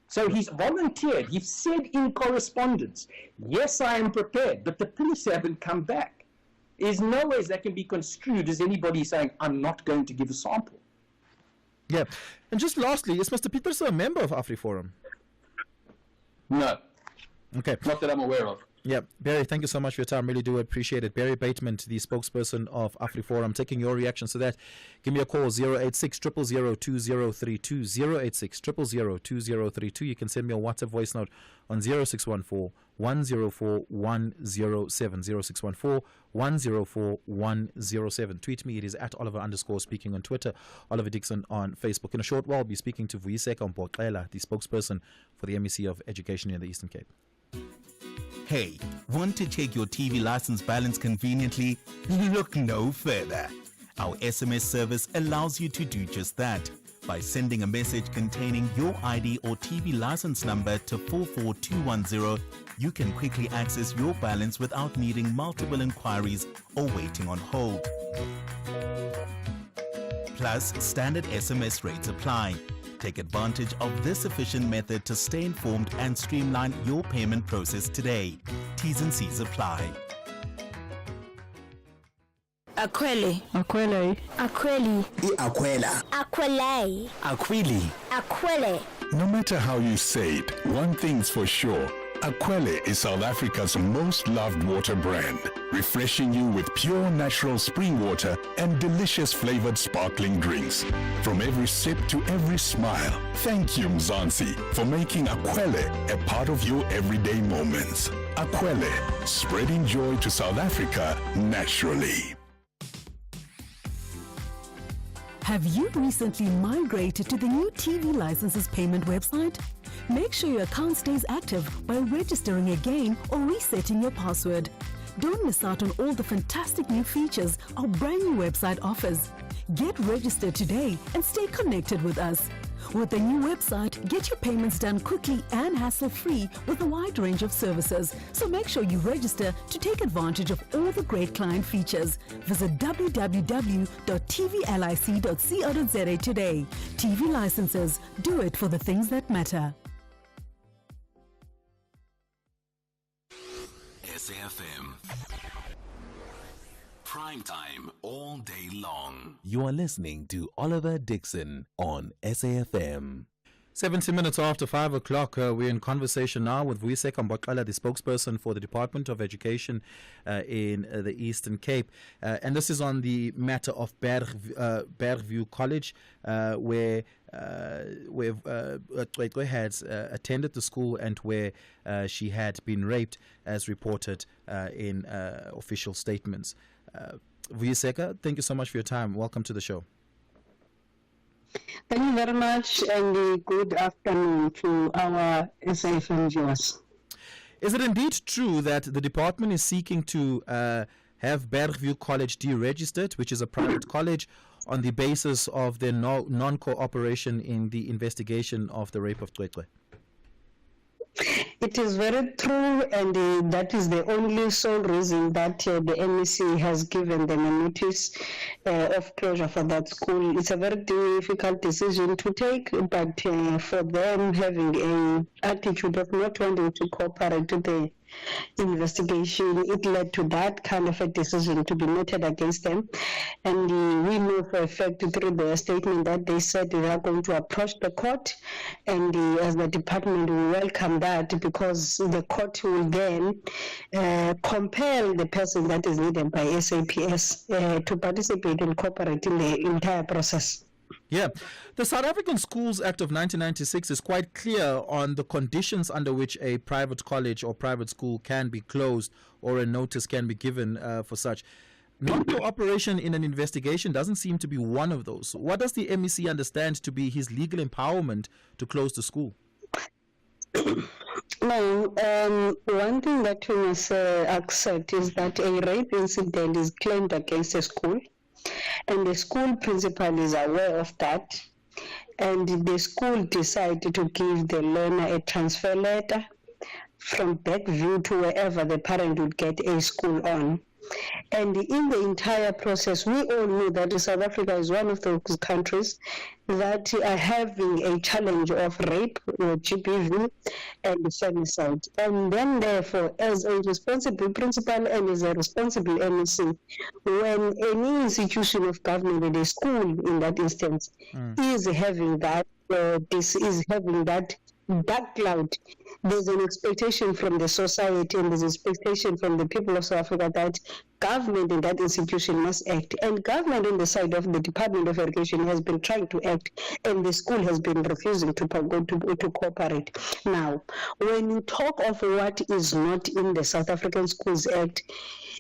So he's volunteered. He's said in correspondence, yes, I am prepared, but the police haven't come back. There's no ways that can be construed as anybody saying, I'm not going to give a sample. Yeah. And just lastly, is Mr. Peterson a member of AfriForum? No. Okay. Not that I'm aware of. Yeah, Barry, thank you so much for your time. Really do appreciate it. Barry Bateman, the spokesperson of AfriForum, taking your reactions to that. Give me a call, 086 000 2032, 086 000 2032. You can send me a WhatsApp voice note on 0614 104 107, 0614 104 107. Tweet me, it is at Oliver_speaking on Twitter, Oliver Dixon on Facebook. In a short while, I'll be speaking to Vuyiseka Mpoxela, the spokesperson for the MEC of Education in the Eastern Cape. Hey, want to check your TV license balance conveniently? Look no further. Our SMS service allows you to do just that. By sending a message containing your ID or TV license number to 44210, you can quickly access your balance without needing multiple inquiries or waiting on hold. Plus, standard SMS rates apply. Take advantage of this efficient method to stay informed and streamline your payment process today. T's and C's apply. Akwele. Akwele. Akweli. Akwela. Akwele. Akwili. Akwele. No matter how you say it, one thing's for sure. Akwele is South Africa's most loved water brand, refreshing you with pure natural spring water and delicious flavored sparkling drinks. From every sip to every smile, thank you Mzansi for making Akwele a part of your everyday moments. Akwele, spreading joy to South Africa naturally. Have you recently migrated to the new TV licenses payment website? Make sure your account stays active by registering again or resetting your password. Don't miss out on all the fantastic new features our brand new website offers. Get registered today and stay connected with us. With the new website, get your payments done quickly and hassle-free with a wide range of services. So make sure you register to take advantage of all the great client features. Visit www.tvlic.co.za today. TV licenses, do it for the things that matter. SAFM. Prime time all day long. You are listening to Oliver Dixon on SAFM. 17 minutes after 5 o'clock, we're in conversation now with Vuyiseka Mboxela, the spokesperson for the Department of Education in the Eastern Cape. And this is on the matter of Bergview College, where Cwecwe had attended the school and where she had been raped, as reported in official statements. Vuyiseka, thank you so much for your time. Welcome to the show. Thank you very much, and good afternoon to our SAFM viewers. Is it indeed true that the department is seeking to have Bergview College deregistered, which is a private college, on the basis of their non-cooperation in the investigation of the rape of Cwecwe? It is very true, and that is the only sole reason that the MEC has given them a notice of closure for that school. It's a very difficult decision to take, but for them having an attitude of not wanting to cooperate to the investigation, it led to that kind of a decision to be noted against them. And we know for a fact through their statement that they said they are going to approach the court, and as the department will welcome that, because the court will then compel the person that is needed by SAPS to participate and cooperate in the entire process. Yeah. The South African Schools Act of 1996 is quite clear on the conditions under which a private college or private school can be closed or a notice can be given for such. Non-cooperation in an investigation doesn't seem to be one of those. What does the MEC understand to be his legal empowerment to close the school? No, one thing that we must accept is that a rape incident is claimed against a school, and the school principal is aware of that, and the school decided to give the learner a transfer letter from Bergview to wherever the parent would get a school on. And in the entire process, we all know that South Africa is one of those countries that are having a challenge of rape, GBV, and femicide. And then, therefore, as a responsible principal and as a responsible MEC, when any institution of government, and a school in that instance, is having that, dark cloud, there's an expectation from the society and there's an expectation from the people of South Africa that government in that institution must act. And government on the side of the Department of Education has been trying to act, and the school has been refusing to cooperate. Now, when you talk of what is not in the South African Schools Act,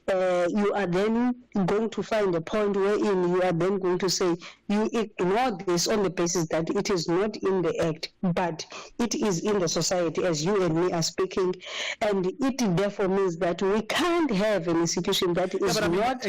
you are then going to find a point wherein you are then going to say you ignore this on the basis that it is not in the Act, but it is in the society as you and me are speaking, and it therefore means that we can't have an institution that is not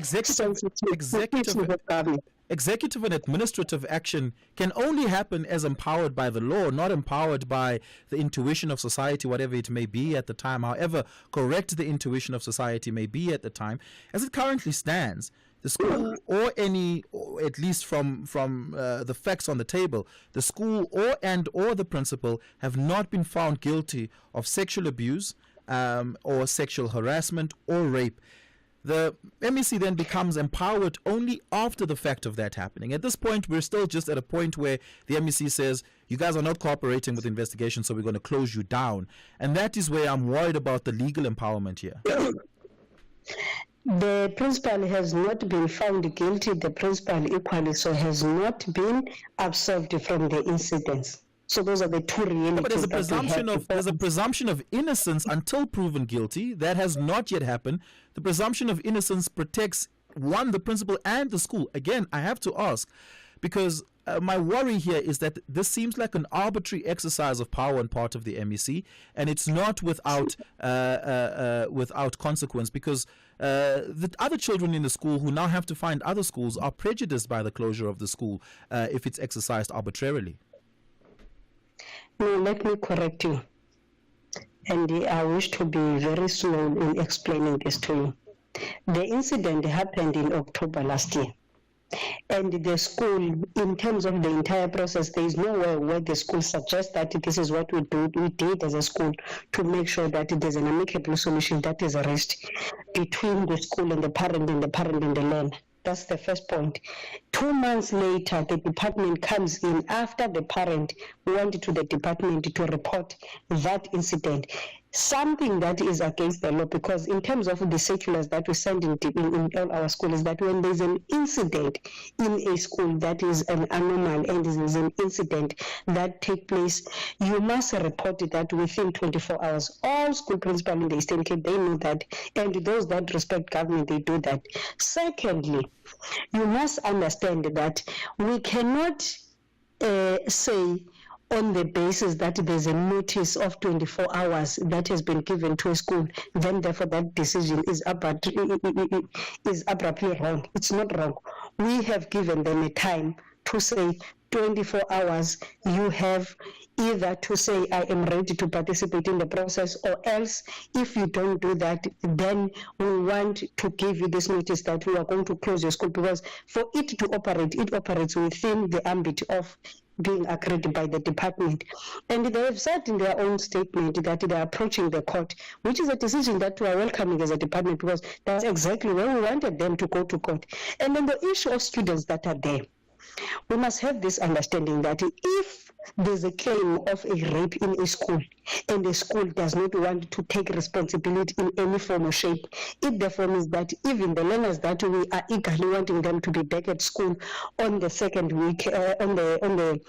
executive and administrative action can only happen as empowered by the law, not empowered by the intuition of society, whatever it may be at the time, however correct the intuition of society may be at the time. As it currently stands, the school or at least from the facts on the table, the school or the principal have not been found guilty of sexual abuse or sexual harassment or rape. The MEC then becomes empowered only after the fact of that happening. At this point, we're still just at a point where the MEC says, you guys are not cooperating with the investigation, so we're going to close you down. And that is where I'm worried about the legal empowerment here. The principal has not been found guilty. The principal equally so has not been absolved from the incidents. So those are the two realities. But there's a presumption of innocence until proven guilty. That has not yet happened. The presumption of innocence protects the principal and the school. Again, I have to ask, because my worry here is that this seems like an arbitrary exercise of power on part of the MEC, and it's not without consequence, because the other children in the school who now have to find other schools are prejudiced by the closure of the school if it's exercised arbitrarily. No, let me correct you. And I wish to be very slow in explaining this to you. The incident happened in October last year. And the school, in terms of the entire process, there is nowhere where the school suggests that this is what we did as a school to make sure that there's an amicable solution that is reached between the school and the parent and the learner. That's the first point. 2 months later, the department comes in after the parent went to the department to report that incident. Something that is against the law, because in terms of the circulars that we send in all our schools, that when there's an incident in a school that is an anomaly and is an incident that takes place, you must report that within 24 hours. All school principals in the Eastern Cape, they know that, and those that respect government, they do that. Secondly, you must understand that we cannot say on the basis that there's a notice of 24 hours that has been given to a school, then therefore that decision is abruptly wrong. It's not wrong. We have given them a time to say 24 hours. You have either to say, I am ready to participate in the process, or else if you don't do that, then we want to give you this notice that we are going to close your school, because for it to operate, it operates within the ambit of being agreed by the department. And they have said in their own statement that they are approaching the court, which is a decision that we are welcoming as a department, because that's exactly where we wanted them to go to court. And then the issue of students that are there, we must have this understanding that if there's a claim of a rape in a school and the school does not want to take responsibility in any form or shape, it therefore means that even the learners that we are eagerly wanting them to be back at school on the second week, on the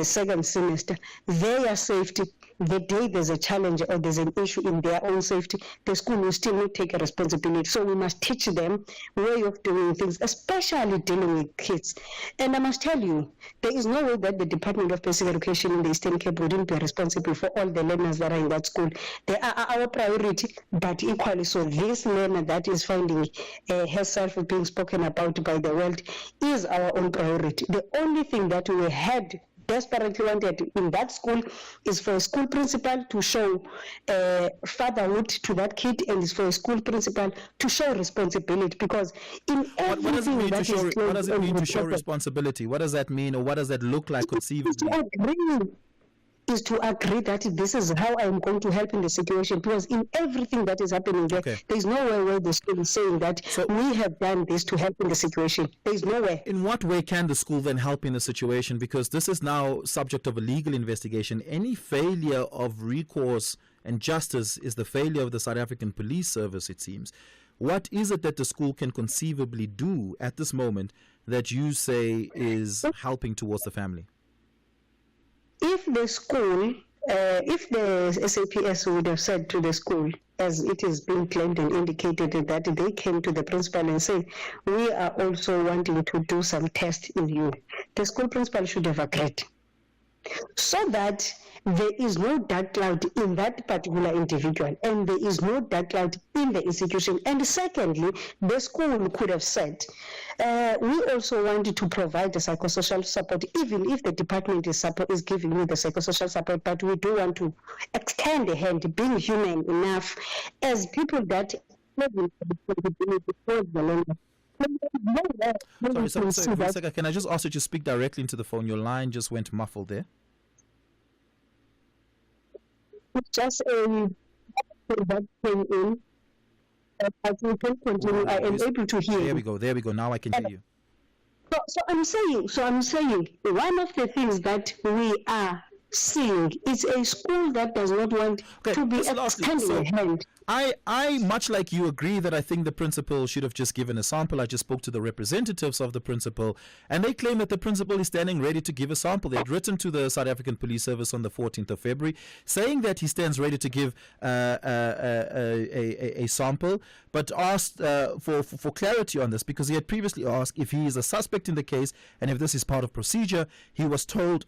second semester, their safety, the day there's a challenge or there's an issue in their own safety, the school will still not take a responsibility. So we must teach them way of doing things, especially dealing with kids. And I must tell you, there is no way that the Department of Basic Education in the Eastern Cape wouldn't be responsible for all the learners that are in that school. They are our priority, but equally so, this learner that is finding herself being spoken about by the world is our own priority. The only thing that we had desperately wanted in that school is for a school principal to show fatherhood to that kid, and is for a school principal to show responsibility, because in everything what does it mean that to show, is what does it mean to show process, responsibility? What does that mean, or what does that look like conceivably? is to agree that this is how I'm going to help in the situation, because in everything that is happening there, there's no way where the school is saying that we have done this to help in the situation. There's no way. In what way can the school then help in the situation? Because this is now subject of a legal investigation. Any failure of recourse and justice is the failure of the South African Police Service, it seems. What is it that the school can conceivably do at this moment that you say is helping towards the family? If the school, if the SAPS would have said to the school, as it is being claimed and indicated, that they came to the principal and said, we are also wanting to do some tests in you, the school principal should have agreed, so that there is no dark cloud in that particular individual, and there is no dark cloud in the institution. And secondly, the school could have said, we also want to provide the psychosocial support, even if the department is giving you the psychosocial support, but we do want to extend a hand, being human enough, as people that Sorry, can I just ask you to speak directly into the phone? Your line just went muffled there. Just that came in. As we can continue, I am able to hear. There we go. Now I can hear you. So I'm saying, one of the things that we are seeing is a school that does not want to be extending a hand. I, much like you, agree that I think the principal should have just given a sample. I just spoke to the representatives of the principal, and they claim that the principal is standing ready to give a sample. They had written to the South African Police Service on the 14th of February, saying that he stands ready to give a sample, but asked for clarity on this, because he had previously asked if he is a suspect in the case and if this is part of procedure. He was told...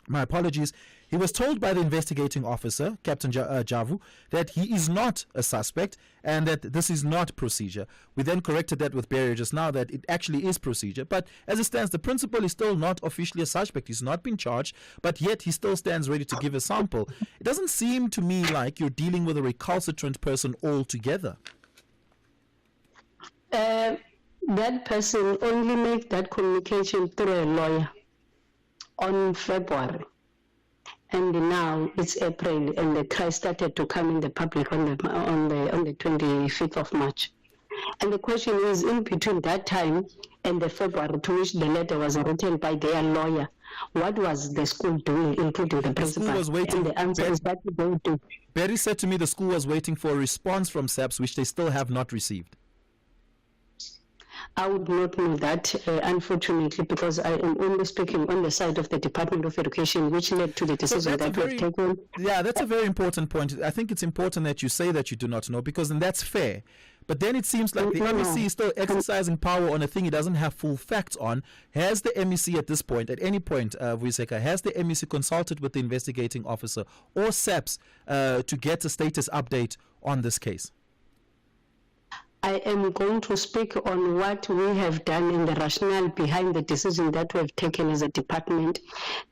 My apologies. He was told by the investigating officer, Captain Javu, that he is not a suspect and that this is not procedure. We then corrected that with Barry just now, that it actually is procedure. But as it stands, the principal is still not officially a suspect. He's not been charged, but yet he still stands ready to give a sample. It doesn't seem to me like you're dealing with a recalcitrant person altogether. That person only made that communication through a lawyer on February, and now it's April, and the cry started to come in the public on the 25th of March. And the question is, in between that time and the February to which the letter was written by their lawyer, what was the school doing, including the principal? Was waiting. And the answer is that they do. Berry said to me the school was waiting for a response from SAPS, which they still have not received. I would not know that, unfortunately, because I am only speaking on the side of the Department of Education, which led to the decision that was taken. Yeah, that's a very important point. I think it's important that you say that you do not know, because then that's fair. But then it seems like the MEC is still exercising power on a thing it doesn't have full facts on. Has the MEC at this point, at any point, Vuyiseka, has the MEC consulted with the investigating officer or SAPS to get a status update on this case? I am going to speak on what we have done and the rationale behind the decision that we have taken as a department.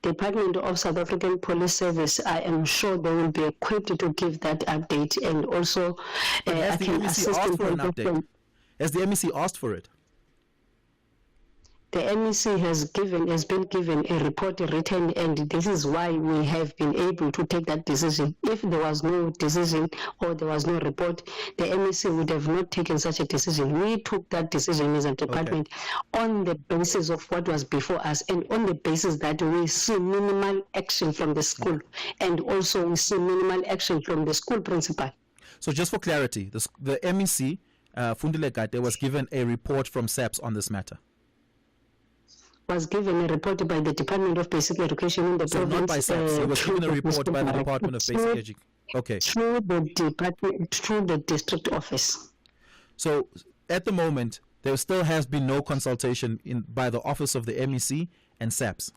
Department of South African Police Service, I am sure they will be equipped to give that update, and also has the MEC asked for an update? Has the MEC asked for it? The MEC has been given a report written, and this is why we have been able to take that decision. If there was no decision or there was no report, the MEC would have not taken such a decision. We took that decision as a department on the basis of what was before us, and on the basis that we see minimal action from the school, and also we see minimal action from the school principal. So just for clarity, the MEC, Fundile Gade, was given a report from SAPS on this matter. Was given a report by the Department of Basic Education in the province. So not by SAPS, it was given a report by the Department of Basic Education. Okay. Through the department, through the district office. So at the moment, there still has been no consultation by the office of the MEC and SAPS.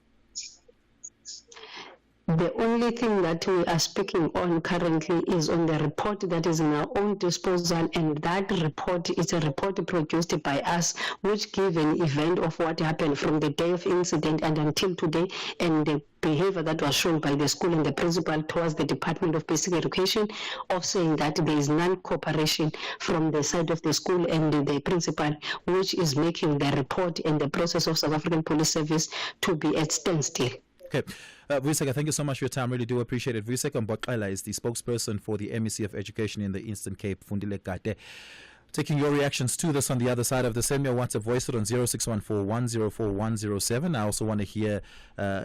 The only thing that we are speaking on currently is on the report that is in our own disposal, and that report is a report produced by us, which gives an event of what happened from the day of incident and until today, and the behavior that was shown by the school and the principal towards the Department of Basic Education, of saying that there is non-cooperation from the side of the school and the principal, which is making the report and the process of South African Police Service to be at standstill. Okay. Vuyiseka, thank you so much for your time. Really do appreciate it. Vuyiseka Mboxela is the spokesperson for the MEC of Education in the Eastern Cape, Fundile Gade. Taking your reactions to this on the other side of the send me a WhatsApp voice on 0614104107. I also want to hear,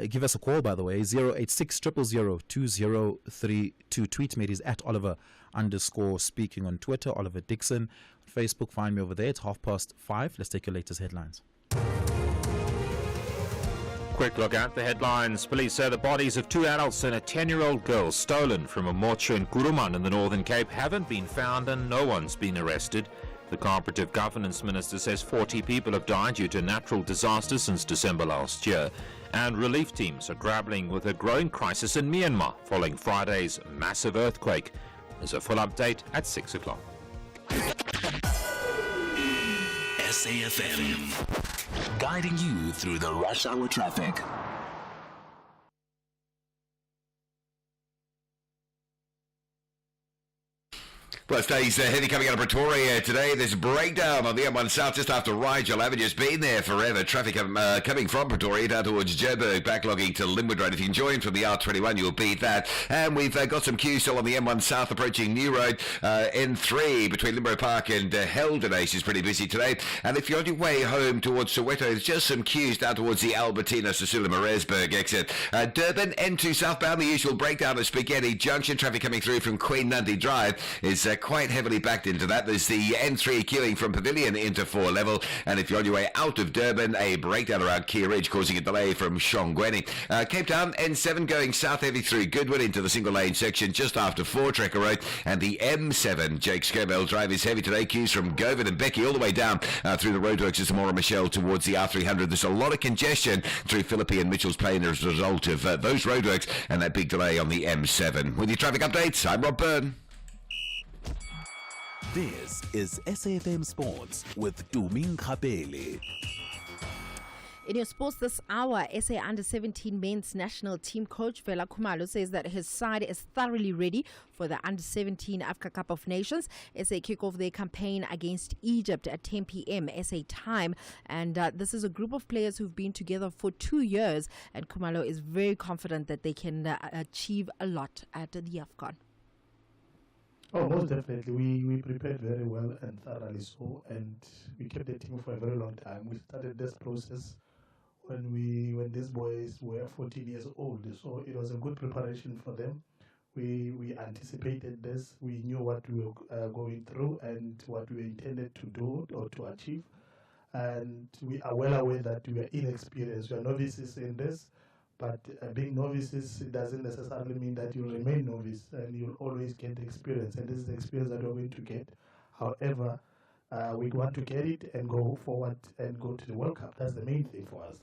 give us a call, by the way, 086-000-2032. Tweet me, it is at Oliver_speaking on Twitter, Oliver Dixon. On Facebook, find me over there. It's 5:30. Let's take your latest headlines. Quick look at the headlines. Police say the bodies of 2 adults and a 10-year-old girl stolen from a mortuary in Kuruman in the Northern Cape haven't been found, and no one's been arrested. The Cooperative Governance Minister says 40 people have died due to natural disasters since December last year. And relief teams are grappling with a growing crisis in Myanmar following Friday's massive earthquake. There's a full update at 6 o'clock. SAFM, guiding you through the rush hour traffic. Well, stays heavy coming out of Pretoria today. There's a breakdown on the M1 South just after Rigel Avenue. It's been there forever. Traffic coming from Pretoria down towards Joburg, backlogging to Linwood Road. If you can join from the R21, you'll beat that. And we've got some queues still on the M1 South approaching New Road. N3 between Limbo Park and Heldenace is pretty busy today. And if you're on your way home towards Soweto, there's just some queues down towards the Albertina Cecilia Maresburg exit. Durban N2 southbound, the usual breakdown at Spaghetti Junction. Traffic coming through from Queen Nandi Drive is quite heavily backed into that. There's the N3 queuing from Pavilion into 4 level, and if you're on your way out of Durban, a breakdown around Key Ridge causing a delay from Shongweni. Cape Town N7 going south heavy through Goodwood into the single lane section just after 4 Trekker Road, and the M7 Jake Skirmel Drive is heavy today. Queues from Govan and Becky all the way down through the roadworks of Samora Michelle towards the R300. There's a lot of congestion through Philippi and Mitchell's Plain as a result of those roadworks and that big delay on the M7. With your traffic updates, I'm Rob Byrne. This is SAFM Sports with Tuming Kapele. In your sports this hour, SA Under-17 men's national team coach Vela Khumalo says that his side is thoroughly ready for the Under-17 Africa Cup of Nations. SA kick off their campaign against Egypt at 10 p.m. SA time. And this is a group of players who've been together for 2 years. And Khumalo is very confident that they can achieve a lot at the AFCON. Oh, most definitely. We prepared very well and thoroughly so, and we kept the team for a very long time. We started this process when these boys were 14 years old, so it was a good preparation for them. We anticipated this. We knew what we were going through and what we intended to do or to achieve, and we are well aware that we are inexperienced. We are novices in this. But being novices, it doesn't necessarily mean that you'll remain novice and you'll always get experience. And this is the experience that we're going to get. However, we want to get it and go forward and go to the World Cup. That's the main thing for us.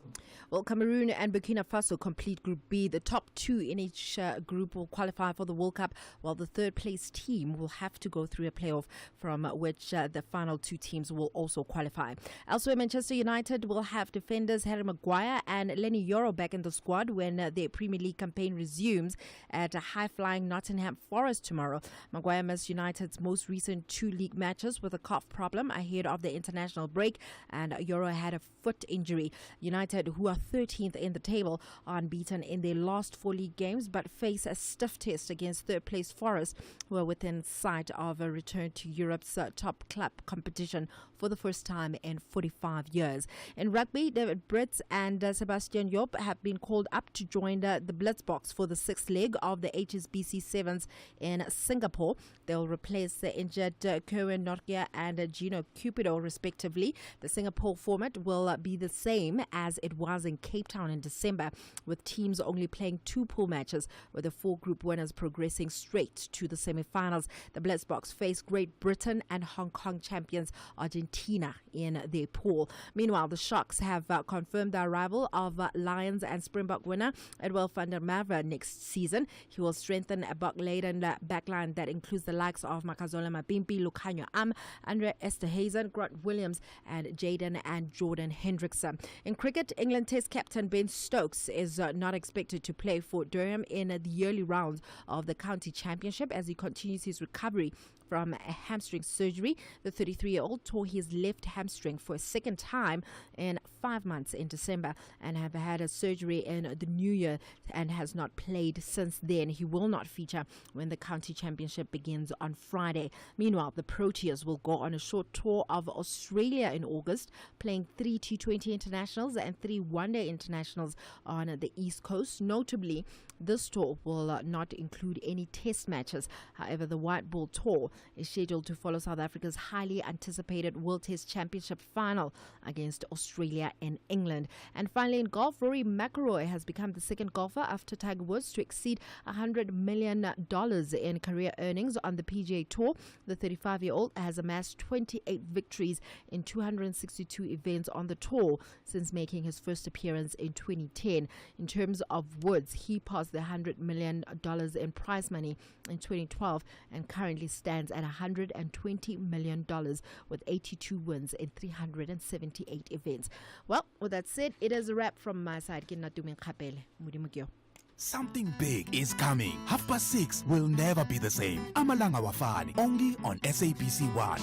Well, Cameroon and Burkina Faso complete Group B. The top two in each group will qualify for the World Cup, while the third place team will have to go through a playoff from which the final two teams will also qualify. Elsewhere, Manchester United will have defenders Harry Maguire and Lenny Yoro back in the squad when their Premier League campaign resumes at a high-flying Nottingham Forest tomorrow. Maguire missed United's most recent two league matches with a cough problem ahead of the international break, and Yoro had a foot injury. United, who are 13th in the table, are unbeaten in their last 4 league games but face a stiff test against third-place Forest, who are within sight of a return to Europe's top club competition for the first time in 45 years. In rugby, David Brits and Sebastian Job have been called up to join the Blitzboks for the 6th leg of the HSBC Sevens in Singapore. They'll replace the injured Kerwin Nortje and Gino Cupido, respectively. The Singapore format will be the same as it was in Cape Town in December, with teams only playing 2 pool matches, with the 4 group winners progressing straight to the semi-finals. The Blitzboks face Great Britain and Hong Kong champions Argentina in their pool. Meanwhile, the Sharks have confirmed the arrival of Lions and Springbok winner Edwell van der Merwe next season. He will strengthen a Bok-laden backline that includes the likes of Makazola Mabimpi, Lukhanyo Am, Andre Esterhazen, Grant Williams, and Jaden and Jordan Hendrickson. In cricket, England Test captain Ben Stokes is not expected to play for Durham in the early rounds of the county championship as he continues his recovery from a hamstring surgery. The 33-year-old tore his left hamstring for a second time in 5 months in December and have had a surgery in the new year and has not played since then. He will not feature when the county championship begins on Friday. Meanwhile, the Proteas will go on a short tour of Australia in August, playing 3 T20 internationals and 3 one-day internationals on the East Coast. Notably, this tour will not include any test matches. However, the White Ball Tour is scheduled to follow South Africa's highly anticipated World Test Championship final against Australia and England. And finally, in golf, Rory McIlroy has become the second golfer after Tiger Woods to exceed $100 million in career earnings on the PGA Tour. The 35-year-old has amassed 28 victories in 262 events on the tour since making his first appearance in 2010. In terms of Woods, he passed the $100 million in prize money in 2012 and currently stands at $120 million with 82 wins in 378 events. Well, with that said, it is a wrap from my side. Something big is coming. 6:30 will never be the same. Amalanga Wafani, only on SABC 1.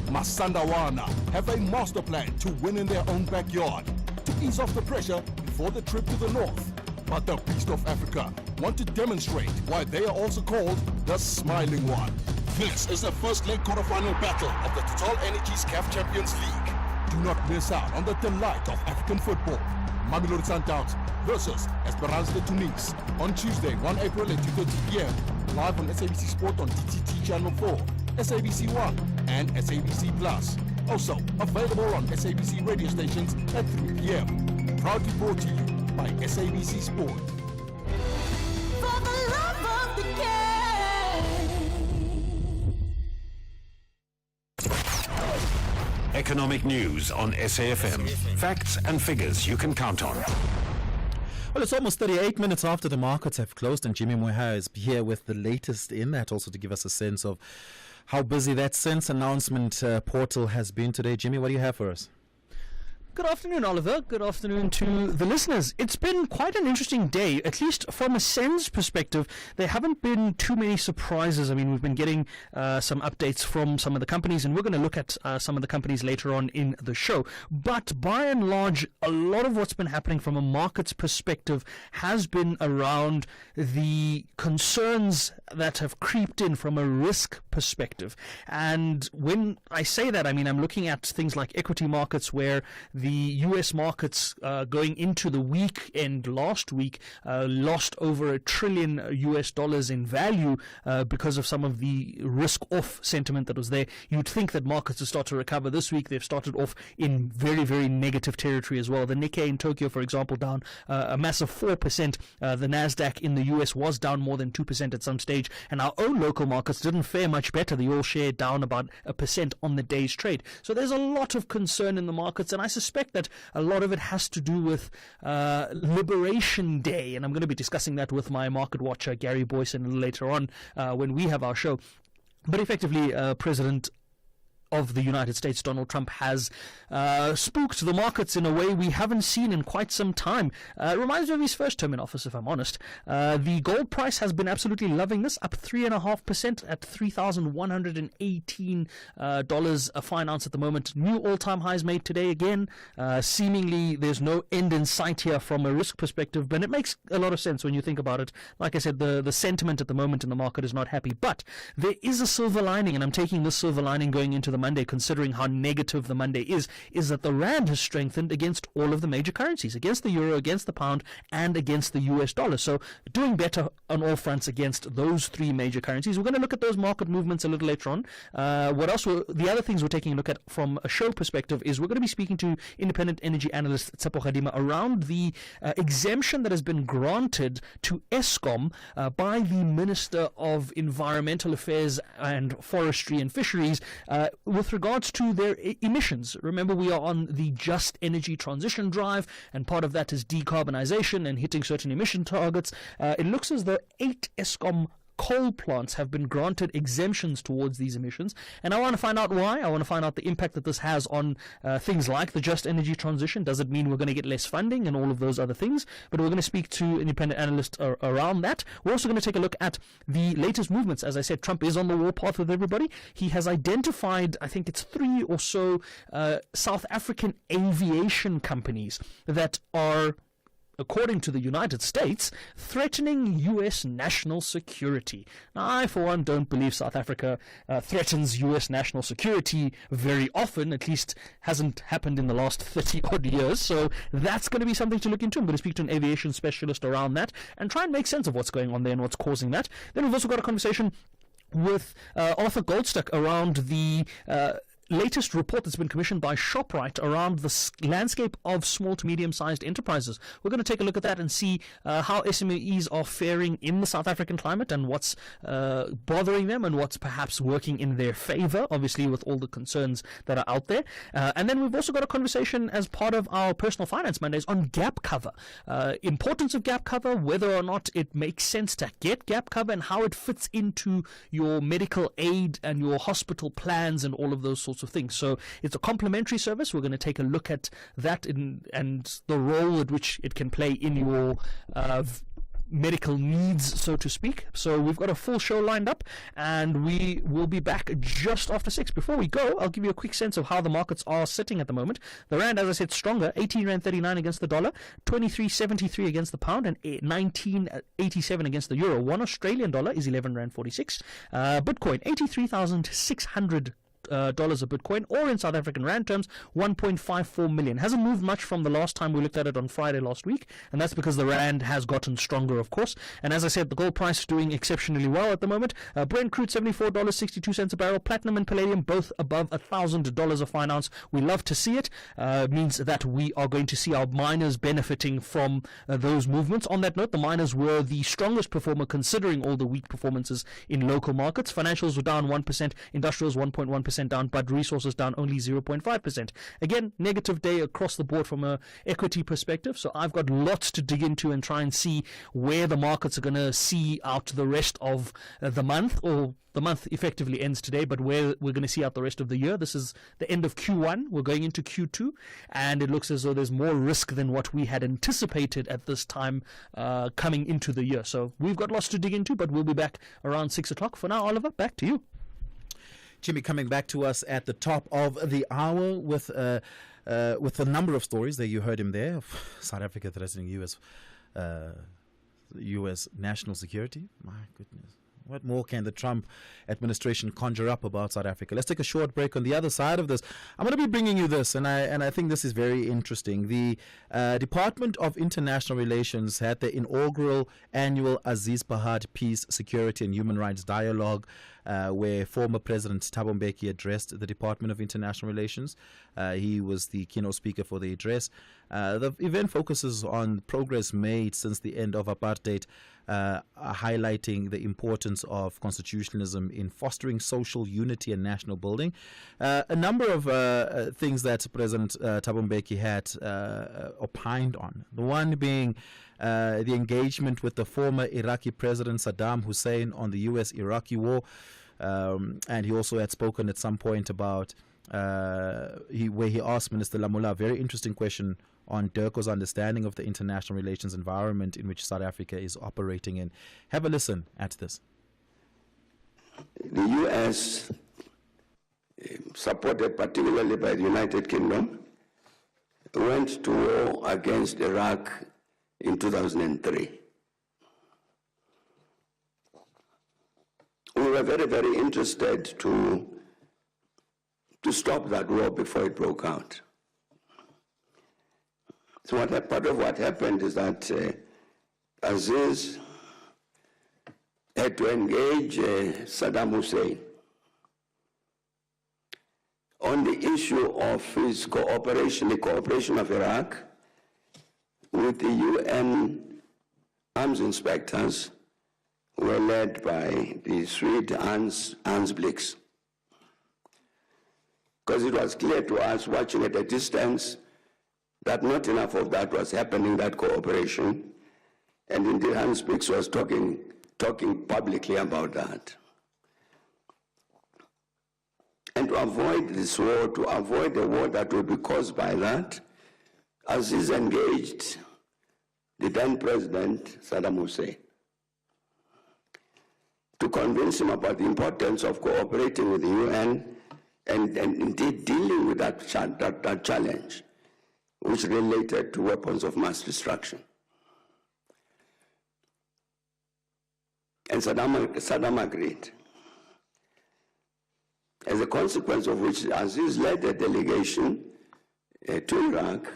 Masandawana have a master plan to win in their own backyard, to ease off the pressure before the trip to the north. But the Beast of Africa want to demonstrate why they are also called the Smiling One. This is the first leg quarterfinal battle of the Total Energies CAF Champions League. Do not miss out on the delight of African football. Mamelodi Sundowns versus Esperance de Tunis on Tuesday, 1 April at 2:30 p.m. live on SABC Sport on DTT Channel 4, SABC 1 and SABC Plus. Also available on SABC radio stations at 3 p.m. Proudly brought to you by SABC Sport. For the love of the game. Economic news on SAFM. Facts and figures you can count on. Well, it's almost 38 minutes after the markets have closed, and Jimmy Moeha is here with the latest in that, also to give us a sense of how busy that Sense announcement portal has been today. Jimmy, what do you have for us? Good afternoon, Oliver. Good afternoon to the listeners. It's been quite an interesting day, at least from a SENS perspective. There haven't been too many surprises. I mean, we've been getting some updates from some of the companies, and we're going to look at some of the companies later on in the show. But by and large, a lot of what's been happening from a markets perspective has been around the concerns that have creeped in from a risk perspective. And when I say that, I mean, I'm looking at things like equity markets, where the U.S. markets going into the weekend last week lost over $1 trillion US in value because of some of the risk-off sentiment that was there. You'd think that markets would start to recover this week. They've started off in very, very negative territory as well. The Nikkei in Tokyo, for example, down a massive 4%. The Nasdaq in the U.S. was down more than 2% at some stage. And our own local markets didn't fare much better. The all-share down about 1% on the day's trade. So there's a lot of concern in the markets, and I suspect that a lot of it has to do with Liberation Day, and I'm going to be discussing that with my market watcher Gary Boyson a little later on when we have our show. But effectively, President of the United States, Donald Trump, has spooked the markets in a way we haven't seen in quite some time. It reminds me of his first term in office, if I'm honest. The gold price has been absolutely loving this, up 3.5% at $3,118 a fine ounce at the moment. New all-time highs made today again. Seemingly, there's no end in sight here from a risk perspective, but it makes a lot of sense when you think about it. Like I said, the sentiment at the moment in the market is not happy, but there is a silver lining, and I'm taking this silver lining going into the Monday, considering how negative the Monday is that the rand has strengthened against all of the major currencies, against the euro, against the pound, and against the US dollar. So doing better on all fronts against those three major currencies. We're going to look at those market movements a little later on. What else? The other things we're taking a look at from a show perspective is we're going to be speaking to independent energy analyst Tsepo Gadima around the exemption that has been granted to Eskom by the Minister of Environmental Affairs and Forestry and Fisheries with regards to their emissions. Remember, we are on the Just Energy Transition Drive, and part of that is decarbonisation and hitting certain emission targets. It looks as though 8 Eskom coal plants have been granted exemptions towards these emissions, and I want to find out why. I want to find out the impact that this has on things like the Just Energy Transition. Does it mean we're going to get less funding and all of those other things? But we're going to speak to independent analysts around that. We're also going to take a look at the latest movements. As I said, Trump is on the warpath with everybody. He has identified, I think it's 3 or so South African aviation companies that are, according to the United States, threatening U.S. national security. Now, I, for one, don't believe South Africa threatens U.S. national security very often. At least hasn't happened in the last 30-odd years. So that's going to be something to look into. I'm going to speak to an aviation specialist around that and try and make sense of what's going on there and what's causing that. Then we've also got a conversation with Arthur Goldstuck around the latest report that's been commissioned by ShopRite around the landscape of small to medium-sized enterprises. We're going to take a look at that and see how SMEs are faring in the South African climate and what's bothering them and what's perhaps working in their favor, obviously with all the concerns that are out there. And then we've also got a conversation as part of our Personal Finance Mondays on gap cover. Importance of gap cover, whether or not it makes sense to get gap cover, and how it fits into your medical aid and your hospital plans and all of those sorts of things. So it's a complementary service. We're going to take a look at that and the role at which it can play in your medical needs, so to speak. So we've got a full show lined up, and we will be back just after 6. Before we go, I'll give you a quick sense of how the markets are sitting at the moment. The rand, as I said, stronger, 18.39 against the dollar, 23.73 against the pound, and 19.87 against the euro. One Australian dollar is 11.46. Bitcoin, 83,600 dollars a Bitcoin, or in South African rand terms, 1.54 million. Hasn't moved much from the last time we looked at it on Friday last week, and that's because the rand has gotten stronger, of course. And as I said, the gold price is doing exceptionally well at the moment. Brent crude, $74.62 a barrel. Platinum and palladium both above $1,000 a fine ounce. We love to see it. Means that we are going to see our miners benefiting from those movements. On that note, the miners were the strongest performer considering all the weak performances in local markets. Financials were down 1%, industrials 1.1%. 1% down, but resources down only 0.5%. Again, negative day across the board from a equity perspective. So I've got lots to dig into and try and see where the markets are going to see out the rest of the month, or the month effectively ends today, but where we're going to see out the rest of the year. This is the end of Q1. We're going into Q2, and it looks as though there's more risk than what we had anticipated at this time coming into the year. So we've got lots to dig into, but we'll be back around 6 o'clock. For now, Oliver, back to you. Jimmy, coming back to us at the top of the hour with a number of stories that you heard him there. South Africa threatening U.S. national security. My goodness. What more can the Trump administration conjure up about South Africa? Let's take a short break. On the other side of this, I'm going to be bringing you this, and I think this is very interesting. The Department of International Relations had the inaugural annual Aziz Bahad Peace, Security and Human Rights Dialogue, where former President Thabo Mbeki addressed the Department of International Relations. He was the keynote speaker for the address. The event focuses on progress made since the end of apartheid, highlighting the importance of constitutionalism in fostering social unity and national building. A number of things that President Thabo Mbeki had opined on. The one being the engagement with the former Iraqi President Saddam Hussein on the U.S.-Iraqi war. And he also had spoken at some point about where he asked Minister Lamula a very interesting question on Durko's understanding of the international relations environment in which South Africa is operating in. Have a listen at this. The U.S., supported particularly by the United Kingdom, went to war against Iraq in 2003. We were very, very interested to stop that war before it broke out. So part of what happened is that Aziz had to engage Saddam Hussein on the issue of his cooperation, the cooperation of Iraq with the UN arms inspectors who were led by the Swede Hans Blix. Because it was clear to us, watching at a distance, that not enough of that was happening, that cooperation. And indeed, Hans Blix was talking publicly about that. And to avoid this war, to avoid the war that would be caused by that, Aziz engaged the then President, Saddam Hussein, to convince him about the importance of cooperating with the UN and indeed dealing with that challenge, which related to weapons of mass destruction. And Saddam agreed. As a consequence of which, Aziz led a delegation to Iraq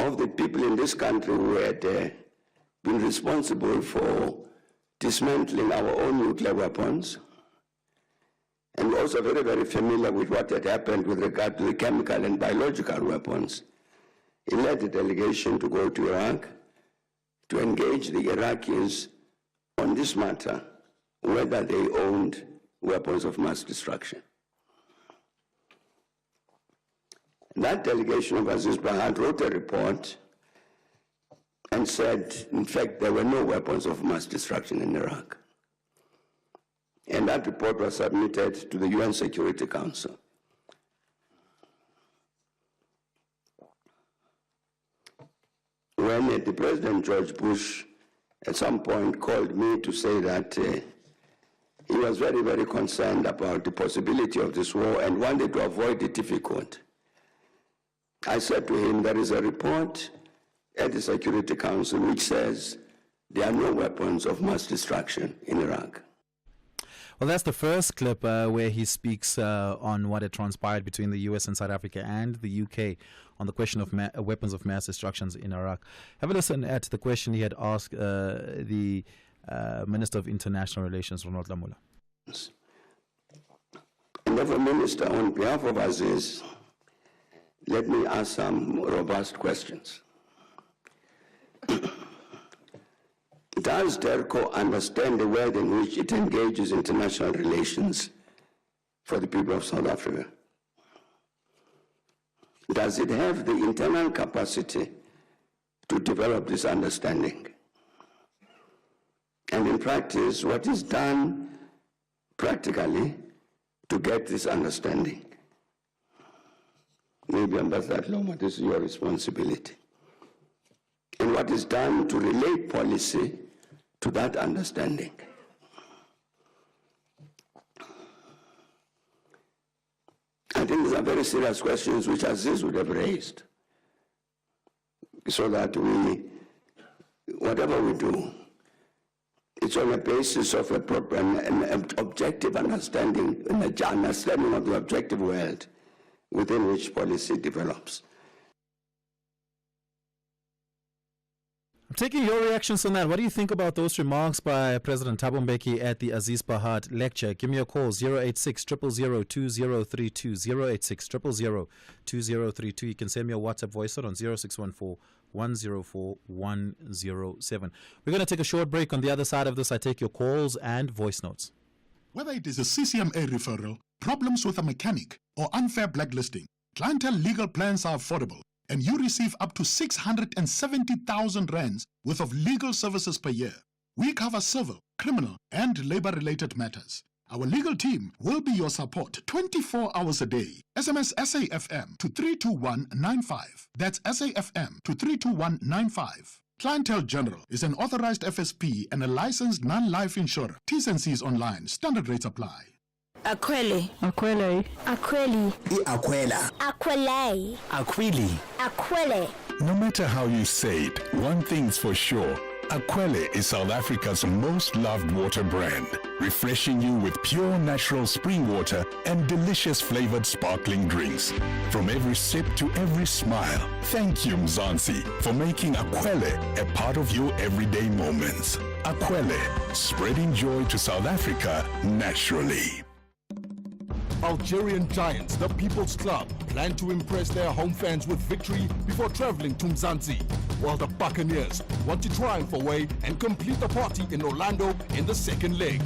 of the people in this country who had been responsible for dismantling our own nuclear weapons, and also very, very familiar with what had happened with regard to the chemical and biological weapons. He led the delegation to go to Iraq to engage the Iraqis on this matter, whether they owned weapons of mass destruction. That delegation of Aziz Bahad wrote a report and said, in fact, there were no weapons of mass destruction in Iraq. And that report was submitted to the UN Security Council. When the President George Bush at some point called me to say that he was very, very concerned about the possibility of this war and wanted to avoid it if he could, I said to him, there is a report at the Security Council which says there are no weapons of mass destruction in Iraq. Well, that's the first clip where he speaks on what had transpired between the US and South Africa and the UK on the question of weapons of mass destruction in Iraq. Have a listen at the question he had asked the Minister of International Relations, Ronald Lamula. And therefore, Minister, on behalf of Aziz, let me ask some robust questions. Does DERCO understand the way in which it engages international relations for the people of South Africa? Does it have the internal capacity to develop this understanding? And in practice, what is done practically to get this understanding? Maybe Ambassador Loma, this is your responsibility. And what is done to relate policy to that understanding? I think these are very serious questions which Aziz would have raised, so that whatever we do, it's on the basis of an objective understanding, an understanding of the objective world within which policy develops. I'm taking your reactions on that. What do you think about those remarks by President Thabo Mbeki at the Aziz Bahad lecture? Give me a call, 086 000 2032, 086 000 2032. You can send me a WhatsApp voice note on 0614 104 107. We're going to take a short break. On the other side of this, I take your calls and voice notes. Whether it is a CCMA referral, problems with a mechanic, or unfair blacklisting, Clientele legal plans are affordable, and you receive up to 670,000 rands worth of legal services per year. We cover civil, criminal, and labor-related matters. Our legal team will be your support 24 hours a day. SMS SAFM to 32195. That's SAFM to 32195. Clientele General is an authorized FSP and a licensed non-life insurer. T's and C's online. Standard rates apply. Aquele. Aquele. Aquele. Aquela. Aquele. Aquili. Aquele. No matter how you say it, one thing's for sure. Aquele is South Africa's most loved water brand, refreshing you with pure natural spring water and delicious flavored sparkling drinks. From every sip to every smile, thank you Mzansi for making Aquele a part of your everyday moments. Aquele, spreading joy to South Africa naturally. Algerian giants, the People's Club, plan to impress their home fans with victory before traveling to Mzansi, while the Buccaneers want to triumph away and complete the party in Orlando in the second leg.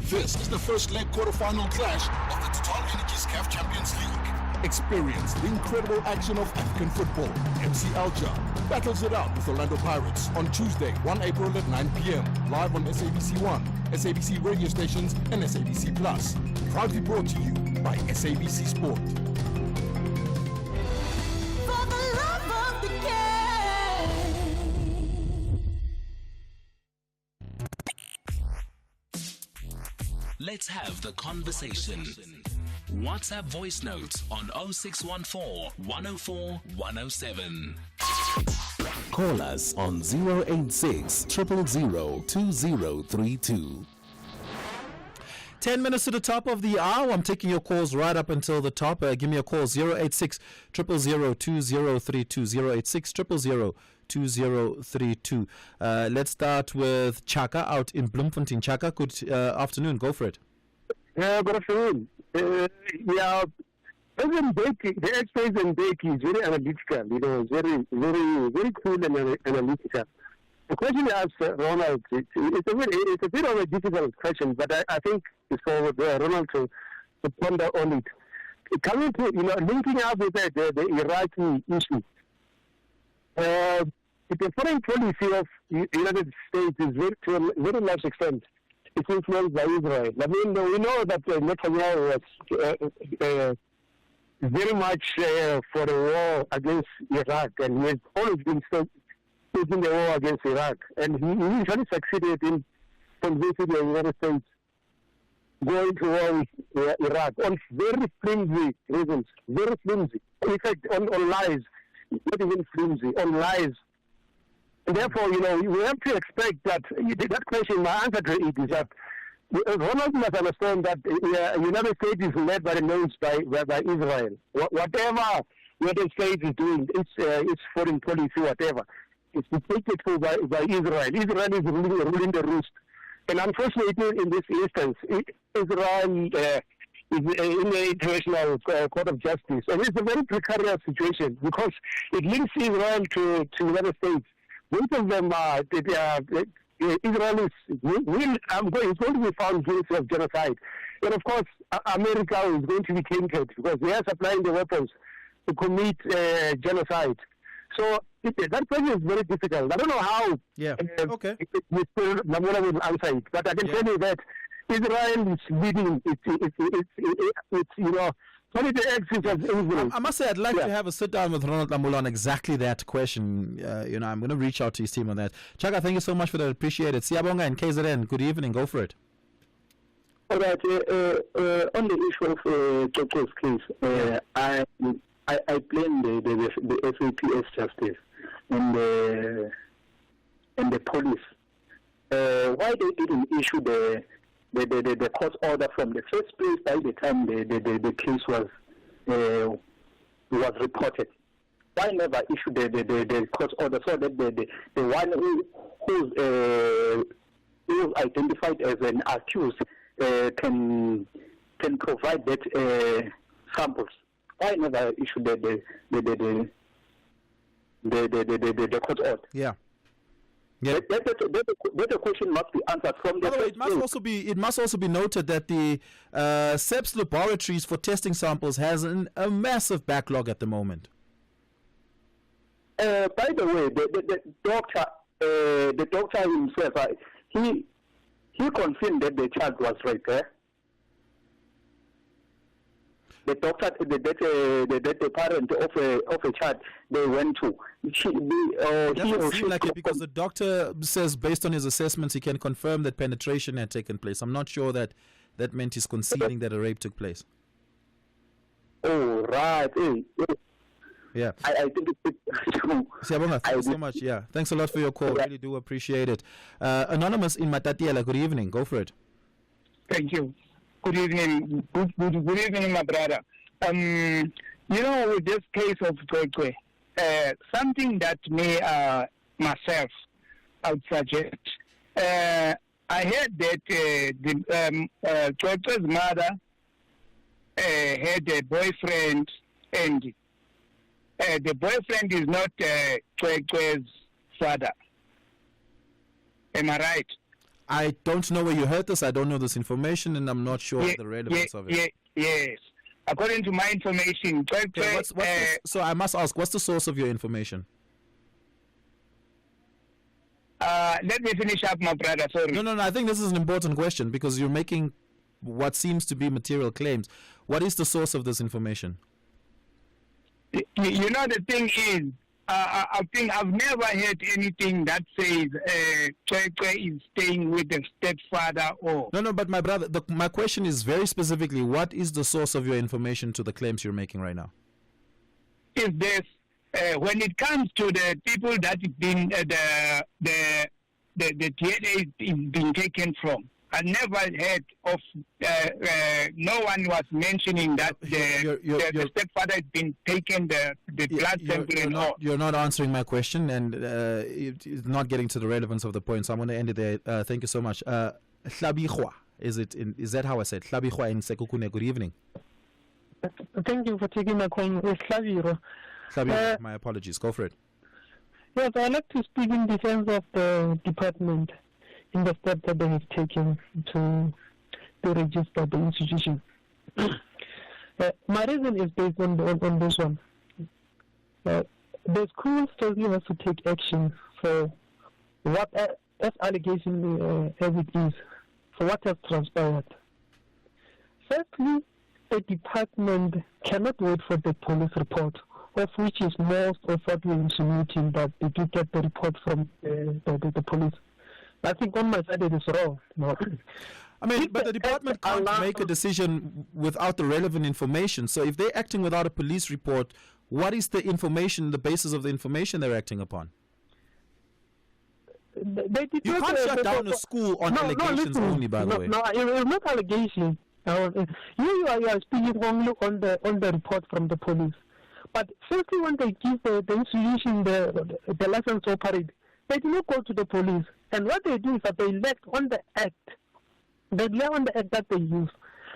This is the first leg quarterfinal clash of the Total Energies CAF Champions League. Experience the incredible action of African football. MC Alger battles it out with Orlando Pirates on Tuesday, 1 April at 9 p.m. live on SABC 1, SABC radio stations, and SABC Plus. Proudly brought to you by SABC Sport. For the love of the game. Let's have the conversation. WhatsApp voice notes on 0614 104 107. Call us on 086 000 2032. 10 minutes to the top of the hour. I'm taking your calls right up until the top. Give me a call, 086 000 2032, 086 000 2032. Let's start with Chaka out in Bloemfontein. Chaka, good afternoon. Go for it. Good afternoon. President Mbeki, the ex-President Mbeki is very analytical, very cool and analytical. The question you asked Ronald, it's a bit of a difficult question, but I think it's for Ronald to ponder on it. Coming to, linking up with the Iraqi issue, the foreign policy of the United States is to a very large extent it's influenced by Israel. I mean, we know that Netanyahu was very much for the war against Iraq, and he has always been taking the war against Iraq. And he usually succeeded in convincing the United States going to war with Iraq on very flimsy reasons, very flimsy. In fact, on lies, not even flimsy, on lies. And therefore, we have to expect that question, my answer to it is that Ronald must understand that the United States is led by the nose by Israel. Whatever United States is doing, its foreign policy, whatever, it's dictated for by Israel. Israel is ruling the roost. And unfortunately, in this instance, Israel is in the International Court of Justice. And it's a very precarious situation because it links Israel to the United States. Both of them Israel is going to be found guilty of genocide. And of course, America is going to be tainted because they are supplying the weapons to commit genocide. So that question is very difficult. I don't know how. Yeah. Okay. Namora will answer it, but I can tell you that Israel is leading. It's you know. I must say, I'd like to have a sit down with Ronald Lamola on exactly that question. I'm going to reach out to his team on that. Chaka, thank you so much for that. Appreciate it. Siyabonga in KZN. Good evening. Go for it. All right. On the issue of Coco's case, I blame the SAPS justice and the police. Why they didn't issue the court order from the first place by the time the case was reported? Why never issue the court order so that the one who's identified as an accused can provide that samples? Why never issue the court order? Yeah. Yeah. That question must be answered from the. By the way, it must also be noted that the SEPS laboratories for testing samples has a massive backlog at the moment. By the way, the doctor himself, he confirmed that the child was raped. The doctor, the parent of a child they went to. It doesn't seem like it because the doctor says, based on his assessments, he can confirm that penetration had taken place. I'm not sure that meant he's conceding that a rape took place. Oh, right. Yeah. I think it's Siyabonga, thank you so much. Yeah. Thanks a lot for your call. Really do appreciate it. Anonymous in Matatiela, good evening. Go for it. Thank you. Good evening. Good evening, my brother. With this case of Twekwe, something that myself, I would suggest. I heard that Twekwe's mother had a boyfriend, and the boyfriend is not Twekwe's father. Am I right? I don't know where you heard this. I don't know this information, and I'm not sure the relevance of it. Yes. According to my information, so I must ask, what's the source of your information? Let me finish up, my brother. Sorry. No. I think this is an important question because you're making what seems to be material claims. What is the source of this information? The thing is, I think I've never heard anything that says Twekwe is staying with the stepfather or... No, but my brother, my question is very specifically, what is the source of your information to the claims you're making right now? Is this, when it comes to the people that been, the DNA is being taken from, I never heard of, no one was mentioning that the stepfather has been taken the blood sample and all. You're not answering my question, and it's not getting to the relevance of the point, so I'm going to end it there. Thank you so much. Hlabihwa, is that how I said? Hlabihwa in Sekukune, good evening. Thank you for taking my call. It's Hlabihwa. Hlabihwa, my apologies. Go for it. Yes, I'd like to speak in defense of the department in the steps that they have taken to register the institution. My reason is based on this one. The school certainly has to take action for what, as allegation as it is, for what has transpired. Firstly, the department cannot wait for the police report, of which is most of what we're insinuating that they do get the report from the police. I think on my side it is wrong. No. I mean, but the department can't make a decision without the relevant information. So if they're acting without a police report, what is the information, the basis of the information they're acting upon? You can't shut down a school on allegations only, by the way. No, it's not allegations. You are speaking only on the report from the police. But firstly, when they give the institution the license to operate, they do not go to the police. And what they do is that they elect on the act. They rely on the act that they use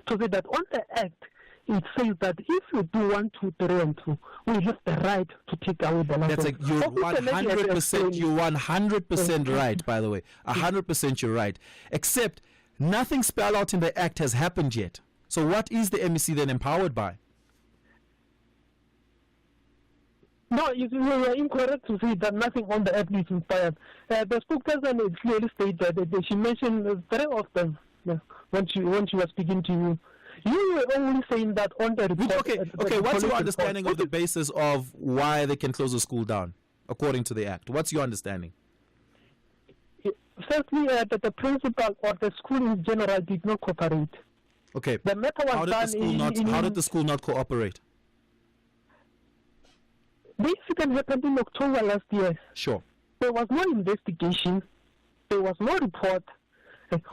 to say that on the act it says that if you do 1, 2, 3, and 2, we have the right to take away the license. You're 100%. You're 100% right. By the way, 100% you're right. Except Nothing spelled out in the Act has happened yet. So what is the MEC then empowered by? No, you are incorrect to say that nothing on the app is inspired. The spokesperson clearly stated that she mentioned very often when she was speaking to you. You were only saying that on the report. Okay. What's your understanding of the basis of why they can close the school down, according to the Act? What's your understanding? Firstly, that the principal or the school in general did not cooperate. Okay. The matter was how did the school not cooperate? The incident happened in October last year. Sure. There was no investigation. There was no report.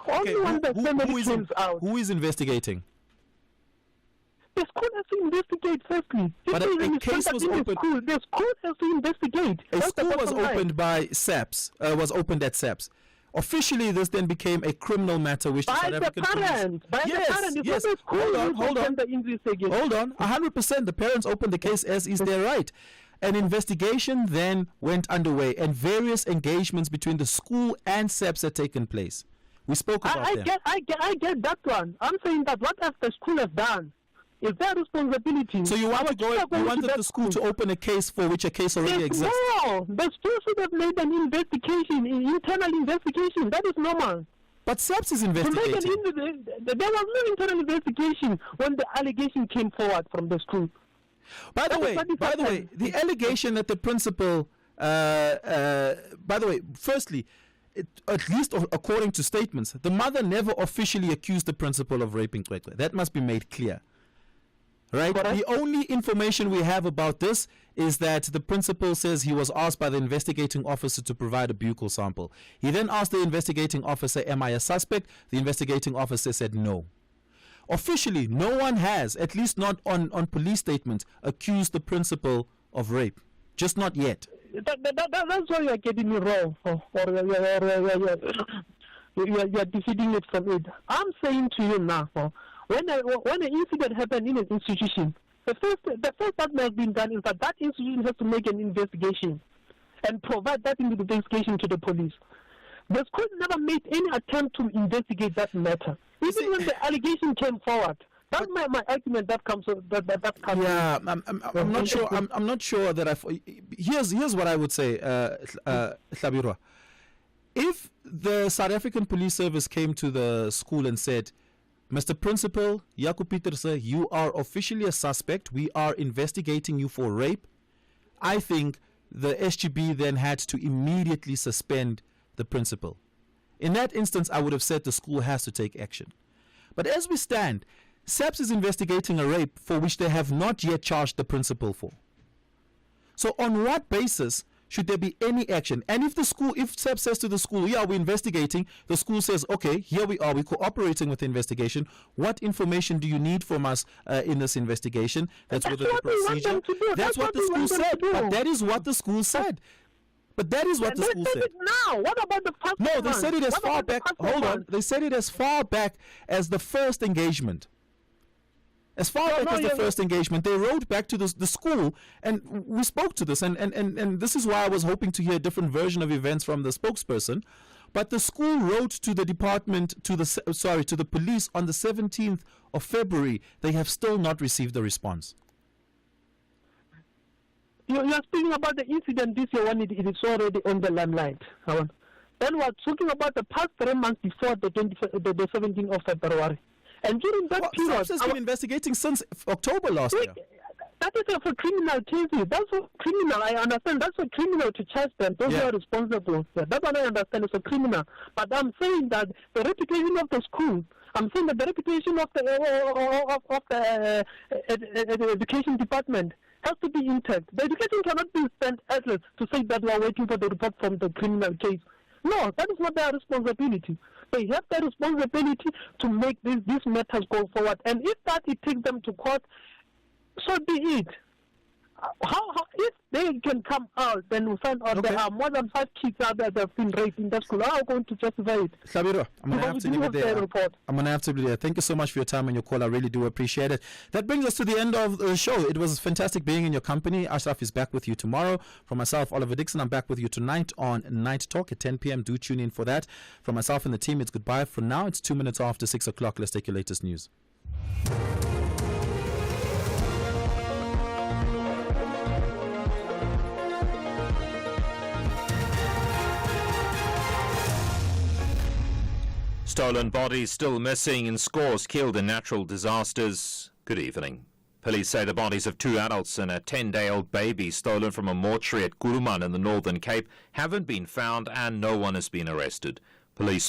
Only when the family comes out. Who is investigating? The school has to investigate firstly. But a case was opened. The school has to investigate. A school was opened by SAPS. Was opened at SAPS. Officially, this then became a criminal matter, which the South African parent. By yes, the parent. Yes. Hold on. Hold on. 100%. The parents opened the case as is their right. An investigation then went underway, and various engagements between the school and SAPS had taken place. We spoke about that. I get that one. I'm saying that what has the school has done is their responsibility. So you wanted the school to open a case for which a case already exists? No, the school should have made an investigation, an internal investigation. That is normal. But SAPS is investigating. There was no internal investigation when the allegation came forward from the school. By the way, the allegation that the principal, firstly, at least according to statements, the mother never officially accused the principal of raping Kwekwe. That must be made clear. Right? Correct. The only information we have about this is that the principal says he was asked by the investigating officer to provide a buccal sample. He then asked the investigating officer, "Am I a suspect?" The investigating officer said no. Officially, no one has, at least not on police statements, accused the principal of rape. Just not yet. That's why you're getting me wrong. Or you're defeating it from it. I'm saying to you now, when an incident happened in an institution, the first that has been done is that institution has to make an investigation and provide that investigation to the police. The school never made any attempt to investigate that matter. Even when the allegation came forward, that's my argument that comes. That comes. Yeah, I'm not sure. I'm not sure that here's what I would say, Hlabirwa. If the South African Police Service came to the school and said, "Mr. Principal, Jaco Pieterse, you are officially a suspect. We are investigating you for rape," I think the SGB then had to immediately suspend the principal. In that instance, I would have said the school has to take action. But as we stand, SAPS is investigating a rape for which they have not yet charged the principal for. So on what basis should there be any action? And if SAPS says to the school, "Yeah, we're investigating," the school says, "Okay, here we are, we're cooperating with the investigation. What information do you need from us in this investigation?" That's what the procedure. That's what the school said. But that is what the school said. But that is what the school said. Now, what about the first No, they said it as far back. Hold on. They said it as far back as the first engagement. As far back as the first engagement, they wrote back to the school, and we spoke to this, and this is why I was hoping to hear a different version of events from the spokesperson. But the school wrote to the department, to the police on the 17th of February. They have still not received a response. You're speaking about the incident this year when it is already on the limelight. Then we're talking about the past 3 months before the 17th of February. And during that period... SAPS has been investigating since October last year. That is for criminal cases. That's for criminal. I understand. That's for criminal to charge them. Those who are responsible. That's what I understand. It's a criminal. But I'm saying that the reputation of the school, I'm saying that the reputation of the education department has to be intact. The education cannot be spent endless to say that we are waiting for the report from the criminal case. No, that is not their responsibility. They have the responsibility to make these matters go forward. And if that it takes them to court, so be it. how if they can come out, then we find out there are more than 5 kids out there that have been raped in that school. How are we going to justify it? Hlabiro, I'm going to have to leave it there. Report. I'm going to have to leave it there. Thank you so much for your time and your call. I really do appreciate it. That brings us to the end of the show. It was fantastic being in your company. Ashraf is back with you tomorrow. From myself, Oliver Dixon, I'm back with you tonight on Night Talk at 10 p.m. Do tune in for that. From myself and the team, it's goodbye for now. It's 2 minutes after 6 o'clock. Let's take your latest news. Stolen bodies still missing and scores killed in natural disasters. Good evening. Police say the bodies of 2 adults and a 10-day-old baby stolen from a mortuary at Kuruman in the Northern Cape haven't been found and no one has been arrested. Police